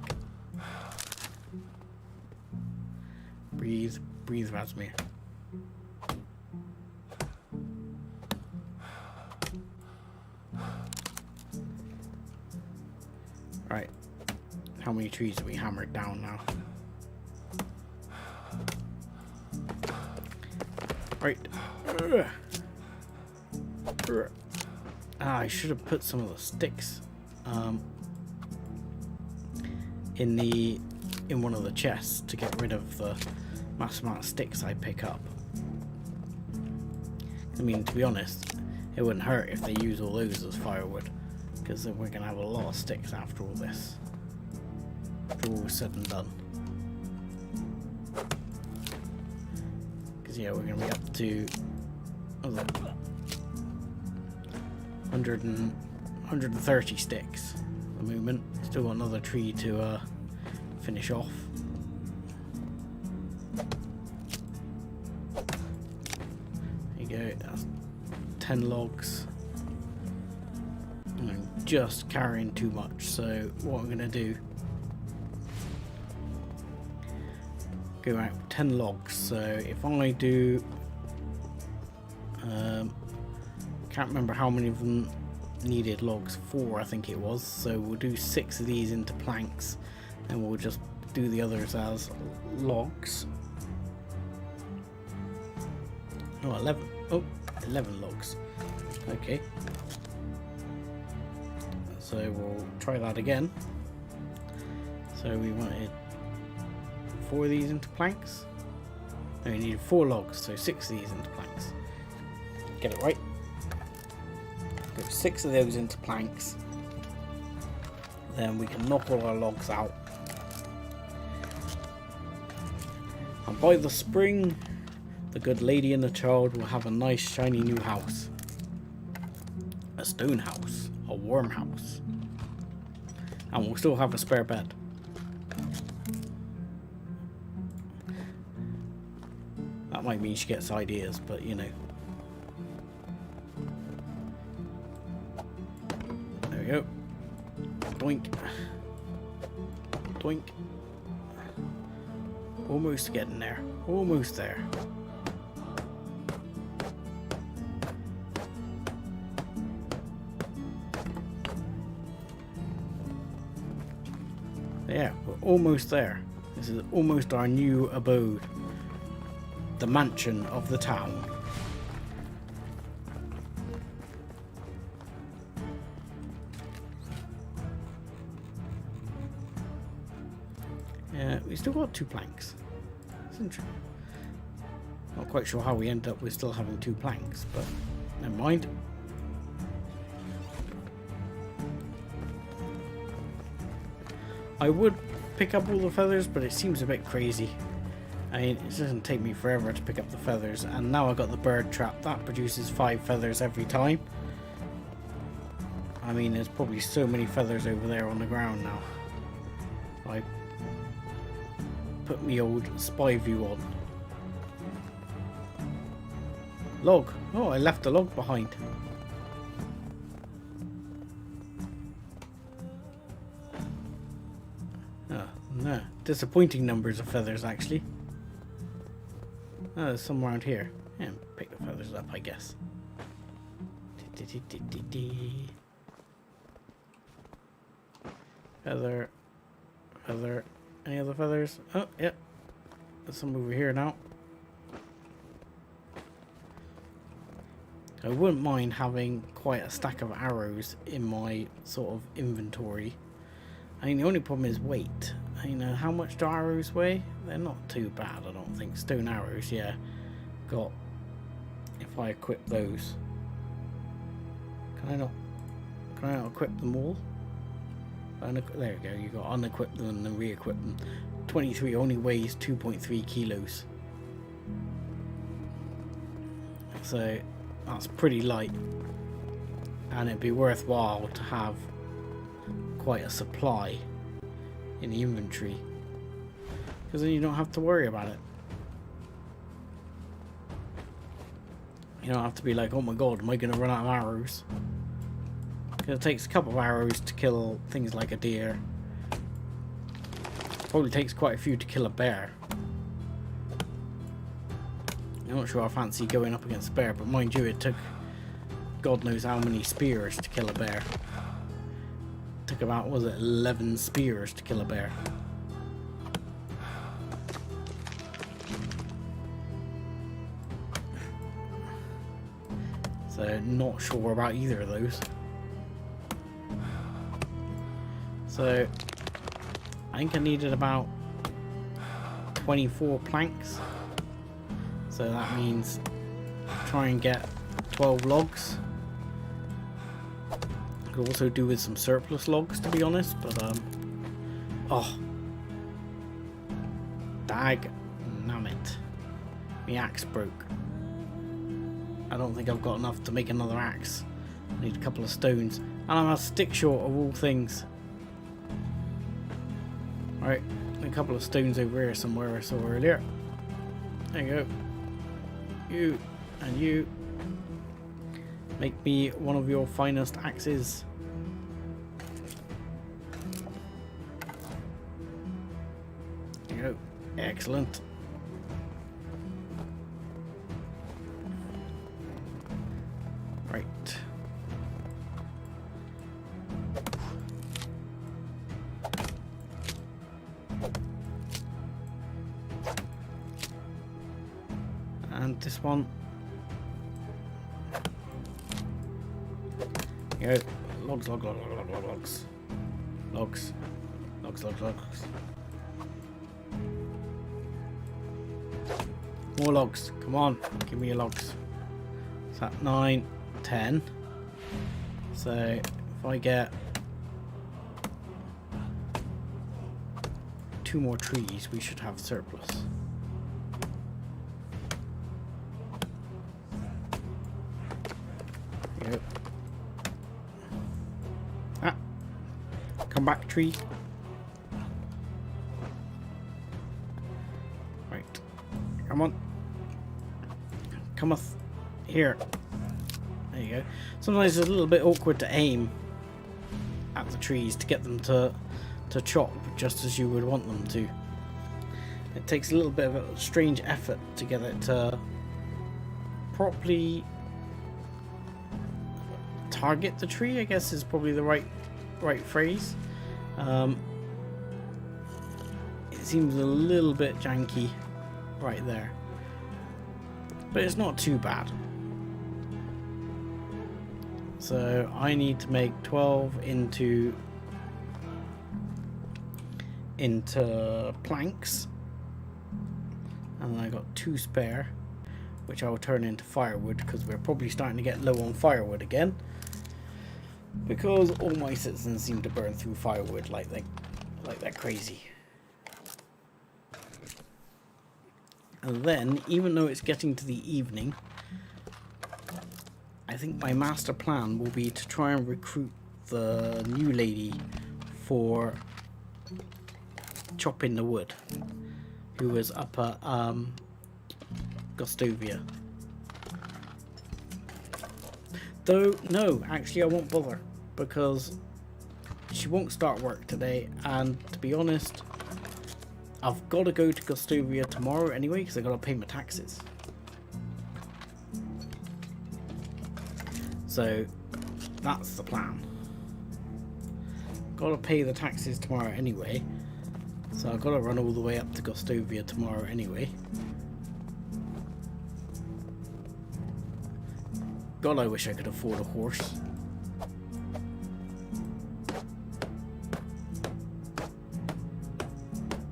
Breathe, Razmir. Right. How many trees have we hammered down now? Right. I should have put some of the sticks in one of the chests to get rid of the mass amount of sticks I pick up. I mean, to be honest, it wouldn't hurt if they use all those as firewood, because then we're going to have a lot of sticks after all this. After all said and done. Because yeah, we're going to be up to 130 sticks at the moment. Still got another tree to finish off. There you go, that's 10 logs. I'm just carrying too much, so what I'm going to do, go out with 10 logs. So if I do, can't remember how many of them needed logs, 4 I think it was, so we'll do 6 of these into planks and we'll just do the others as logs. Oh, 11. Oh, 11 logs. Okay. So we'll try that again. So we wanted 4 of these into planks. No, we needed 4 logs, so 6 of these into planks. Get it right. Go 6 of those into planks. Then we can knock all our logs out. And by the spring, the good lady and the child will have a nice shiny new house. A stone house. A warm house. And we'll still have a spare bed. That might mean she gets ideas, but you know. There we go. Doink. Doink. Almost getting there. Almost there. Yeah, we're almost there. This is almost our new abode. The mansion of the town. Yeah, we still got 2 planks. That's interesting. Not quite sure how we end up with still having 2 planks, but never mind. I would pick up all the feathers, but it seems a bit crazy. I mean, it doesn't take me forever to pick up the feathers, and now I've got the bird trap. That produces 5 feathers every time. I mean, there's probably so many feathers over there on the ground now. I put me old spy view on. Log. Oh, I left a log behind. Oh, no. Disappointing numbers of feathers, actually. Oh, there's some around here. Yeah, pick the feathers up, I guess. Feather. Feather. Any other feathers? Oh, yeah. There's some over here now. I wouldn't mind having quite a stack of arrows in my sort of inventory. I mean, the only problem is weight. You know, how much do arrows weigh? They're not too bad, I don't think. Stone arrows, yeah. Got, if I equip those. Can I not equip them all? There we go, you got unequip them and then re-equip them. 23 only weighs 2.3 kilos. So, that's pretty light. And it'd be worthwhile to have quite a supply in the inventory, because then you don't have to worry about it. You don't have to be like, oh my god, am I going to run out of arrows? Because it takes a couple of arrows to kill things like a deer. Probably takes quite a few to kill a bear. I'm not sure I fancy going up against a bear, but mind you, it took God knows how many spears to kill a bear. took about, was it 11 spears to kill a bear. So not sure about either of those. So I think I needed about 24 planks. So that means try and get 12 logs. Could also do with some surplus logs, to be honest, but oh, dag nammit, my axe broke. I don't think I've got enough to make another axe. I need a couple of stones, and I'm a stick short of all things. Right, a couple of stones over here somewhere I saw earlier. There you go. You and you. Make me one of your finest axes. There you go. Excellent. Right. And this one. Go. Logs. More logs. Come on. Give me your logs. Is that 9, 10? So if I get 2 more trees, we should have surplus. There you go. Come back, tree. Right. Come on. Come on. Here. There you go. Sometimes it's a little bit awkward to aim at the trees to get them to chop just as you would want them to. It takes a little bit of a strange effort to get it to properly target the tree, I guess is probably the right phrase. It seems a little bit janky right there, but it's not too bad. So I need to make 12 into planks, and then I got 2 spare, which I will turn into firewood because we're probably starting to get low on firewood again. Because all my citizens seem to burn through firewood like they're crazy. And then, even though it's getting to the evening, I think my master plan will be to try and recruit the new lady for chopping the wood, who was up at Gustovia. Though, no, actually I won't bother, because she won't start work today, and to be honest, I've got to go to Gustovia tomorrow anyway, because I've got to pay my taxes. So, that's the plan. Got to pay the taxes tomorrow anyway, so I've got to run all the way up to Gustovia tomorrow anyway. God, I wish I could afford a horse.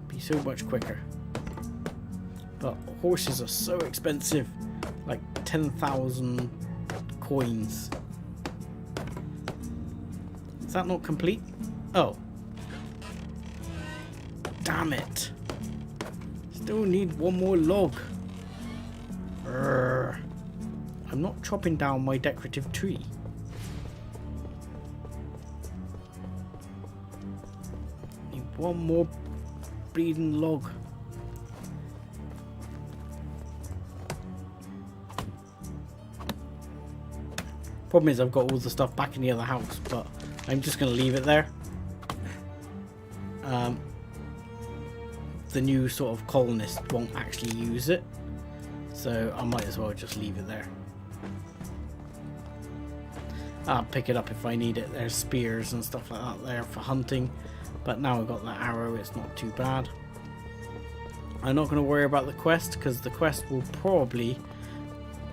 Be so much quicker. But horses are so expensive. Like 10,000 coins. Is that not complete? Oh. Damn it. Still need 1 more log. Urgh. I'm not chopping down my decorative tree. Need 1 more bleeding log. Problem is I've got all the stuff back in the other house, but I'm just going to leave it there. The new sort of colonist won't actually use it, so I might as well just leave it there. I'll pick it up if I need it. There's spears and stuff like that there for hunting. But now I've got that arrow, it's not too bad. I'm not going to worry about the quest, because the quest will probably...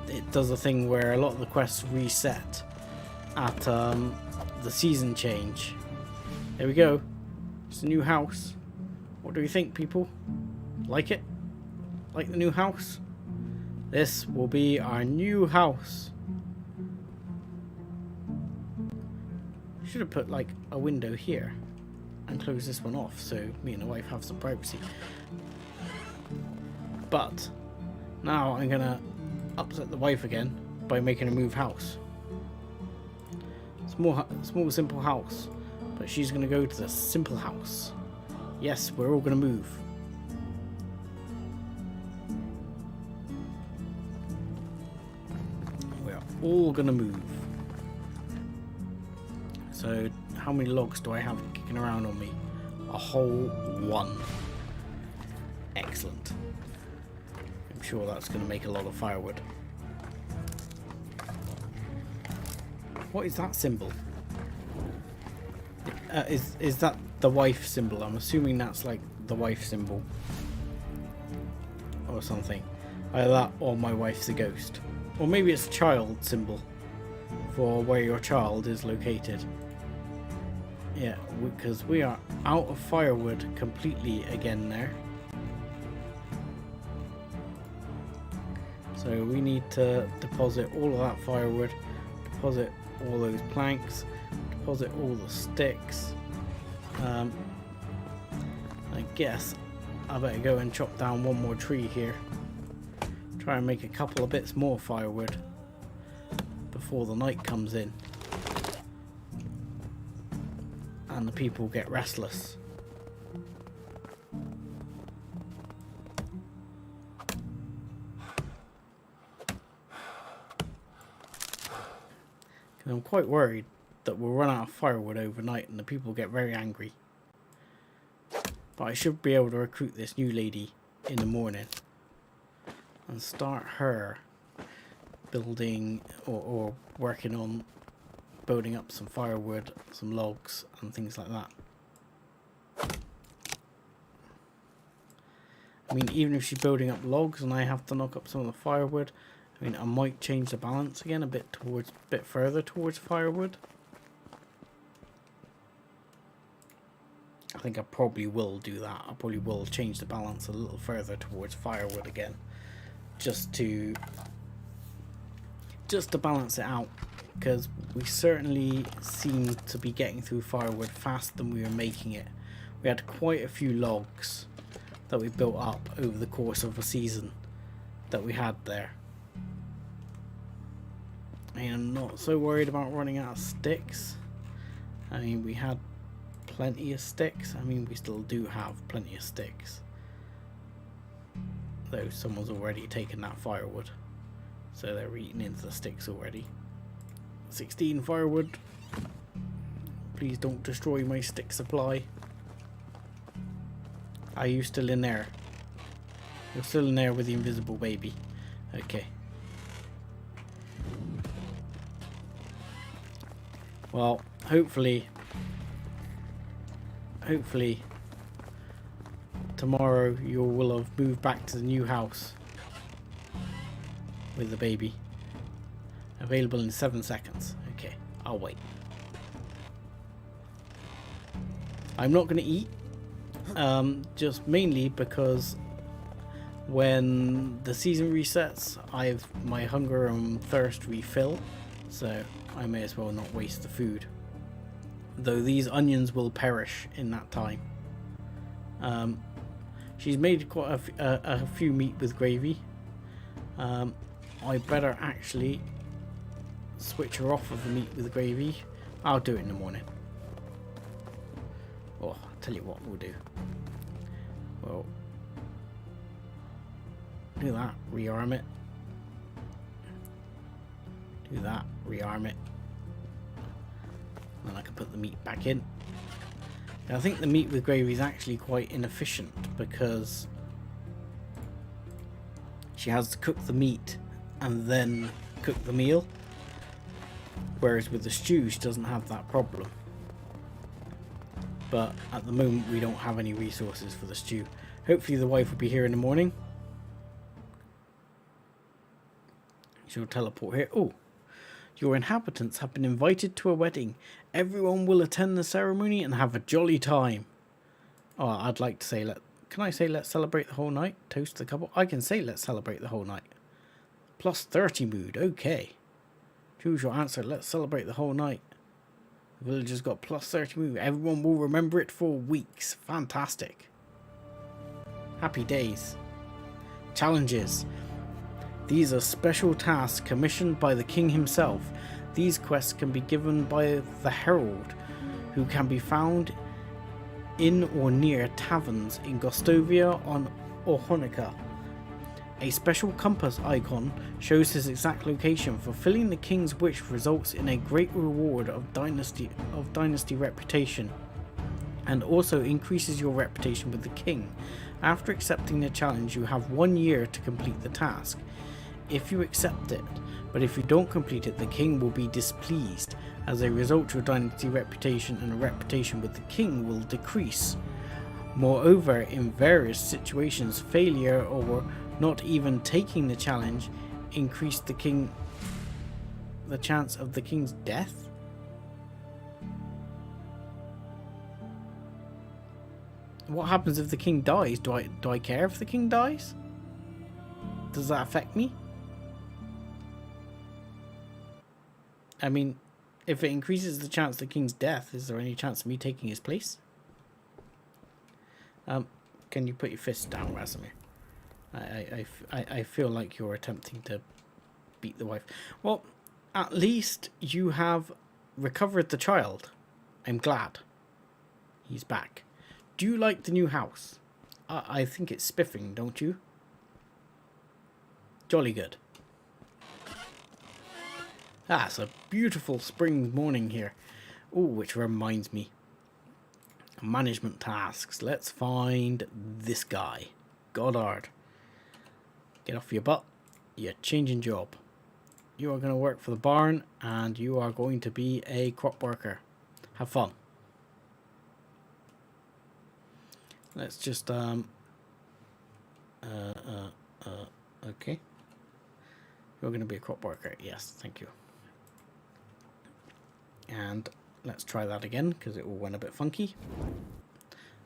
It does a thing where a lot of the quests reset at the season change. There we go. It's a new house. What do you think, people? Like it? Like the new house? This will be our new house. Should have put like a window here and close this one off so me and the wife have some privacy. But now I'm gonna upset the wife again by making her move house. Small simple house, but she's gonna go to the simple house. Yes, we're all gonna move. We're all gonna move. So how many logs do I have kicking around on me? A whole one. Excellent. I'm sure that's going to make a lot of firewood. What is that symbol? Is that the wife symbol? I'm assuming that's like the wife symbol or something. Either that or my wife's a ghost. Or maybe it's a child symbol for where your child is located. Yeah, because we are out of firewood completely again there. So we need to deposit all of that firewood, deposit all those planks, deposit all the sticks. I guess I better go and chop down one more tree here. Try and make a couple of bits more firewood before the night comes in and the people get restless. I'm quite worried that we'll run out of firewood overnight and the people get very angry. But I should be able to recruit this new lady in the morning and start her building or working on building up some firewood, some logs and things like that. I mean, even if she's building up logs and I have to knock up some of the firewood, I mean, I might change the balance again a bit further towards firewood. I think I probably will do that. I probably will change the balance a little further towards firewood again, just to balance it out, because we certainly seem to be getting through firewood faster than we were making it. We had quite a few logs that we built up over the course of a season that we had there. And I'm not so worried about running out of sticks. I mean, we had plenty of sticks. I mean, we still do have plenty of sticks. Though someone's already taken that firewood. So they're eating into the sticks already. 16 firewood. Please don't destroy my stick supply. Are you still in there? You're still in there with the invisible baby. Okay. Well, hopefully tomorrow you will have moved back to the new house with the baby. Available in 7 seconds. Okay, I'll wait. I'm not going to eat, just mainly because when the season resets, my hunger and thirst refill, so I may as well not waste the food. Though these onions will perish in that time. She's made quite a few meat with gravy. I better actually switch her off of the meat with gravy. I'll do it in the morning. Oh, I'll tell you what we'll do. Well, do that, rearm it. Do that, rearm it. And I can put the meat back in. And I think the meat with gravy is actually quite inefficient because she has to cook the meat and then cook the meal. Whereas with the stew, she doesn't have that problem. But at the moment, we don't have any resources for the stew. Hopefully the wife will be here in the morning. She'll teleport here. Oh, your inhabitants have been invited to a wedding. Everyone will attend the ceremony and have a jolly time. Oh, I'd like to say, can I say let's celebrate the whole night? Toast the couple? I can say let's celebrate the whole night. Plus 30 mood, okay. Choose your answer, let's celebrate the whole night. The villagers got plus 30 mood. Everyone will remember it for weeks. Fantastic. Happy days. Challenges. These are special tasks commissioned by the king himself. These quests can be given by the herald, who can be found in or near taverns in Gostovia on Orhonica. A special compass icon shows his exact location. Fulfilling the king's wish results in a great reward of dynasty reputation, and also increases your reputation with the king. After accepting the challenge, you have 1 year to complete the task. If you accept it, but if you don't complete it, the king will be displeased. As a result, your dynasty reputation and reputation with the king will decrease. Moreover, in various situations, failure or not even taking the challenge increased the chance of the king's death. What happens if the king dies? Do I care if the king dies? Does that affect me? I mean, if it increases the chance of the king's death, is there any chance of me taking his place? Can you put your fist down, Rasimir? I feel like you're attempting to beat the wife. Well, at least you have recovered the child. I'm glad. He's back. Do you like the new house? I think it's spiffing, don't you? Jolly good. Ah, it's a beautiful spring morning here. Oh, which reminds me. Management tasks. Let's find this guy. Goddard. Get off your butt. You're changing job. You are going to work for the barn, and you are going to be a crop worker. Have fun. Let's just, okay. You're going to be a crop worker. Yes, thank you. And let's try that again, because it all went a bit funky.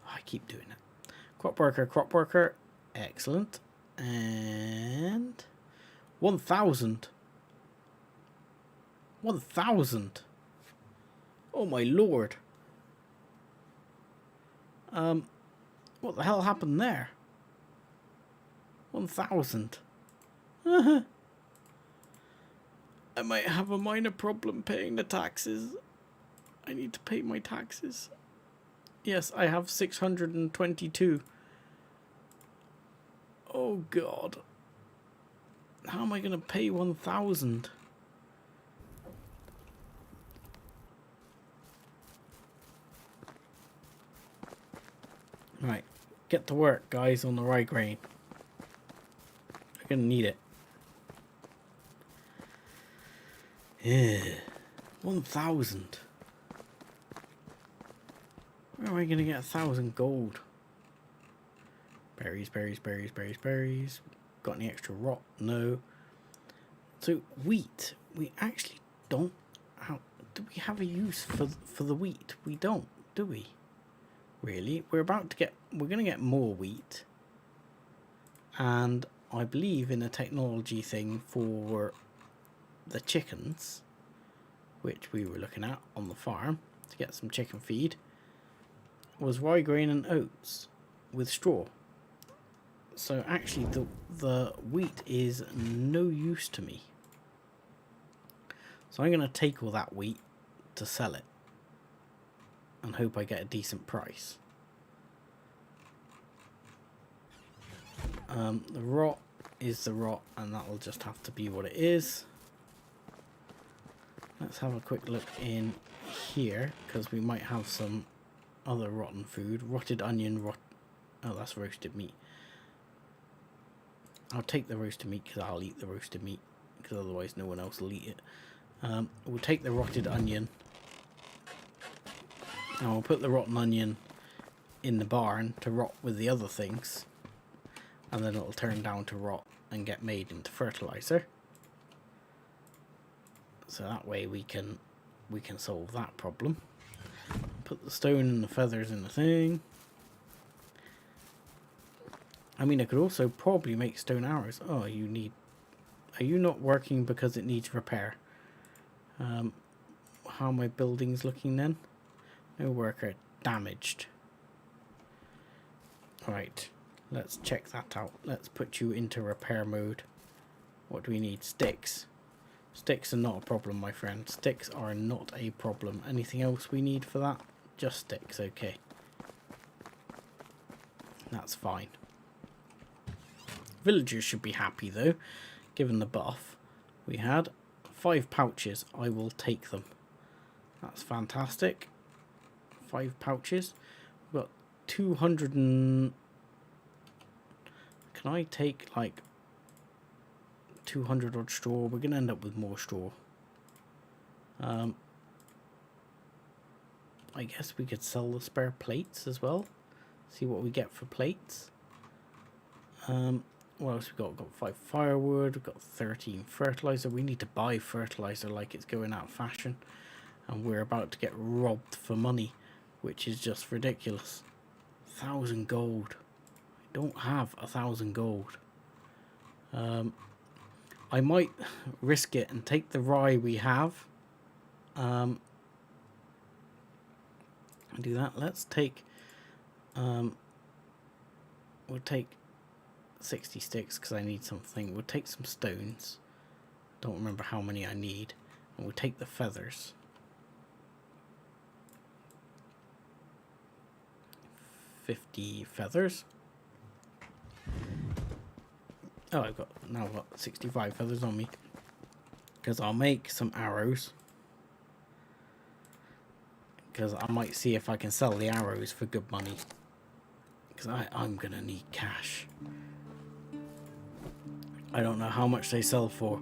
Oh, I keep doing it. Crop worker, crop worker. Excellent. And 1,000. 1,000. Oh my lord. What the hell happened there? 1,000. I might have a minor problem paying the taxes. I need to pay my taxes. Yes, I have 622. Oh god. How am I going to pay 1,000? Right, get to work, guys, on the rye grain. I'm going to need it. Yeah, 1,000. Where am I going to get 1,000 gold? Berries, berries, berries, berries, berries. Got any extra rot? No. So wheat, we actually don't have. Do we have a use for the wheat? We don't, do we? Really? We're going to get more wheat. And I believe in a technology thing for the chickens, which we were looking at on the farm to get some chicken feed, was rye grain and oats with straw. So actually the wheat is no use to me. So I'm going to take all that wheat to sell it and hope I get a decent price. The rot is the rot, and that'll just have to be what it is. Let's have a quick look in here, because we might have some other rotten food. Rotted onion, oh, that's roasted meat. I'll take the roasted meat because I'll eat the roasted meat, because otherwise no one else will eat it. We'll take the rotted onion. And we'll put the rotten onion in the barn to rot with the other things. And then it'll turn down to rot and get made into fertilizer. So that way we can solve that problem. Put the stone and the feathers in the thing. I mean, I could also probably make stone arrows. Oh, are you not working because it needs repair? How are my buildings looking then? No worker, damaged. Alright, let's check that out. Let's put you into repair mode. What do we need? Sticks. Sticks are not a problem, my friend. Sticks are not a problem. Anything else we need for that? Just sticks, okay. That's fine. Villagers should be happy though, given the buff we had. 5 pouches, I will take them. That's fantastic. 5 pouches. We've got 200 and... Can I take like 200 odd straw? We're going to end up with more straw. I guess we could sell the spare plates as well. See what we get for plates. What else we got? We've got 5 firewood. We've got 13 fertilizer. We need to buy fertilizer like it's going out of fashion. And we're about to get robbed for money, which is just ridiculous. 1,000 gold. I don't have 1,000 gold. I might risk it and take the rye we have. Do that. Let's take... we'll take 60 sticks because I need something. We'll take some stones. Don't remember how many I need. And we'll take the feathers. 50 feathers. Oh, I've got 65 feathers on me. Because I'll make some arrows. Because I might see if I can sell the arrows for good money. Because I'm going to need cash. I don't know how much they sell for,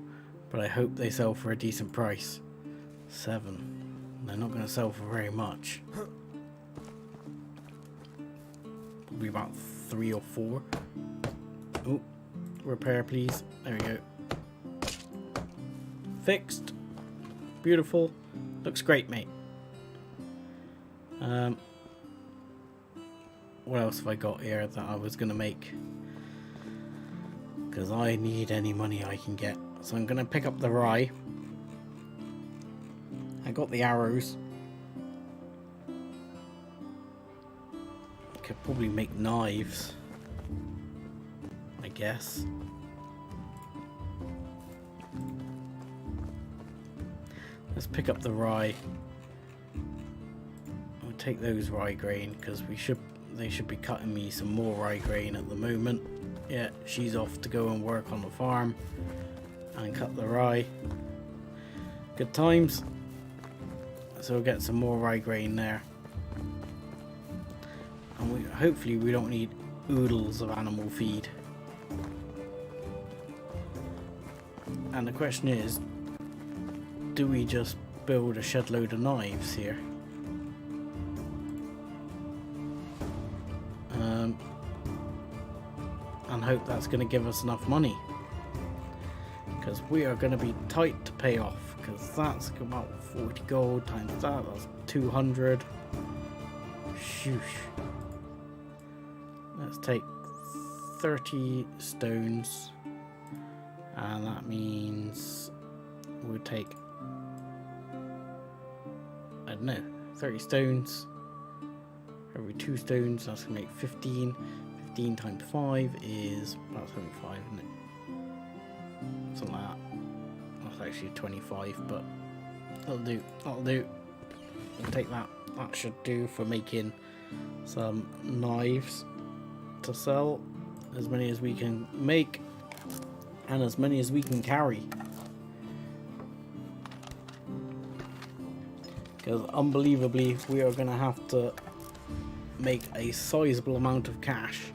but I hope they sell for a decent price. 7. They're not going to sell for very much. Probably about 3 or 4. Oh, repair please. There we go. Fixed. Beautiful. Looks great, mate. What else have I got here that I was going to make? Because I need any money I can get. So I'm going to pick up the rye. I got the arrows. I could probably make knives, I guess. Let's pick up the rye. I'll take those rye grain because they should be cutting me some more rye grain at the moment. Yeah, she's off to go and work on the farm and cut the rye. Good times. So we'll get some more rye grain there. And hopefully we don't need oodles of animal feed. And the question is, do we just build a shed load of knives here? And hope that's going to give us enough money, because we are going to be tight to pay off, because that's about 40 gold times that's 200. Shoosh. Let's take 30 stones, and that means we'll take, I don't know, 30 stones. Every 2 stones, that's going to make 15. 15 times 5 is about 75, isn't it? Something like that. That's actually 25, but that'll do. That'll do. We'll take that. That should do for making some knives to sell. As many as we can make, and as many as we can carry. Because unbelievably, we are going to have to make a sizable amount of cash.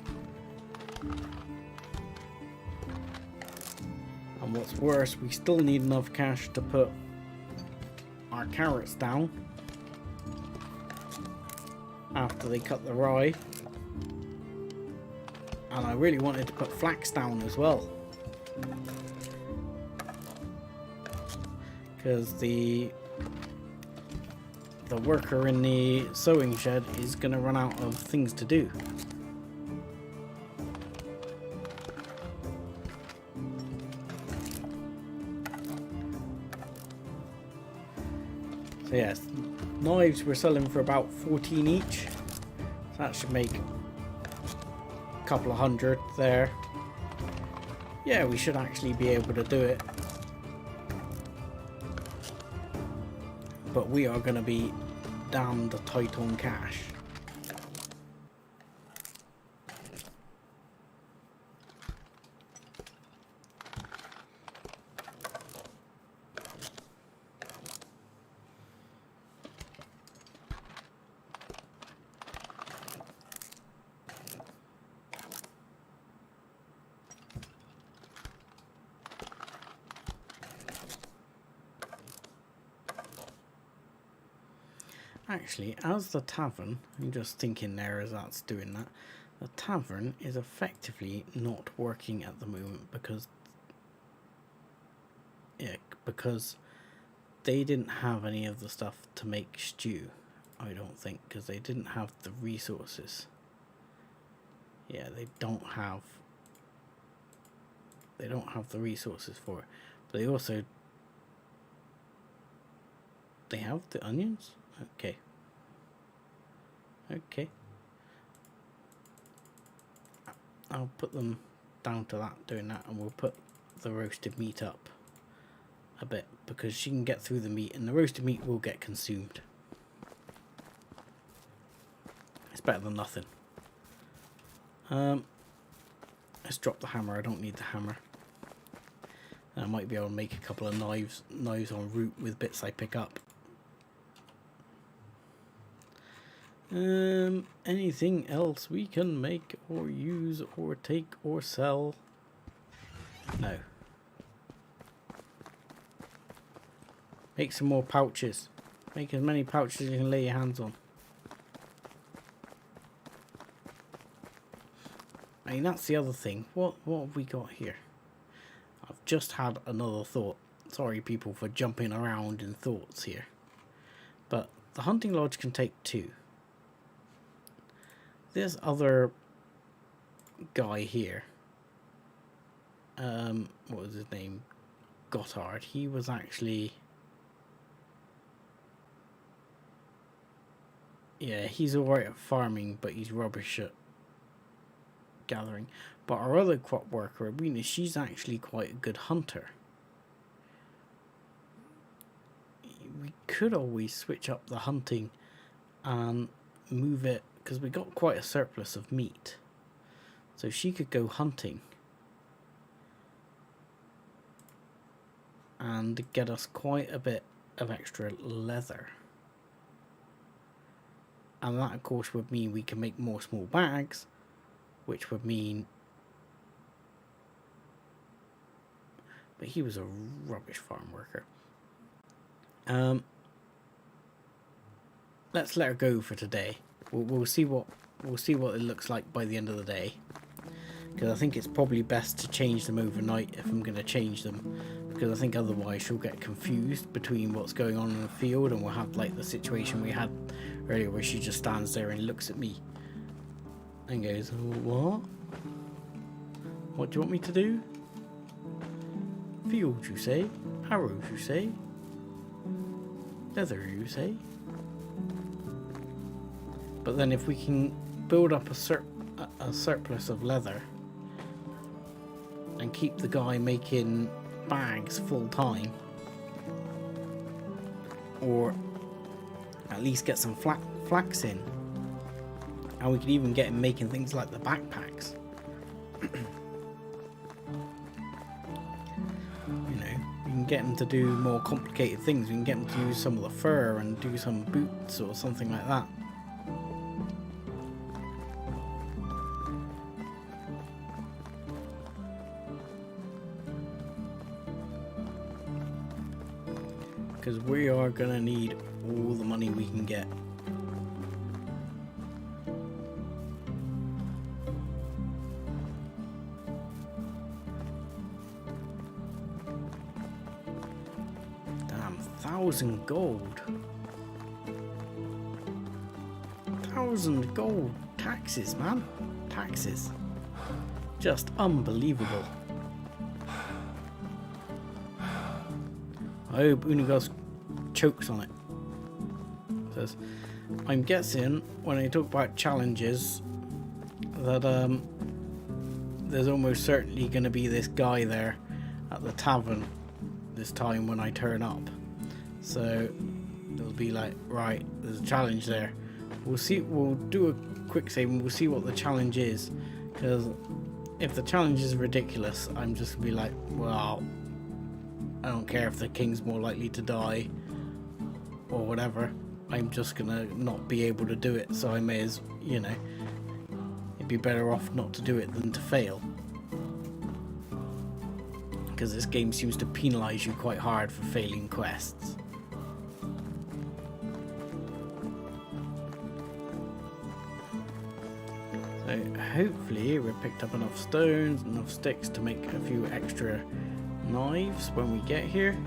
And what's worse, we still need enough cash to put our carrots down after they cut the rye. And I really wanted to put flax down as well, because the worker in the sewing shed is going to run out of things to do. So yes, knives we're selling for about 14 each. So that should make a couple of hundred there. Yeah, we should actually be able to do it. But we are going to be damned tight on cash. Actually, as the tavern, I'm just thinking there as that's doing that, the tavern is effectively not working at the moment because they didn't have any of the stuff to make stew, I don't think, because they didn't have the resources. Yeah, they don't have the resources for it. But they have the onions? Okay. I'll put them down to that, doing that, and we'll put the roasted meat up a bit, because she can get through the meat and the roasted meat will get consumed. It's better than nothing. Let's drop the hammer. I don't need the hammer. I might be able to make a couple of knives en route with bits I pick up. Anything else we can make or use or take or sell? No. Make some more pouches. Make as many pouches as you can lay your hands on. I mean, that's the other thing. What have we got here? I've just had another thought. Sorry people for jumping around in thoughts here. But the hunting lodge can take 2. This other guy here, what was his name? Gothard. He was actually, yeah, he's alright at farming, but he's rubbish at gathering. But our other crop worker, Arena, she's actually quite a good hunter. We could always switch up the hunting and move it, because we got quite a surplus of meat, so she could go hunting and get us quite a bit of extra leather, and that of course would mean we can make more small bags, which would mean, but he was a rubbish farm worker. Let's let her go for today. We'll see what it looks like by the end of the day, because I think it's probably best to change them overnight if I'm going to change them, because I think otherwise she'll get confused between what's going on in the field, and we'll have like the situation we had earlier where she just stands there and looks at me and goes, "What? What do you want me to do? Field, you say? Arrows, you say? Leather, you say?" But then if we can build up a surplus of leather and keep the guy making bags full time, or at least get some flax in, and we could even get him making things like the backpacks. You know, we can get him to do more complicated things. We can get him to use some of the fur and do some boots or something like that. because we are going to need all the money we can get. Damn, 1,000 gold. 1,000 gold. Taxes, man. Taxes. Just unbelievable. I hope Unigos chokes on it. Says, I'm guessing when I talk about challenges that there's almost certainly going to be this guy there at the tavern this time when I turn up. So it'll be like, right, there's a challenge there. We'll see. We'll do a quick save and we'll see what the challenge is. Because if the challenge is ridiculous, I'm just gonna be like, well, I don't care if the king's more likely to die or whatever. I'm just gonna not be able to do it. So I may as, you know, it'd be better off not to do it than to fail. Because this game seems to penalise you quite hard for failing quests. So hopefully we picked up enough stones, enough sticks to make a few extra knives when we get here.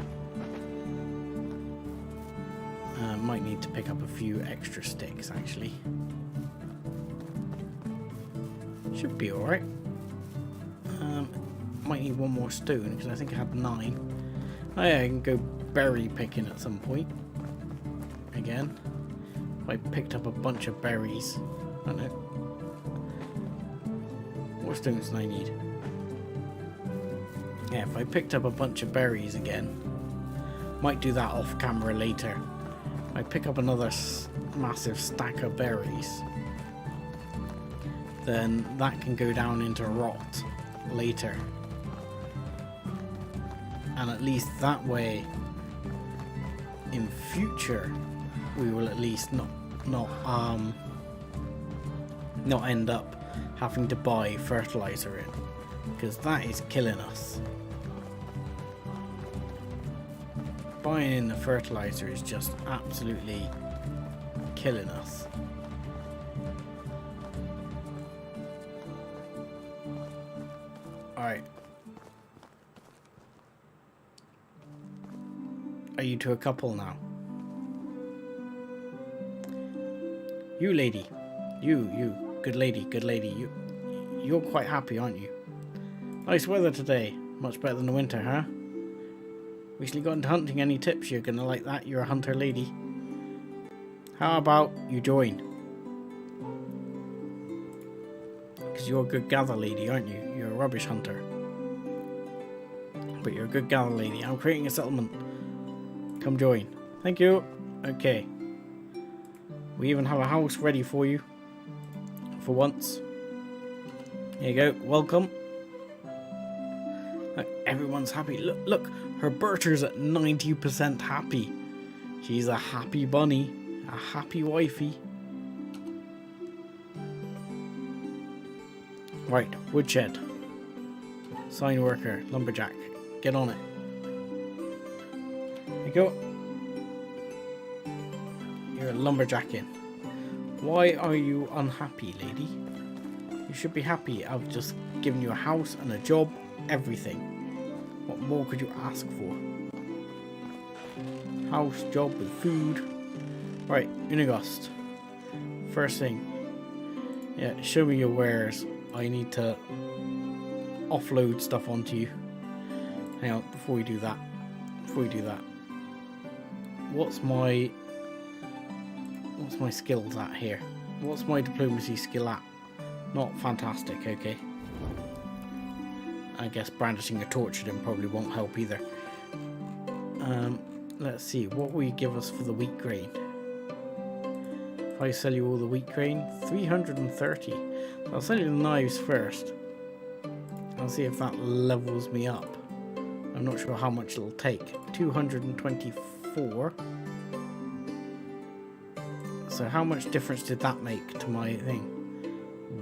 Might need to pick up a few extra sticks actually. Should be alright. Might need one more stone because I think I had 9. Oh yeah, I can go berry picking at some point. Again. I picked up a bunch of berries. I don't know. What stones do I need? Yeah, if I picked up a bunch of berries again, might do that off camera later. I pick up another massive stack of berries, then that can go down into rot later. And at least that way, in future, we will at least not end up having to buy fertilizer in, because that is killing us. Buying in the fertilizer is just absolutely killing us. Alright. Are you two a couple now? You lady. You. Good lady. You're quite happy, aren't you? Nice weather today. Much better than the winter, huh? Recently got into hunting. Any tips? You're gonna like that. You're a hunter lady. How about you join? Because you're a good gather lady, aren't you? You're a rubbish hunter. But you're a good gather lady. I'm creating a settlement. Come join. Thank you. Okay. We even have a house ready for you. For once. Here you go. Welcome. Look, everyone's happy. Look. Her Berter's at 90% happy. She's a happy bunny. A happy wifey. Right. Woodshed. Sign worker. Lumberjack. Get on it. There you go. You're a lumberjacking. Why are you unhappy, lady? You should be happy. I've just given you a house and a job, everything. What more could you ask for? House, job with food. Right, Unigost. First thing. Yeah, show me your wares. I need to offload stuff onto you. Hang on, before we do that. What's my skills at here? What's my diplomacy skill at? Not fantastic, okay. I guess brandishing a torch at him probably won't help either. Let's see, what will you give us for the wheat grain? If I sell you all the wheat grain, 330. I'll sell you the knives first. I'll see if that levels me up. I'm not sure how much it'll take. 224. So how much difference did that make to my thing?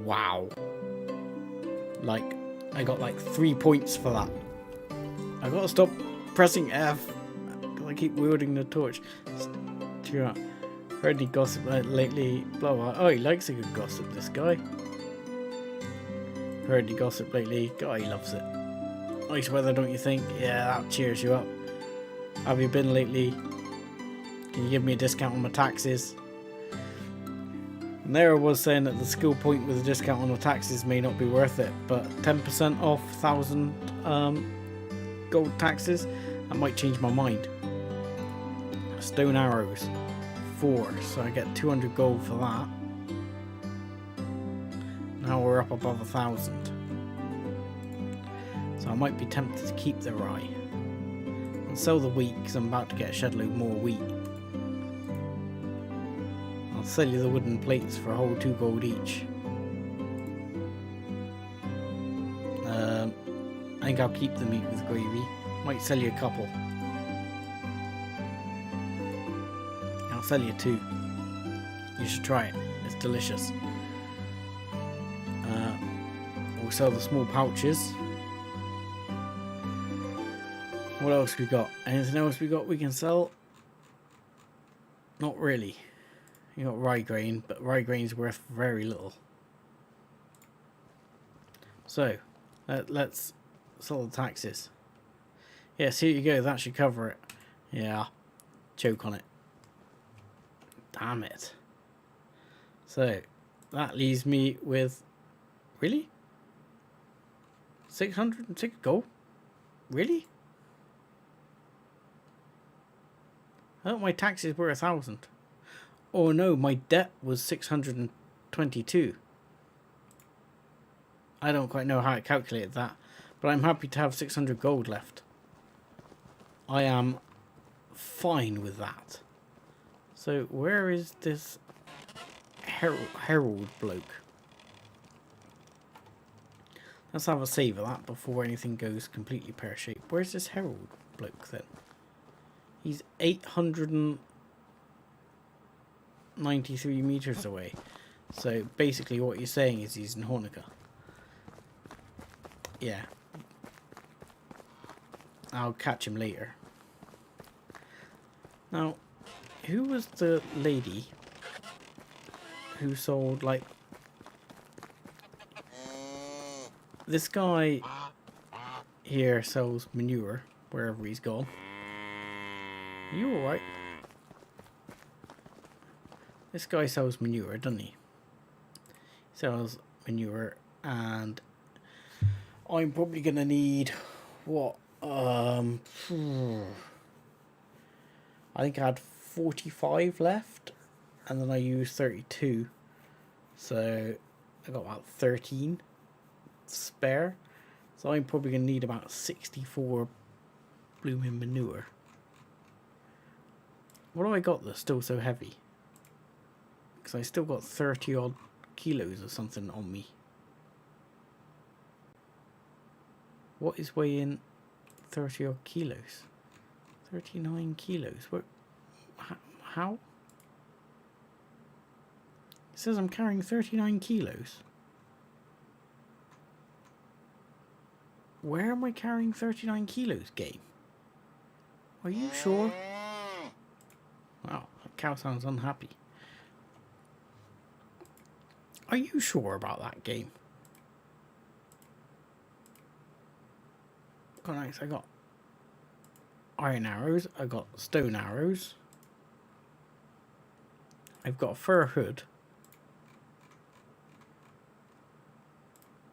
Wow. Like, I got like 3 points for that. I gotta stop pressing F. I keep wielding the torch. Heard any gossip lately? Blah blah. Oh, he likes a good gossip, this guy. Heard any gossip lately? God, he loves it. Nice weather, don't you think? Yeah, that cheers you up. Have you been lately? Can you give me a discount on my taxes? And there I was saying that the skill point with a discount on the taxes may not be worth it, but 10% off 1,000 gold taxes, that might change my mind. Stone arrows, 4, so I get 200 gold for that. Now we're up above 1,000. So I might be tempted to keep the rye and sell the wheat because I'm about to get a shed load more wheat. I'll sell you the wooden plates for a whole 2 gold each. I think I'll keep the meat with gravy. Might sell you a couple. I'll sell you 2. You should try it. It's delicious. We'll sell the small pouches. What else we got? Anything else we can sell? Not really. You got rye grain, but rye grain's worth very little. So, let's sell the taxes. Yes, here you go. That should cover it. Yeah. Choke on it. Damn it. So, that leaves me with... Really? 606 gold? Really? I thought my taxes were 1,000. Oh no, my debt was 622. I don't quite know how I calculated that, but I'm happy to have 600 gold left. I am fine with that. So where is this Herald bloke? Let's have a save of that before anything goes completely pear-shaped. Where's this Herald bloke then? He's 893 meters away. So basically what you're saying is he's in Hornica. Yeah. I'll catch him later. Now, who was the lady who sold, like... This guy here sells manure wherever he's gone. Are you alright? This guy sells manure, doesn't he? Sells manure, and I'm probably gonna need what? I think I had 45 left, and then I used 32, so I got about 13 spare. So I'm probably gonna need about 64 blooming manure. What have I got that's still so heavy? Because I still got 30 odd kilos or something on me. What is weighing 30 odd kilos? 39 kilos. What? How? It says I'm carrying 39 kilos. Where am I carrying 39 kilos, game? Are you sure? Wow, that cow sounds unhappy. Are you sure about that, game? Got nice. I got iron arrows. I got stone arrows. I've got a fur hood.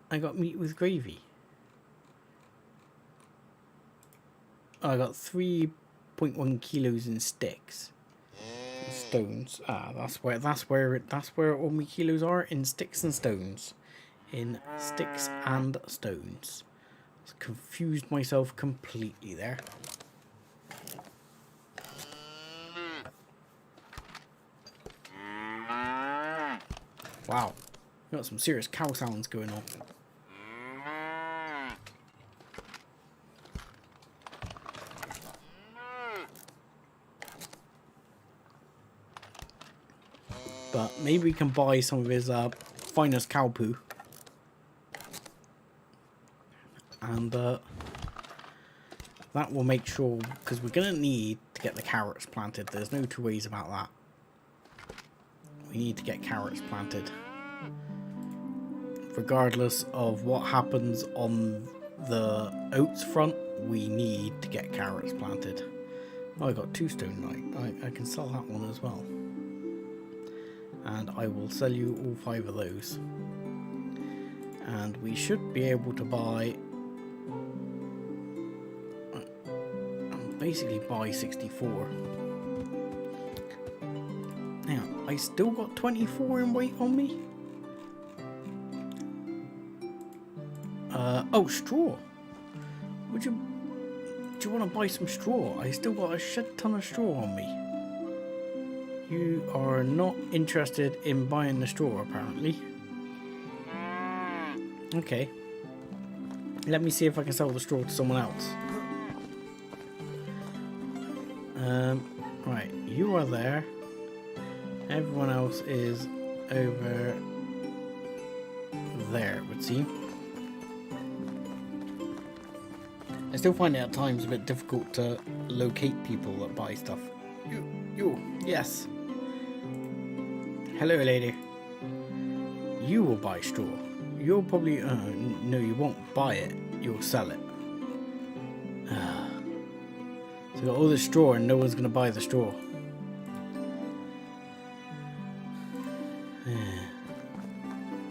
I got meat with gravy. I got 3.1 kilos in sticks. Stones. Ah, that's where all my kilos are, in sticks and stones. In sticks and stones. Just confused myself completely there. Wow, got some serious cow sounds going on. But maybe we can buy some of his finest cow poo. And That will make sure, because we're going to need to get the carrots planted. There's no two ways about that. We need to get carrots planted. Regardless of what happens on the oats front, we need to get carrots planted. Oh, I got 2 stone. I can sell that one as well. And I will sell you all 5 of those. And we should be able to buy... basically buy 64. Now, I still got 24 in weight on me. Oh, straw. Do you want to buy some straw? I still got a shit ton of straw on me. You are not interested in buying the straw, apparently. Okay. Let me see if I can sell the straw to someone else. Right, you are there. Everyone else is over there, it would seem. I still find it at times a bit difficult to locate people that buy stuff. You, yes. Hello, lady. You will buy straw. You'll probably, no, you won't buy it. You'll sell it. So we got all this straw and no one's going to buy the straw.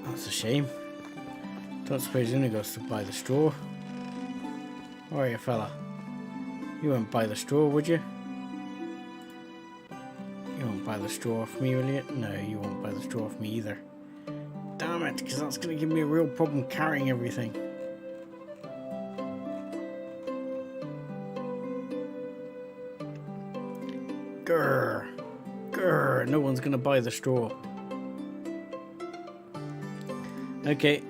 That's a shame. Don't suppose anyone goes to buy the straw. Where are you, fella? You won't buy the straw, would you? You won't buy the straw off me, will you? No, you won't buy the straw off me either. Damn it, because that's going to give me a real problem carrying everything. Grr. Grr. No one's going to buy the straw. Okay.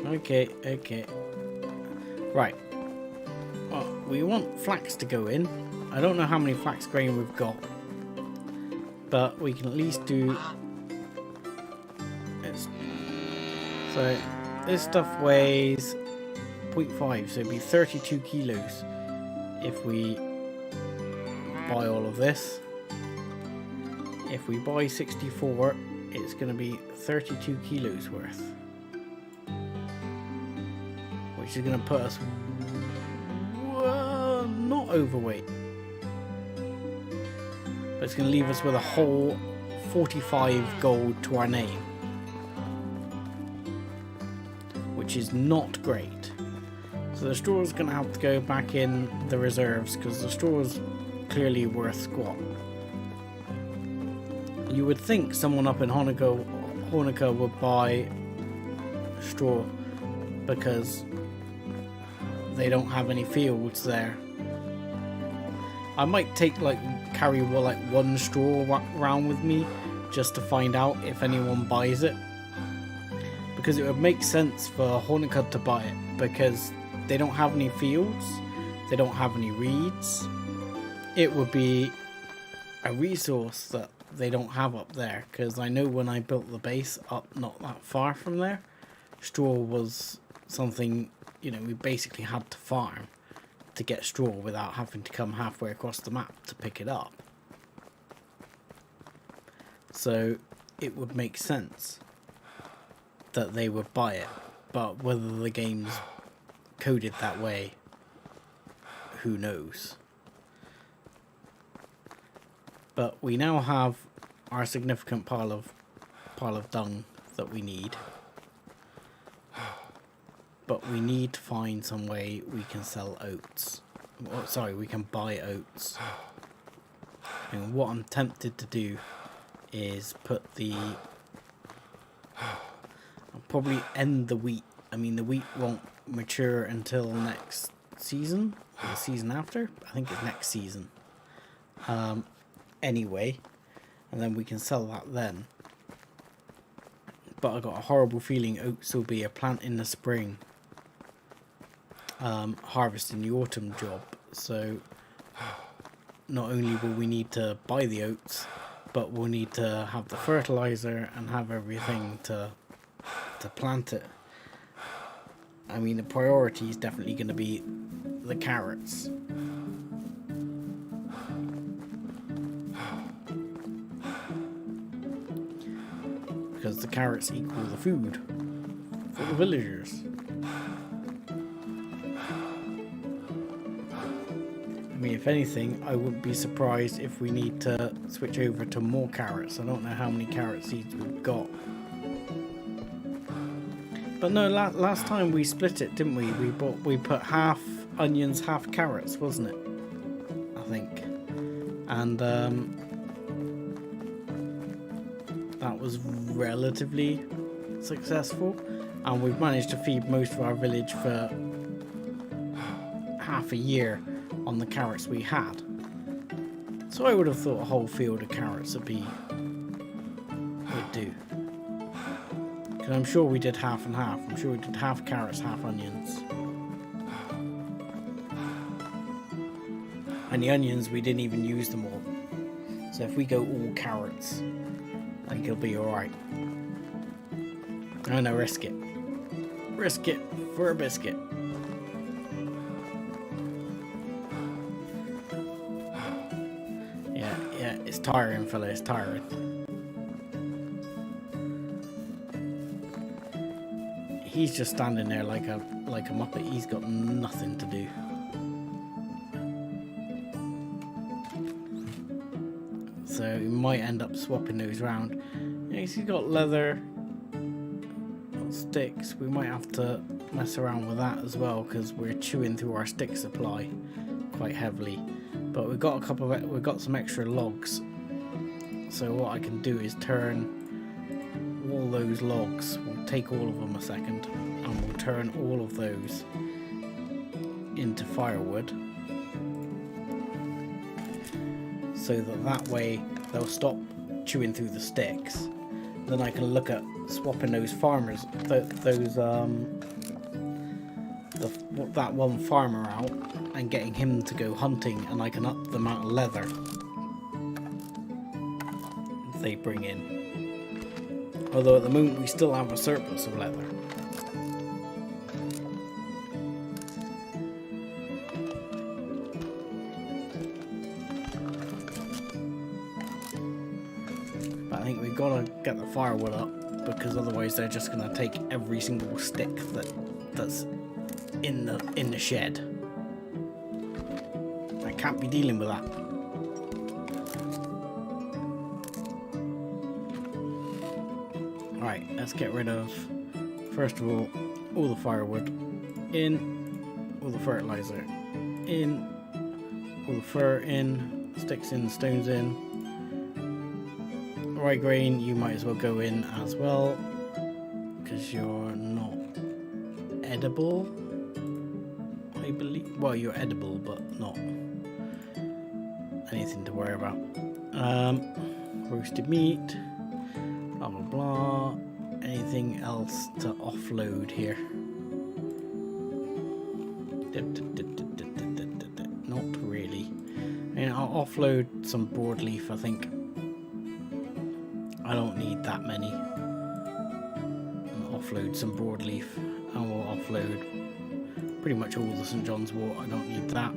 Okay. Right. Well, we want flax to go in. I don't know how many flax grain we've got. But we can at least do... So, this stuff weighs 0.5, so it'd be 32 kilos if we buy all of this. If we buy 64, it's going to be 32 kilos worth. Which is going to put us not overweight. But it's going to leave us with a whole 45 gold to our name. Which is not great. So the straw is going to have to go back in the reserves because the straw is clearly worth squat. You would think someone up in Honica would buy straw because they don't have any fields there. I might carry one straw around with me just to find out if anyone buys it, because it would make sense for Honica to buy it because they don't have any fields, they don't have any reeds. It would be a resource that they don't have up there, because I know when I built the base up not that far from there, straw was something, we basically had to farm to get straw without having to come halfway across the map to pick it up. So it would make sense that they would buy it, but whether the game's coded that way, who knows. But we now have our significant pile of dung that we need. But we need to find some way we can sell oats. We can buy oats. And what I'm tempted to do is I'll probably end the wheat. I mean, the wheat won't mature until next season, or the season after. I think it's next season. Anyway, and then we can sell that then. But I got a horrible feeling oats will be a plant in the spring, harvest in the autumn job. So not only will we need to buy the oats, but we'll need to have the fertilizer and have everything to plant it. I mean, the priority is definitely going to be the carrots. Because the carrots equal the food for the villagers. I mean, if anything, I wouldn't be surprised if we need to switch over to more carrots. I don't know how many carrot seeds we've got. But no, last time we split it, didn't we? We put half onions, half carrots, wasn't it? I think. And that was relatively successful. And we've managed to feed most of our village for half a year on the carrots we had. So I would have thought a whole field of carrots would do. Because I'm sure we did half and half. I'm sure we did half carrots, half onions. And the onions, we didn't even use them all. So if we go all carrots, I think it'll be alright. Oh no, risk it. Risk it for a biscuit. Yeah, it's tiring, fella, it's tiring. He's just standing there like a muppet. He's got nothing to do. So we might end up swapping those around. Yeah, he's got leather sticks. We might have to mess around with that as well because we're chewing through our stick supply quite heavily. But we've got we've got some extra logs. So what I can do is turn all those logs. We'll take all of them a second, and we'll turn all of those into firewood. So that way they'll stop chewing through the sticks. Then I can look at swapping those farmers, that one farmer out and getting him to go hunting, and I can up the amount of leather they bring in. Although at the moment we still have a surplus of leather. But I think we've got to get the firewood up, because otherwise they're just going to take every single stick that's in the shed. I can't be dealing with that. Right, let's get rid of, first of all the firewood in, all the fertilizer in, all the fur in, sticks in, stones in. Rye grain, you might as well go in as well, because you're not edible, I believe. Well, you're edible, but not anything to worry about. Roasted meat, blah blah blah. Anything else to offload here? Not really. I mean, I'll offload some broadleaf, I think. I don't need that many. I'll offload some broadleaf, and we'll offload pretty much all the St. John's wort. I don't need that.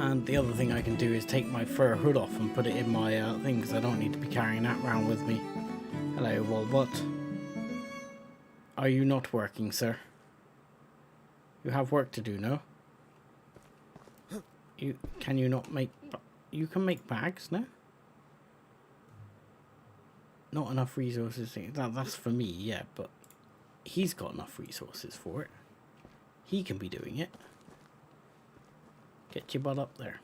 And the other thing I can do is take my fur hood off and put it in my thing, because I don't need to be carrying that around with me. Hello, Walbot. Are you not working, sir? You have work to do, no? Can you not make... You can make bags, no? Not enough resources. That's for me, yeah, but he's got enough resources for it. He can be doing it. Get your butt up there.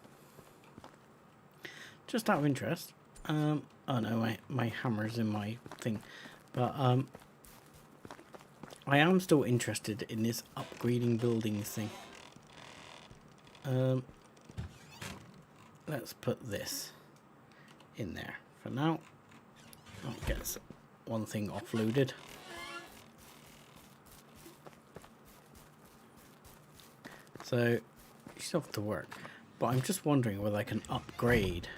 Just out of interest. Oh no, my hammer's in my thing. But I am still interested in this upgrading buildings thing. Let's put this in there for now. I'll get one thing offloaded. So she's off to work, but I'm just wondering whether I can upgrade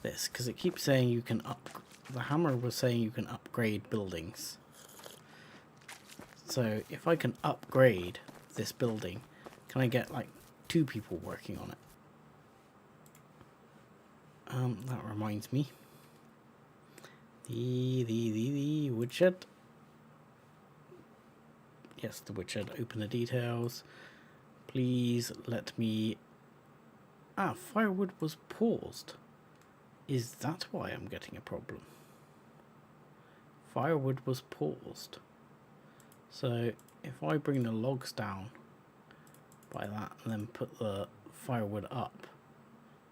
this, because it keeps saying you can the hammer was saying you can upgrade buildings. So if I can upgrade this building, can I get like 2 people working on it? That reminds me. The woodshed. Yes, the woodshed. Open the details. Please let me... Ah, firewood was paused. Is that why I'm getting a problem? Firewood was paused. So if I bring the logs down by that and then put the firewood up,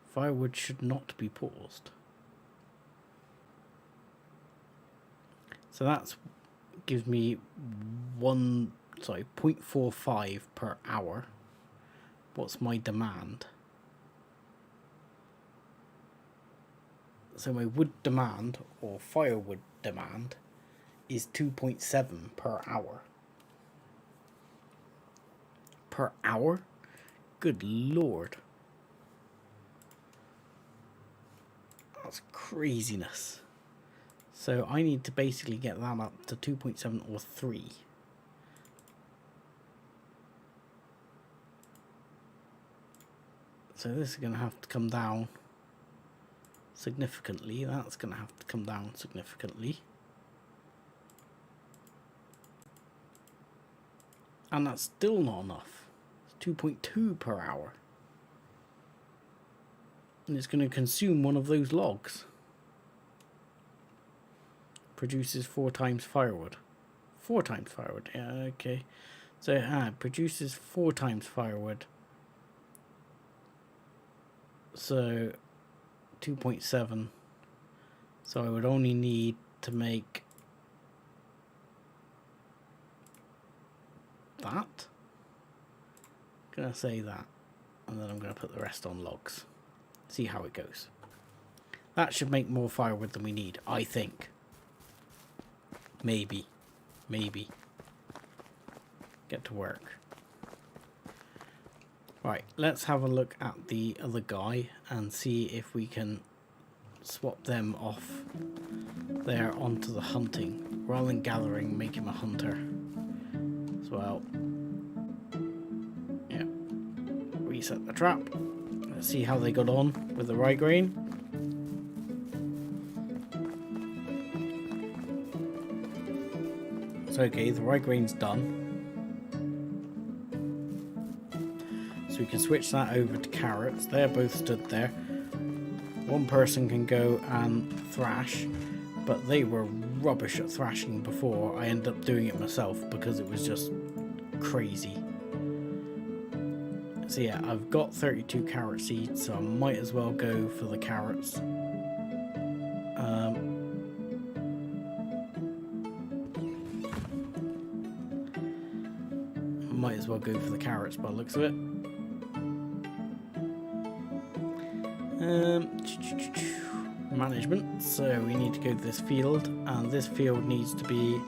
firewood should not be paused. So that's gives me 0.45 per hour. What's my demand? So my wood demand, or firewood demand, is 2.7 per hour. Per hour? Good lord. That's craziness. So I need to basically get that up to 2.7 or 3. So this is going to have to come down significantly. That's going to have to come down significantly. And that's still not enough. It's 2.2 per hour. And it's going to consume one of those logs. Produces 4 times firewood. 4 times firewood, yeah, okay. So it produces 4 times firewood. So 2.7. So I would only need to make that. I'm gonna say that, and then I'm gonna put the rest on logs. See how it goes. That should make more firewood than we need, I think. Maybe. Get to work. Right, let's have a look at the other guy and see if we can swap them off there onto the hunting. Rather than gathering, make him a hunter as well. Yeah. Reset the trap. Let's see how they got on with the rye grain. So okay, the rye grain's done. So we can switch that over to carrots. They're both stood there. One person can go and thrash, but they were rubbish at thrashing before. I ended up doing it myself because it was just crazy. So yeah, I've got 32 carrot seeds, so I might as well go for the carrots. Might as well go for the carrots by the looks of it. Management, so we need to go to this field, and this field needs to be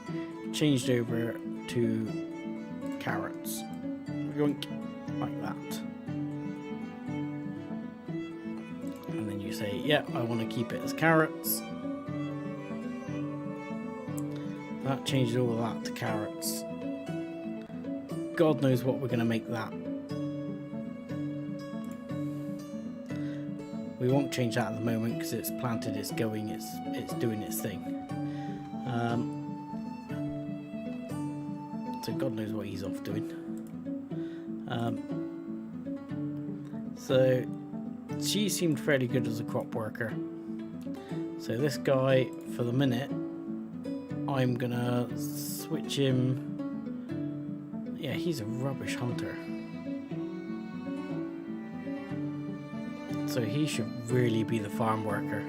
changed over to carrots. Yoink, like that. And then you say, yeah, I want to keep it as carrots. That changes all of that to carrots. God knows what we're going to make that. We won't change that at the moment because it's planted, it's going, it's doing its thing. So God knows what he's off doing. So she seemed fairly good as a crop worker. So this guy, for the minute, I'm gonna switch him. Yeah, he's a rubbish hunter. So he should really be the farm worker,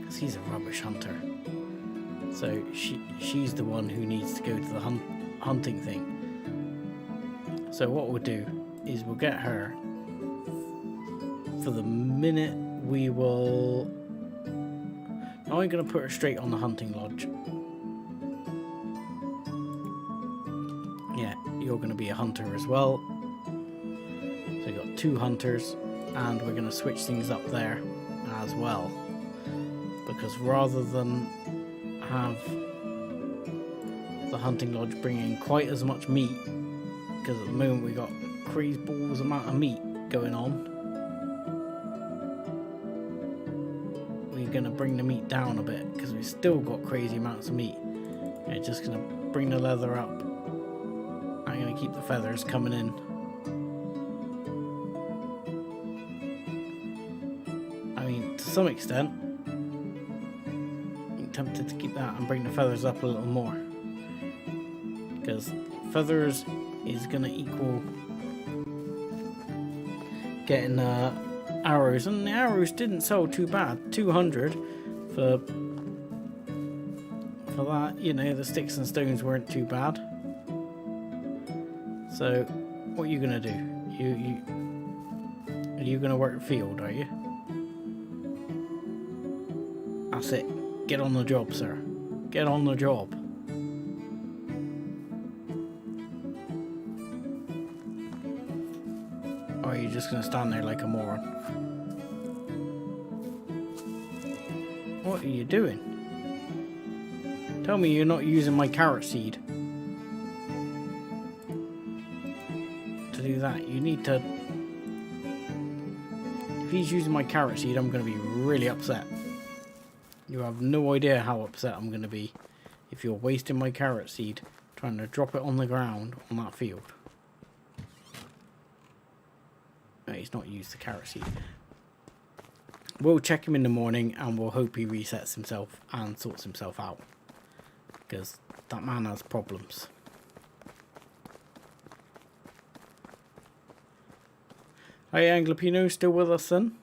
because he's a rubbish hunter. So she's the one who needs to go to the hunting thing. So what we'll do is we'll get her. For the minute we will... Now I'm going to put her straight on the hunting lodge. Yeah, you're going to be a hunter as well. So we've got 2 hunters. And we're going to switch things up there as well, because rather than have the the hunting lodge bring in quite as much meat, because at the moment we got crazy balls amount of meat going on. We're going to bring the meat down a bit, because we've still got crazy amounts of meat. We're just going to bring the leather up. I'm going to keep the feathers coming in. I mean, to some extent, I'm tempted to keep that and bring the feathers up a little more, because feathers is going to equal getting arrows, and the arrows didn't sell too bad. 200 for that, you know, the sticks and stones weren't too bad. So what are you gonna do? Are you gonna work the field, are you? That's it. Get on the job, sir. Get on the job. Or are you just gonna stand there like a moron? What are you doing? Tell me you're not using my carrot seed. To do that, you need to... If he's using my carrot seed, I'm going to be really upset. You have no idea how upset I'm going to be if you're wasting my carrot seed trying to drop it on the ground on that field. No, he's not used the carrot seed. We'll check him in the morning and we'll hope he resets himself and sorts himself out, because that man has problems. Hey, Anglopino, still with us then?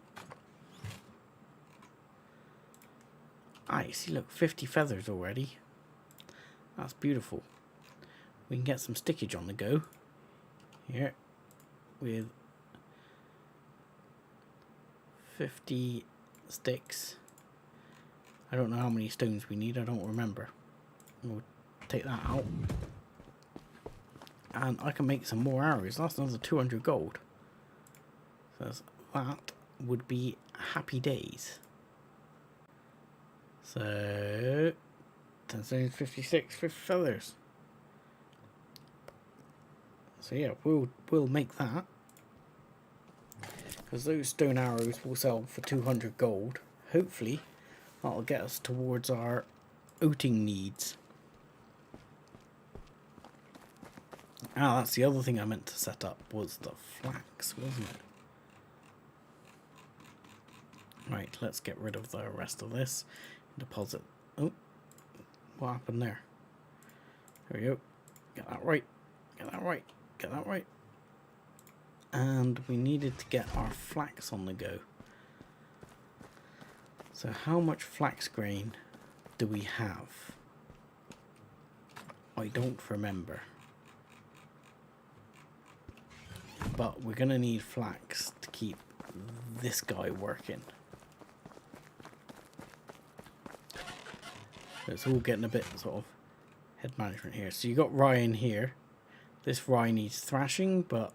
I see, look, 50 feathers already. That's beautiful. We can get some stickage on the go here with 50 sticks. I don't know how many stones we need, I don't remember. We'll take that out. And I can make some more arrows. That's another 200 gold. So that would be happy days. So 10 stones, 56 for feathers. So yeah, we'll make that, because those stone arrows will sell for 200 gold. Hopefully that'll get us towards our oating needs. Ah, that's the other thing I meant to set up, was the flax, wasn't it? Right, let's get rid of the rest of this. Deposit. Oh, what happened there? There we go. Get that right. Get that right. Get that right. And we needed to get our flax on the go. So how much flax grain do we have? I don't remember. But we're going to need flax to keep this guy working. So it's all getting a bit sort of head management here. So you got rye in here. This rye needs thrashing, but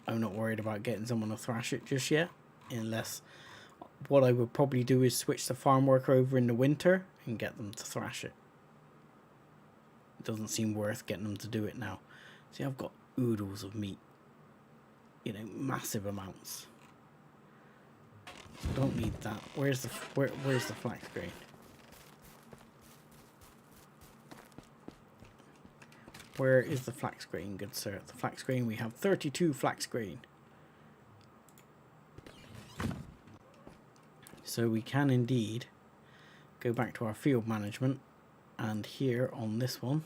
I'm not worried about getting someone to thrash it just yet. Unless what I would probably do is switch the farm worker over in the winter and get them to thrash it. It doesn't seem worth getting them to do it now. See, I've got oodles of meat. You know, massive amounts. So don't need that. Where's the flax grain? Where is the flax grain, good sir? The flax grain, we have 32 flax grain. So we can indeed go back to our field management, and here on this one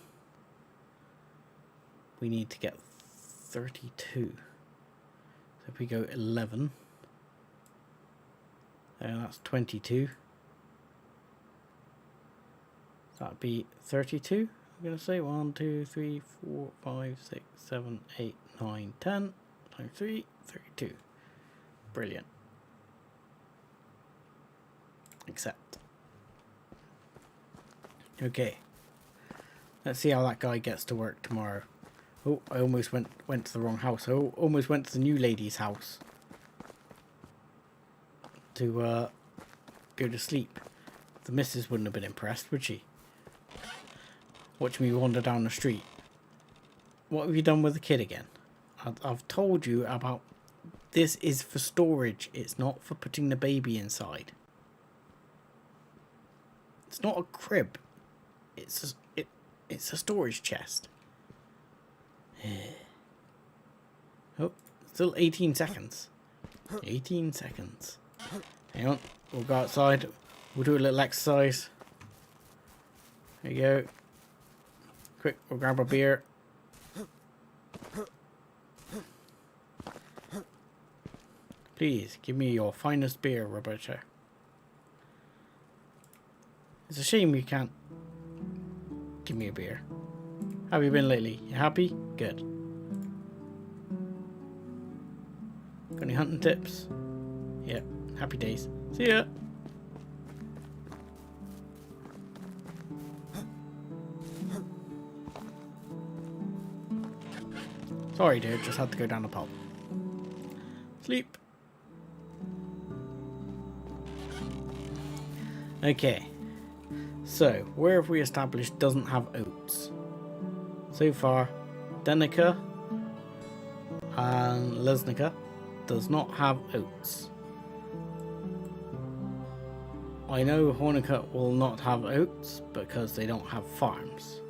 we need to get 32. So if we go 11, that's 22. That'd be 32. I'm going to say 1, 2, 3, 4, 5, 6, 7, 8, 9, 10 times 3, 32. Brilliant. Accept. Okay. Let's see how that guy gets to work tomorrow. Oh, I almost went to the wrong house. I almost went to the new lady's house to go to sleep. The missus wouldn't have been impressed, would she? watch me wander down the street. What have you done with the kid again? I've told you about... This is for storage. It's not for putting the baby inside. It's not a crib. It's a storage chest. Oh, still 18 seconds. 18 seconds. Hang on. We'll go outside. We'll do a little exercise. There you go. Quick, we'll grab a beer. Please, give me your finest beer, Roberta. It's a shame you can't give me a beer. How have you been lately? You happy? Good. Got any hunting tips? Yep, happy days. See ya! Sorry dude, just had to go down the pub. Sleep. Okay. So, where have we established doesn't have oats? So far, Denica and Lesnica does not have oats. I know Hornica will not have oats because they don't have farms.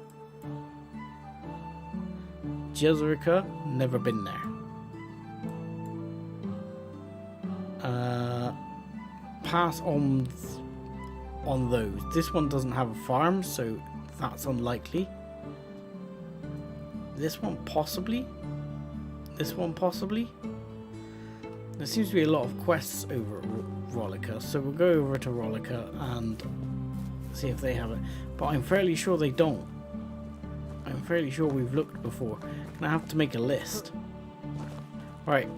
Jezerica, never been there. Pass on those. This one doesn't have a farm, so that's unlikely. This one possibly. This one possibly. There seems to be a lot of quests over at Rollica, so we'll go over to Rollica and see if they have it. But I'm fairly sure they don't. I'm fairly sure we've looked before. Gonna have to make a list. Right.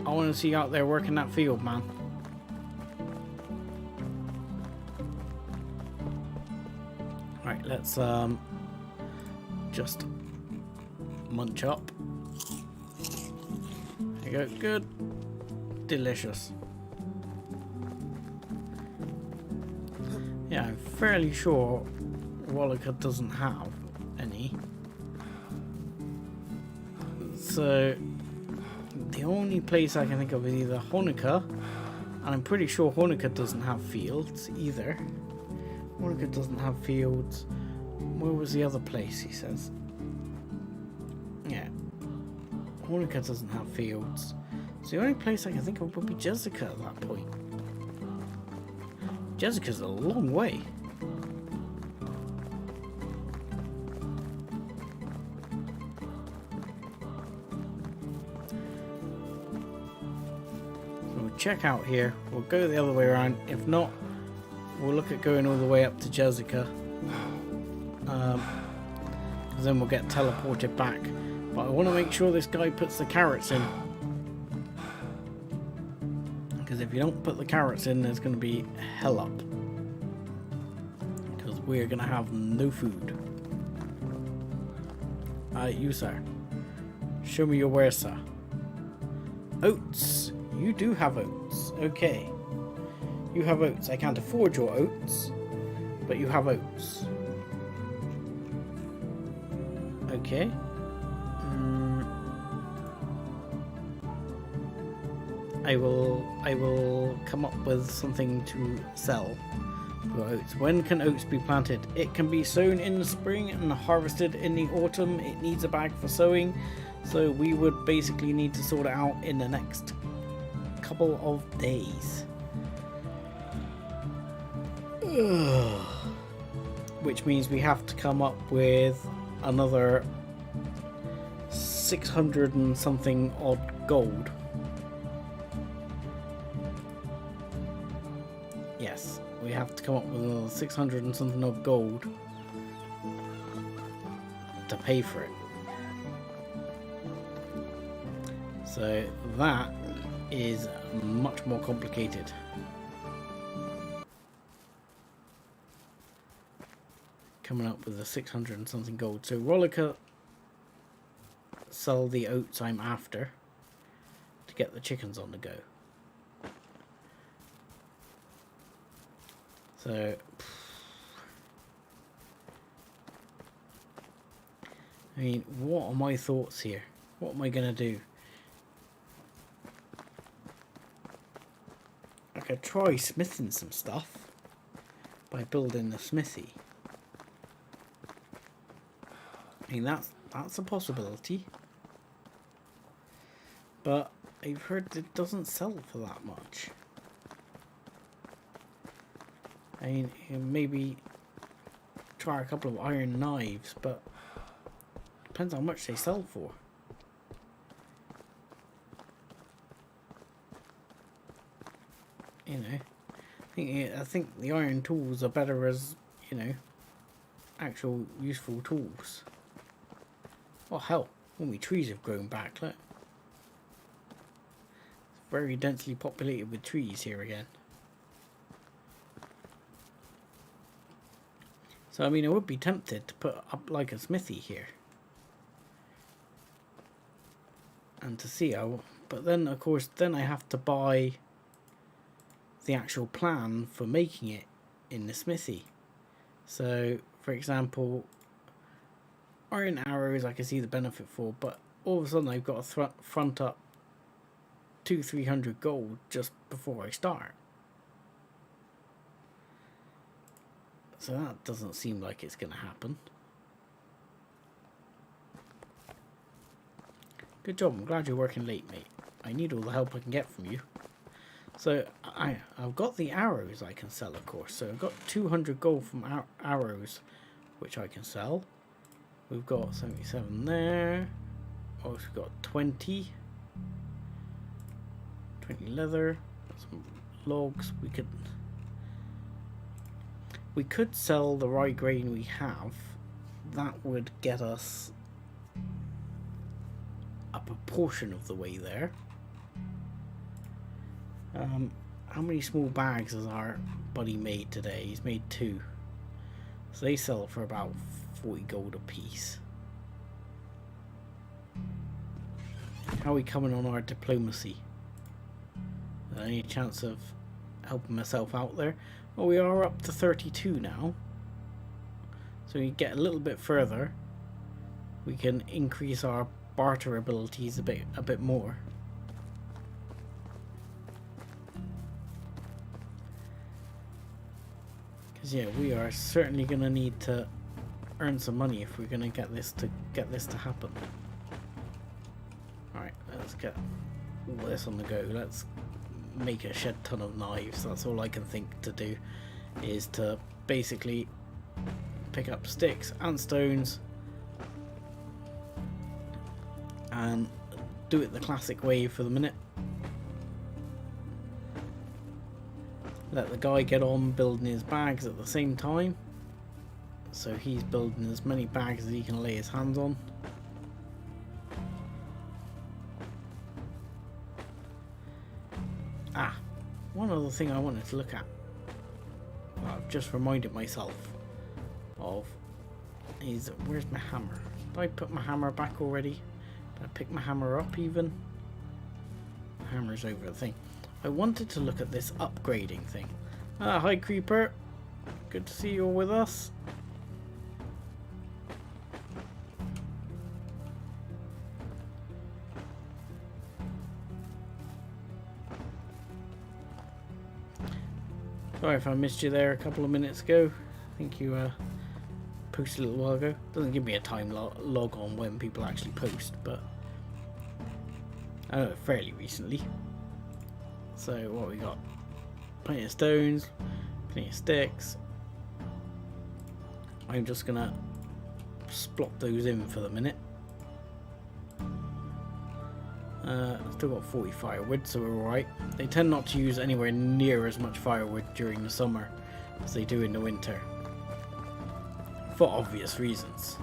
I want to see you out there working that field, man. Right, let's just munch up. There you go, good. Delicious. Yeah, I'm fairly sure Rollica doesn't have any. So the only place I can think of is either Honica, and I'm pretty sure Honica doesn't have fields either. Honica doesn't have fields. Where was the other place, he says? Yeah. Honica doesn't have fields. So the only place I can think of would be Jessica at that point. Jessica's a long way. Check out here. We'll go the other way around. If not, we'll look at going all the way up to Jessica. Then we'll get teleported back. But I want to make sure this guy puts the carrots in. Because if you don't put the carrots in, there's going to be hell up. Because we're going to have no food. You sir. Show me your wares, sir. Oats. You do have oats. Okay. You have oats. I can't afford your oats, but you have oats. Okay. I will come up with something to sell for oats. When can oats be planted? It can be sown in the spring and harvested in the autumn. It needs a bag for sowing, so we would basically need to sort it out in the next couple of days. Which means we have to come up with another 600 and something odd gold. Yes, we have to come up with another 600 and something odd gold to pay for it. So that is much more complicated. Coming up with the 600 and something gold. So Rollica sell the oats I'm after to get the chickens on the go. So I mean, what are my thoughts here? What am I going to do? I could try smithing some stuff by building the smithy. I mean, that's a possibility. But I've heard it doesn't sell for that much. I mean, maybe try a couple of iron knives, but depends how much they sell for. You know, I think the iron tools are better as, you know, actual useful tools. Oh hell, all my trees have grown back, look. It's very densely populated with trees here again. So I mean, I would be tempted to put up like a smithy here. And to see how, but then of course, then I have to buy the actual plan for making it in the smithy. So, for example, iron arrows I can see the benefit for, but all of a sudden I've got to front up 200-300 gold just before I start. So that doesn't seem like it's going to happen. Good job, I'm glad you're working late, mate. I need all the help I can get from you. So I've got the arrows I can sell, of course. So I've got 200 gold from arrows, which I can sell. We've got 77 there. Oh, we've got 20 leather. Some logs. We could sell the rye grain we have. That would get us a proportion of the way there. How many small bags has our buddy made today? He's made 2. So they sell for about 40 gold a piece. How are we coming on our diplomacy? Any chance of helping myself out there? Well, we are up to 32 now. So we get a little bit further. We can increase our barter abilities a bit more. Because yeah, we are certainly going to need to earn some money if we're going to get this to happen. Alright, let's get all this on the go. Let's make a shed ton of knives. That's all I can think to do, is to basically pick up sticks and stones and do it the classic way for the minute. Let the guy get on building his bags at the same time. So he's building as many bags as he can lay his hands on. Ah, one other thing I wanted to look at, I've just reminded myself of, is where's my hammer? Did I put my hammer back already? Did I pick my hammer up even? The hammer's over the thing. I wanted to look at this upgrading thing. Ah, hi Creeper. Good to see you're with us. Sorry if I missed you there a couple of minutes ago. I think you posted a little while ago. Doesn't give me a time log on when people actually post, but I know fairly recently. So what we got? Plenty of stones, plenty of sticks. I'm just gonna splot those in for the minute. Still got 40 firewood, so we're alright. They tend not to use anywhere near as much firewood during the summer as they do in the winter, for obvious reasons.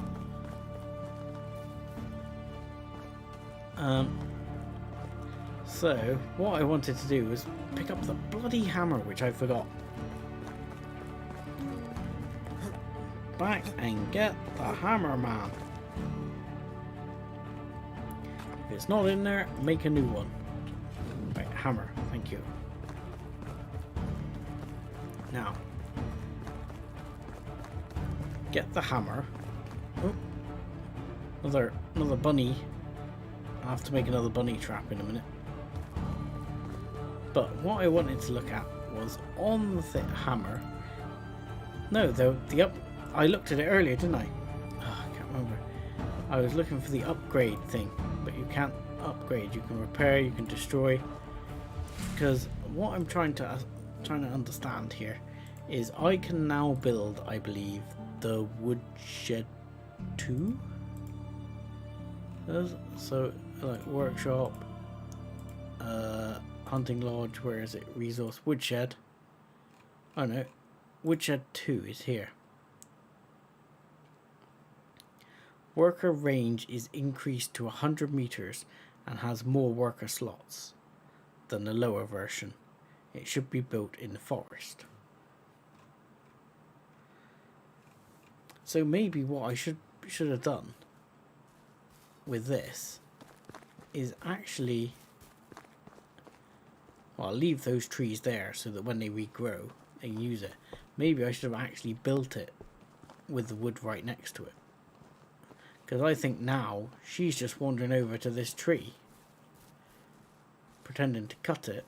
So what I wanted to do was pick up the bloody hammer, which I forgot. Back and get the hammer, man. If it's not in there, make a new one. Right, hammer, thank you. Now, get the hammer. Oh. Another bunny. I'll have to make another bunny trap in a minute. But what I wanted to look at was on the hammer. No, the up. I looked at it earlier, didn't I? Oh, I can't remember. I was looking for the upgrade thing, but you can't upgrade. You can repair, you can destroy. Because what I'm trying to understand here is I can now build, I believe, the woodshed 2. So like workshop, hunting lodge. Where is it? Resource woodshed. Oh no, woodshed 2 is here. Worker range is increased to 100 meters and has more worker slots than the lower version. It should be built in the forest. So maybe what I should have done with this is actually, well, I'll leave those trees there so that when they regrow they can use it. Maybe I should have actually built it with the wood right next to it, because I think now she's just wandering over to this tree pretending to cut it.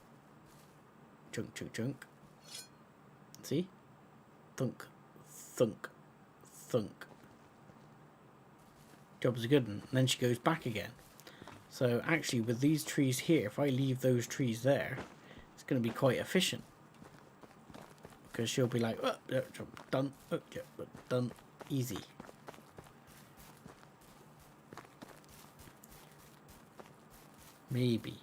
Chunk, chunk, chunk. See? Thunk, thunk, thunk. Job's a good one. And then she goes back again. So actually with these trees here, if I leave those trees there, it's going to be quite efficient. Because she'll be like, oh, yeah, done, oh, yeah, done, easy. Maybe.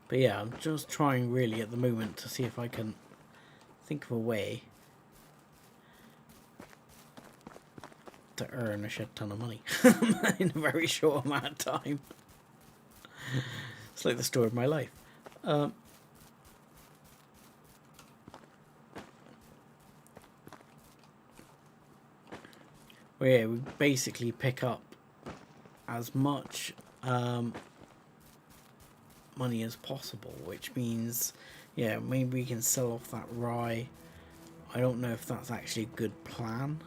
But yeah, I'm just trying really at the moment to see if I can think of a way to earn a shit ton of money in a very short amount of time. It's like the story of my life. Well, yeah, we basically pick up as much money as possible, which means, yeah, maybe we can sell off that rye. I don't know if that's actually a good plan.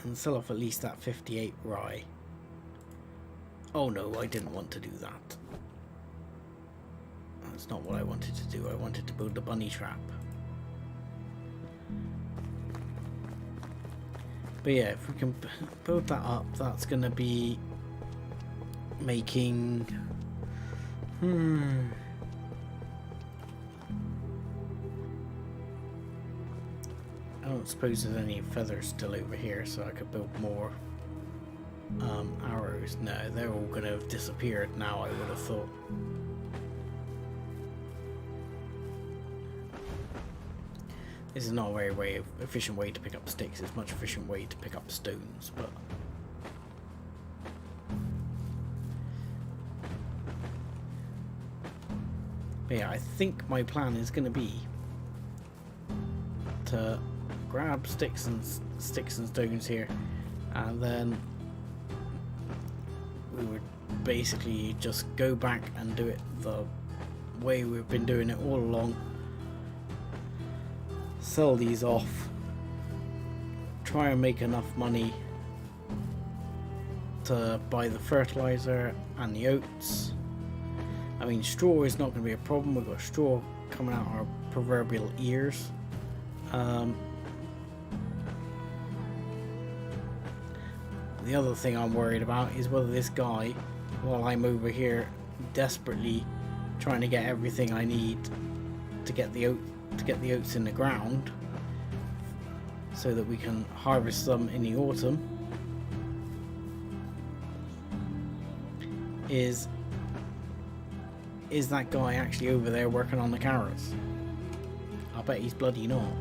And sell off at least that 58 rye. Oh no, I didn't want to do that. That's not what I wanted to do. I wanted to build a bunny trap. But yeah, if we can build that up, that's going to be making... I don't suppose there's any feathers still over here, so I could build more arrows. No, they're all going to have disappeared now, I would have thought. This is not a very efficient way to pick up sticks. It's a much efficient way to pick up stones, but... yeah, I think my plan is going to be to grab sticks and stones here, and then we would basically just go back and do it the way we've been doing it all along. Sell these off, try and make enough money to buy the fertilizer and the oats. I mean, straw is not going to be a problem. We've got straw coming out our proverbial ears. The other thing I'm worried about is whether this guy, while I'm over here desperately trying to get everything I need to get the oats in the ground so that we can harvest them in the autumn, is that guy actually over there working on the carrots? I bet he's bloody not.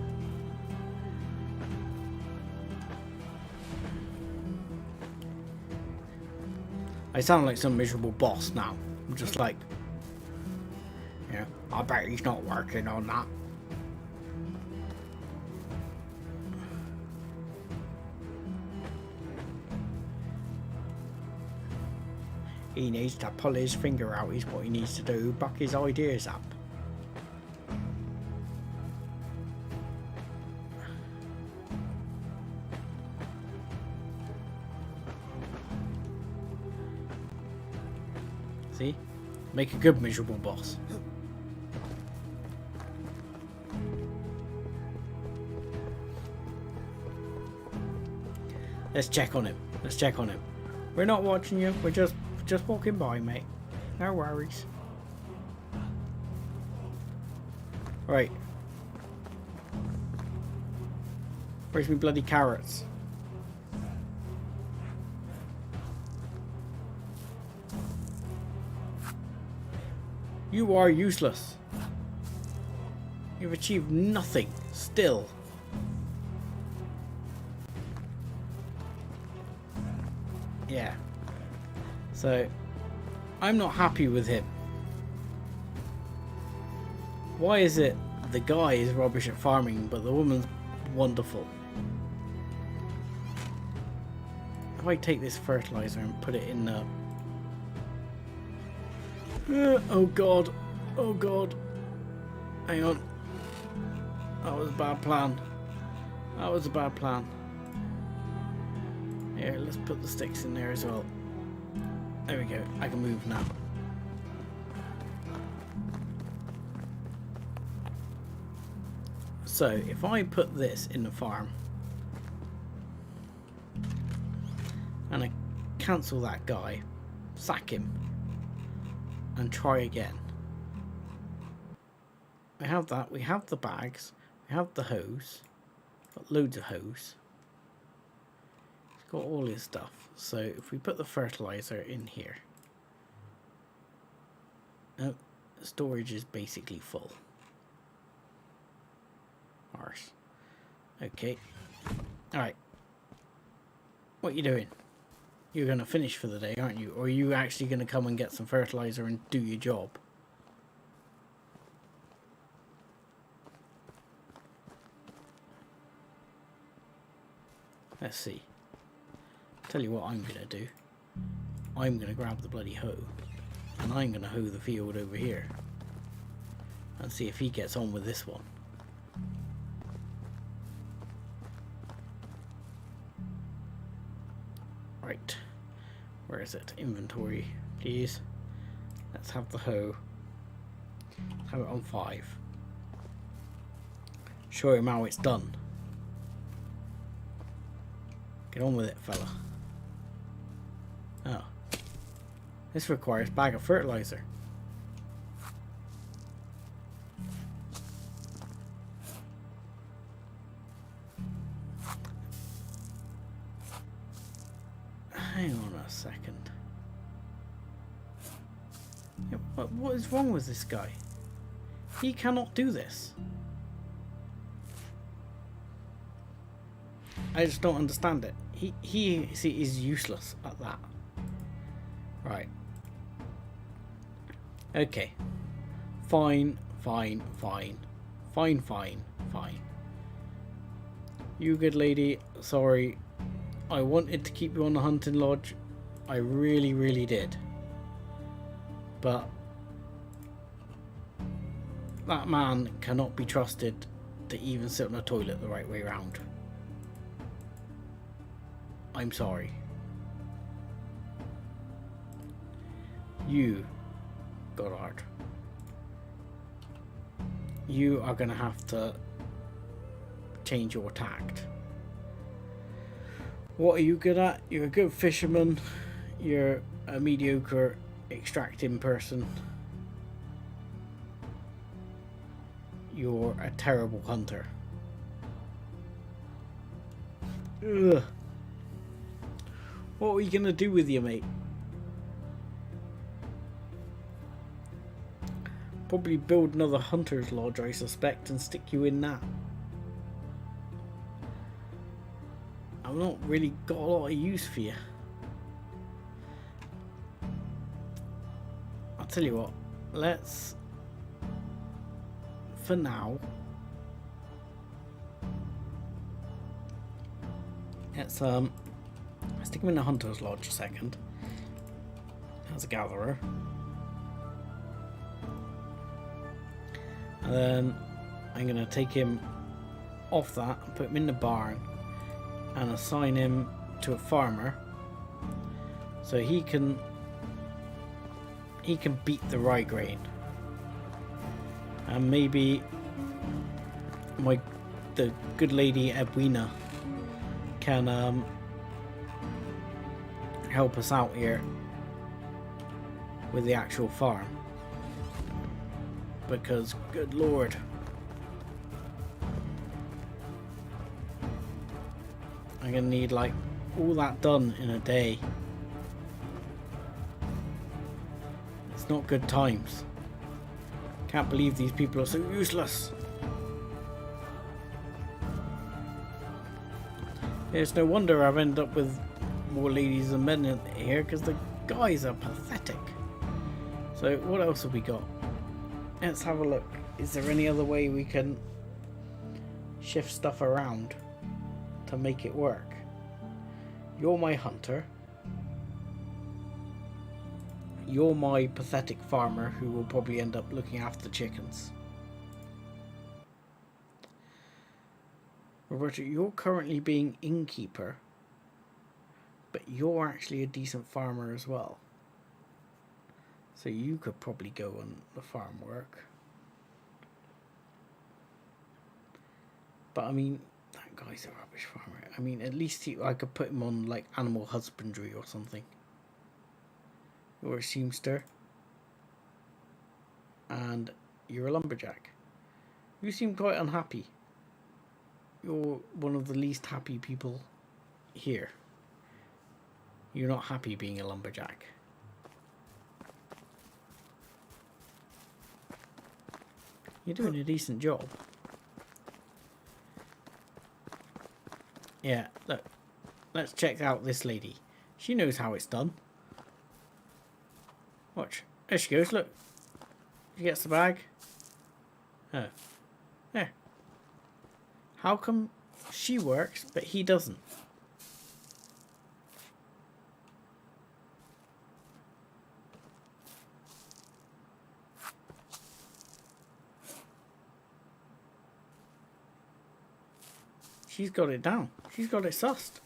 I sound like some miserable boss now. I'm just like, yeah, I bet he's not working on that. He needs to pull his finger out, is what he needs to do, buck his ideas up. See? Make a good miserable boss. Let's check on him. Let's check on him. We're not watching you. We're just walking by, mate. No worries. Right. Where's my bloody carrots? You are useless. You've achieved nothing. Still. Yeah. So, I'm not happy with him. Why is it the guy is rubbish at farming, but the woman's wonderful? If I take this fertilizer and put it in the... oh god. Oh god. Hang on. That was a bad plan. That was a bad plan. Here, let's put the sticks in there as well. There we go. I can move now. So, if I put this in the farm and I cancel that guy, sack him, and try again. We have that. We have the bags. We have the hose. Got loads of hose. It's got all his stuff. So if we put the fertilizer in here, oh, storage is basically full. Arse. Okay. All right. What are you doing? You're going to finish for the day, aren't you? Or are you actually going to come and get some fertilizer and do your job? Let's see. Tell you what I'm going to do. I'm going to grab the bloody hoe. And I'm going to hoe the field over here. And see if he gets on with this one. Right. Where is it? Inventory, please. Let's have the hoe. Let's have it on 5. Show him how it's done. Get on with it, fella. Oh. This requires a bag of fertilizer. Hang on a second. Yeah, what is wrong with this guy? He cannot do this. I just don't understand it. He is useless at that. Right. Okay. Fine. You good lady, sorry. I wanted to keep you on the hunting lodge. I really did. But that man cannot be trusted to even sit on a toilet the right way around. I'm sorry. You, Goddard, you are going to have to change your tact. What are you good at? You're a good fisherman. You're a mediocre extracting person. You're a terrible hunter. Ugh. What are we gonna do with you, mate? Probably build another hunter's lodge, I suspect, and stick you in that. I've not really got a lot of use for you. I'll tell you what, let's, for now, let's stick him in the hunter's lodge a second as a gatherer, and then I'm going to take him off that and put him in the barn and assign him to a farmer so he can he can beat the rye grain. And maybe the good lady Edwina can help us out here with the actual farm, because good lord, I'm gonna need like all that done in a day. It's not good times. Can't believe these people are so useless. It's no wonder I've ended up with more ladies than men here, because the guys are pathetic. So what else have we got? Let's have a look. Is there any other way we can shift stuff around to make it work? You're my hunter. You're my pathetic farmer who will probably end up looking after the chickens. Roberta, you're currently being innkeeper, but you're actually a decent farmer as well. So you could probably go on the farm work. But I mean, that guy's a rubbish farmer. I mean, at least I could put him on like animal husbandry or something. You're a seamster. And you're a lumberjack. You seem quite unhappy. You're one of the least happy people here. You're not happy being a lumberjack. You're doing a decent job. Yeah, look. Let's check out this lady. She knows how it's done. Watch. There she goes, look. She gets the bag. Oh. There. How come she works, but he doesn't? She's got it down. She's got it sussed.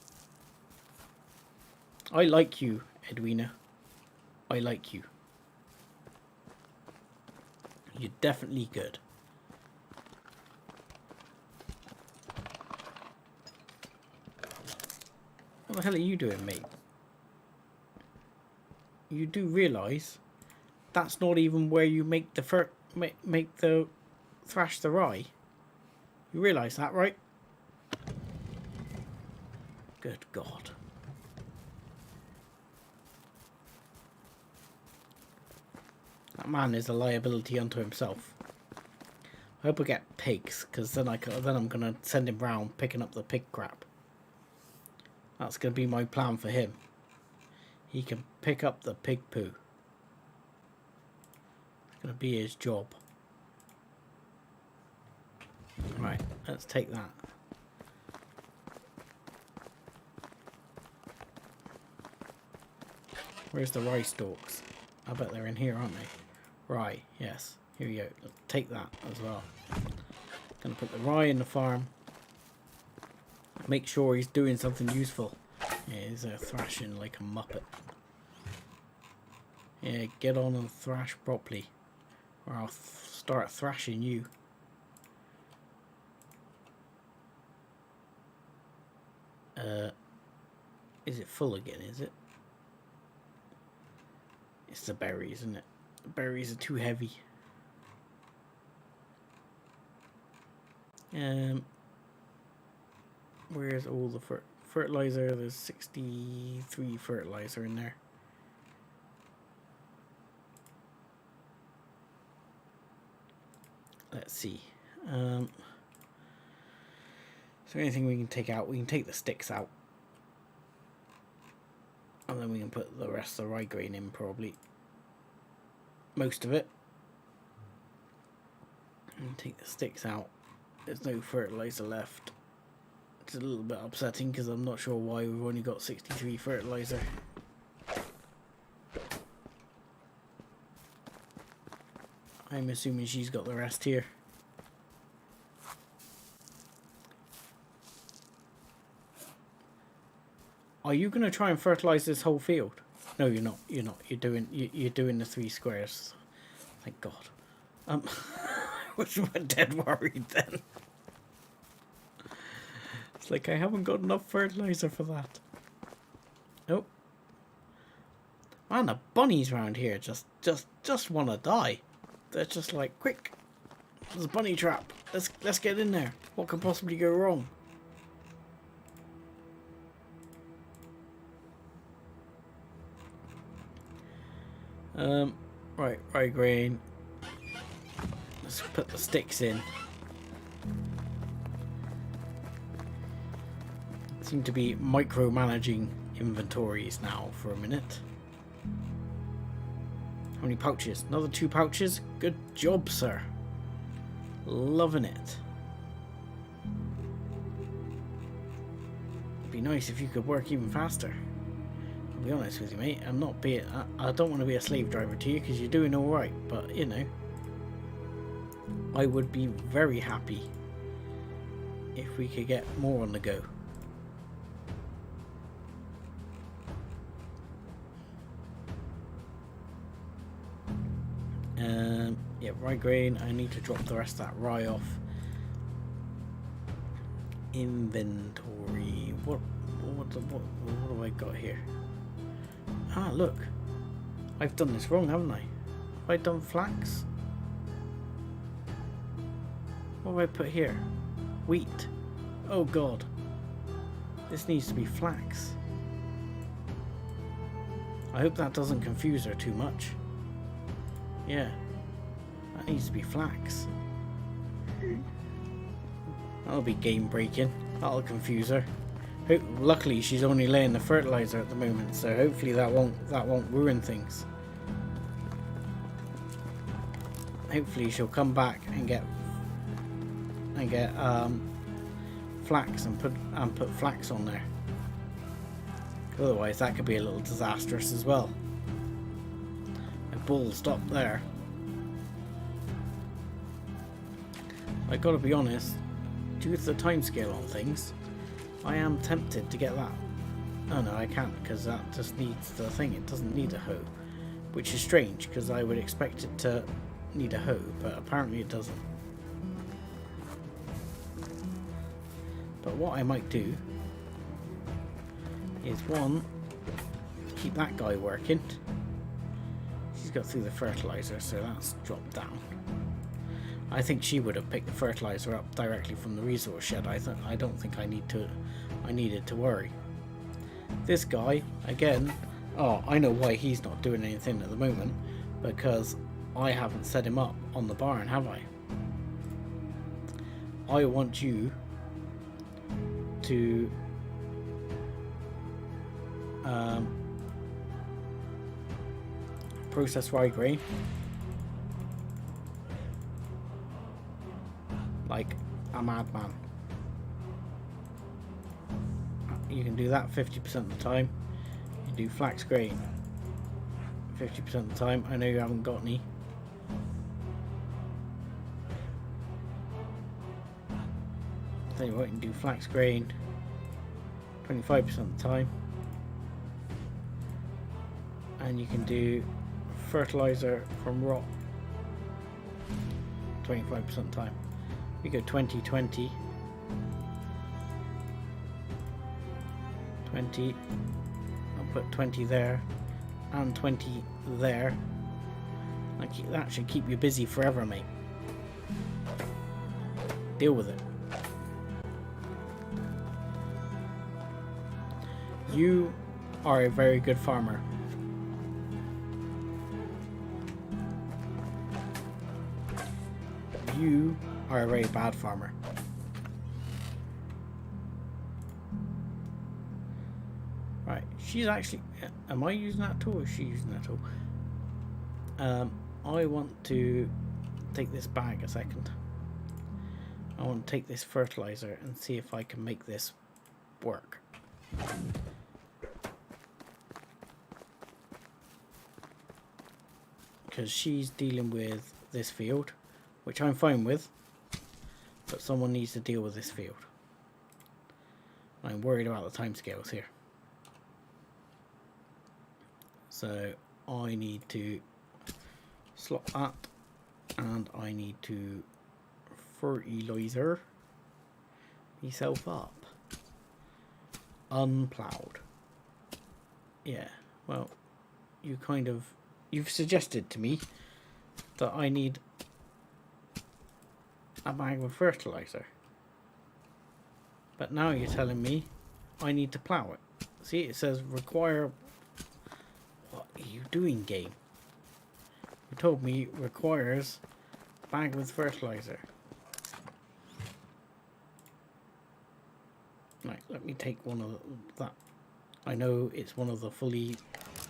I like you, Edwina. I like you. You're definitely good. What the hell are you doing, mate? You do realise that's not even where you make the thrash the rye. You realise that, right? Good God. That man is a liability unto himself. I hope I get pigs, because then I'm gonna send him round picking up the pig crap. That's gonna be my plan for him. He can pick up the pig poo. It's gonna be his job. Right, let's take that. Where's the rye stalks? I bet they're in here, aren't they? Rye, yes. Here we go. Take that as well. Gonna put the rye in the farm. Make sure he's doing something useful. Yeah, he's thrashing like a muppet. Yeah, get on and thrash properly, or I'll start thrashing you. Is it full again, is it? It's the berries, isn't it? The berries are too heavy. Where's all the fertilizer? There's 63 fertilizer in there. Let's see. Is there anything we can take out? We can take the sticks out. And then we can put the rest of the rye grain in, probably. Most of it. And take the sticks out. There's no fertilizer left. It's a little bit upsetting because I'm not sure why we've only got 63 fertilizer. I'm assuming she's got the rest here. Are you going to try and fertilize this whole field? No, you're not. You're not. You're doing the 3 squares. Thank God. I was dead worried then. It's like I haven't got enough fertilizer for that. Oh. Man, the bunnies around here just want to die. They're just like, quick. There's a bunny trap. Let's get in there. What can possibly go wrong? Right, rye grain. Let's put the sticks in. Seem to be micromanaging inventories now for a minute. How many pouches? Another 2 pouches? Good job, sir. Loving it. It'd be nice if you could work even faster. I'll be honest with you, mate. I don't want to be a slave driver to you because you're doing all right, but you know, I would be very happy if we could get more on the go. Yeah, rye grain. I need to drop the rest of that rye off. Inventory. What have I got here? Ah, look. I've done this wrong, haven't I? Have I done flax? What have I put here? Wheat. Oh God. This needs to be flax. I hope that doesn't confuse her too much. Yeah. That needs to be flax. That'll be game breaking. That'll confuse her. Luckily she's only laying the fertilizer at the moment, so hopefully that won't ruin things. Hopefully she'll come back and get flax and put flax on there. Otherwise that could be a little disastrous as well. My bull stopped there. I gotta be honest, due to the time scale on things, I am tempted to get that. Oh no, I can't, because that just needs the thing. It doesn't need a hoe, which is strange because I would expect it to need a hoe, but apparently it doesn't. But what I might do is, one, keep that guy working. She's got through the fertilizer, so that's dropped down. I think she would have picked the fertilizer up directly from the resource shed. I don't think I needed to worry. This guy, again, oh, I know why he's not doing anything at the moment, because I haven't set him up on the barn, have I? I want you to process rye grain like a madman. You can do that 50% of the time. You do flax grain 50% of the time. I know you haven't got any. Tell you what, you can do flax grain 25% of the time. And you can do fertilizer from rot 25% of the time. We go 20, 20, 20. I'll put 20 there and 20 there. That should keep you busy forever, mate. Deal with it. You are a very good farmer. You are a very bad farmer. Right, she's actually... Am I using that tool or is she using that tool? I want to take this bag a second. I want to take this fertilizer and see if I can make this work. Because she's dealing with this field, which I'm fine with, but someone needs to deal with this field. I'm worried about the timescales here. So I need to slot that, and I need to fertilizer myself up. Unplowed. Yeah, well, you've suggested to me that I need a bag of fertilizer. But now you're telling me I need to plow it. See, it says require... What are you doing, game? You told me it requires a bag with fertilizer. Right, let me take one of that. I know it's one of the fully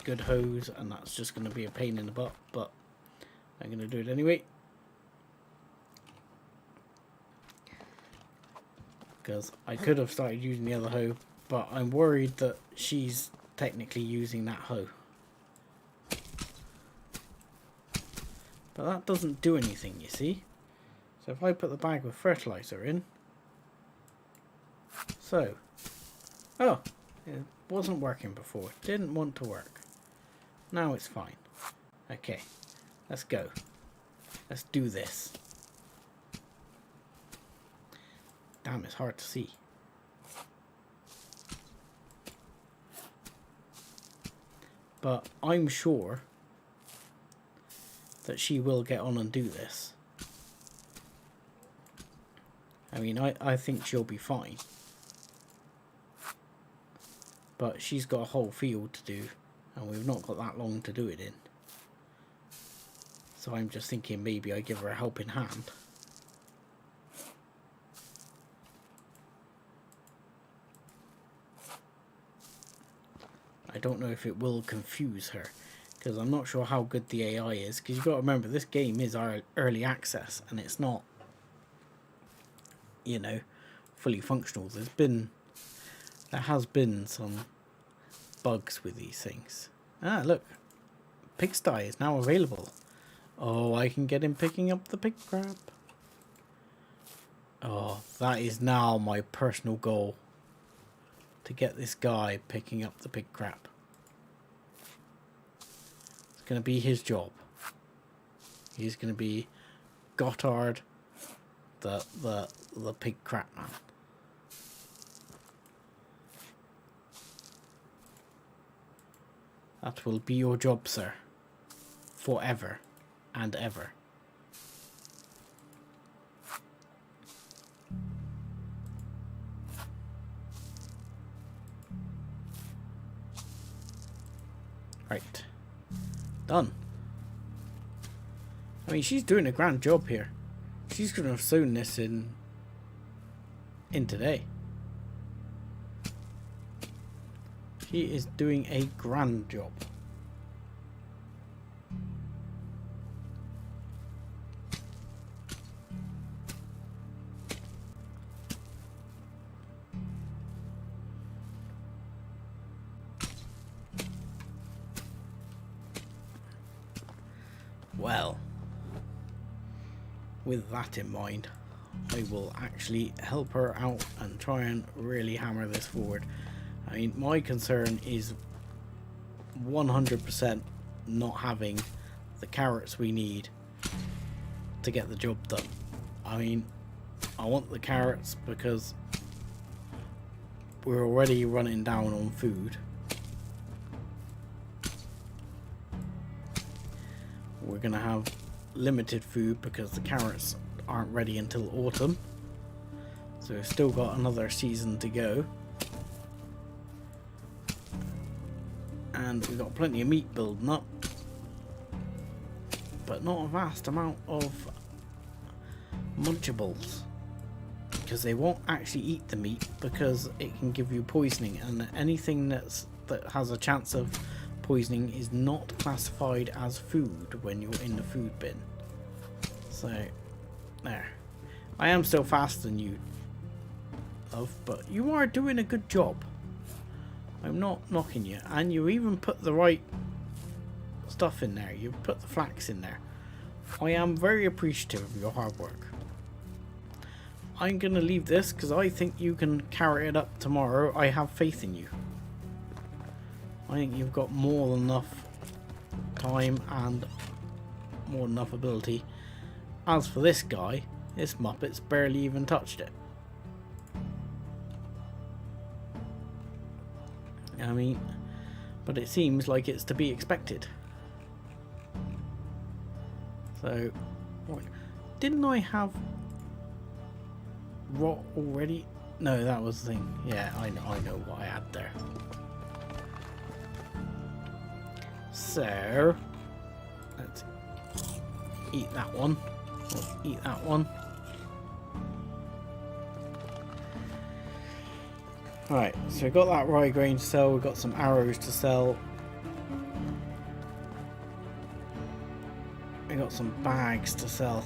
good hoes, and that's just going to be a pain in the butt, but I'm going to do it anyway. Because I could have started using the other hoe, but I'm worried that she's technically using that hoe. But that doesn't do anything, you see. So if I put the bag with fertilizer in... So... Oh! It wasn't working before. It didn't want to work. Now it's fine. Okay. Let's go. Let's do this. Damn, it's hard to see. But I'm sure that she will get on and do this. I mean, I think she'll be fine. But she's got a whole field to do, and we've not got that long to do it in. So I'm just thinking maybe I give her a helping hand. I don't know if it will confuse her, because I'm not sure how good the AI is, because you've got to remember this game is our early access and it's not, you know, fully functional. There has been some bugs with these things. Ah, look, pigsty is now available. Oh, I can get him picking up the pig crap. Oh, that is now my personal goal. To get this guy picking up the pig crap. It's going to be his job. He's going to be Gotthard, the pig crap man. That will be your job, sir. Forever and ever. Right. Done. I mean, she's doing a grand job here. She's going to have sewn this in today. She is doing a grand job. Well, with that in mind, I will actually help her out and try and really hammer this forward. I mean, my concern is 100% not having the carrots we need to get the job done. I mean, I want the carrots because we're already running down on food. We're going to have limited food because the carrots aren't ready until autumn. So we've still got another season to go. And we've got plenty of meat building up. But not a vast amount of munchables. Because they won't actually eat the meat because it can give you poisoning. And anything that has a chance of poisoning is not classified as food when you're in the food bin. So, there. I am still faster than you, love, but you are doing a good job. I'm not knocking you. And you even put the right stuff in there. You put the flax in there. I am very appreciative of your hard work. I'm going to leave this because I think you can carry it up tomorrow. I have faith in you. I think you've got more than enough time and more than enough ability. As for this guy, this Muppet's barely even touched it. I mean, but it seems like it's to be expected. So, didn't I have rot already? No, that was the thing. Yeah, I know what I had there. So, let's eat that one. Let's eat that one. Right, so we've got that rye grain to sell, we've got some arrows to sell. We got some bags to sell.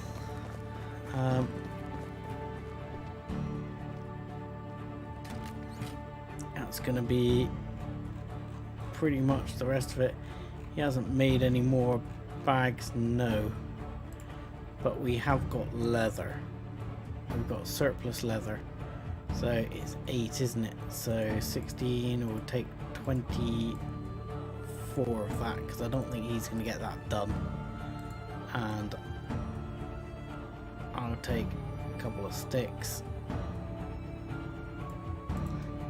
That's gonna be pretty much the rest of it. He hasn't made any more bags, no. But we have got leather. We've got surplus leather. So it's 8, isn't it? So 16 will take 24 of that, because I don't think he's going to get that done. And I'll take a couple of sticks.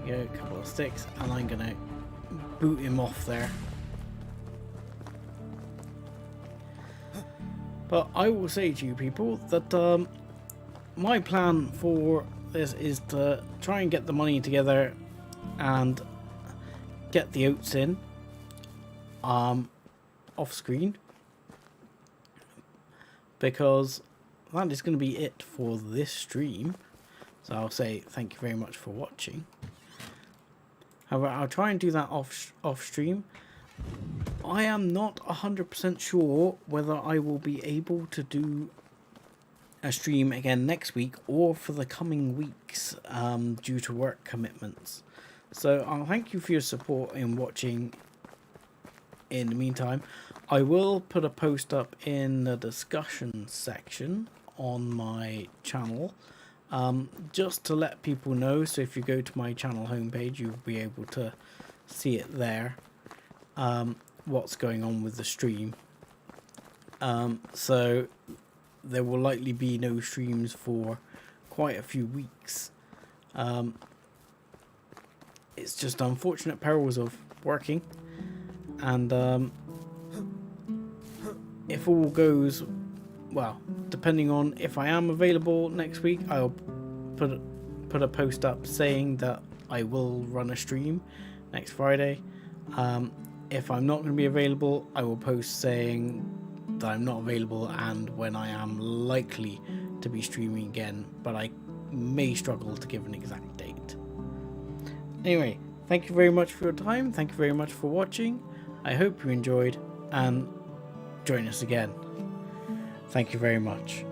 Yeah, a couple of sticks, and I'm going to boot him off there. But I will say to you people that my plan for this is to try and get the money together and get the oats in off screen, because that is going to be it for this stream. So I'll say thank you very much for watching. However, I'll try and do that off stream. I am not 100% sure whether I will be able to do a stream again next week or for the coming weeks due to work commitments. So I'll thank you for your support in watching. In the meantime, I will put a post up in the discussion section on my channel just to let people know. So if you go to my channel homepage, you'll be able to see it there, what's going on with the stream. So there will likely be no streams for quite a few weeks. It's just unfortunate perils of working, and if all goes well, depending on if I am available next week, I'll put a post up saying that I will run a stream next Friday. If I'm not going to be available, I will post saying that I'm not available and when I am likely to be streaming again, but I may struggle to give an exact date. Anyway, thank you very much for your time, thank you very much for watching. I hope you enjoyed, and join us again. Thank you very much.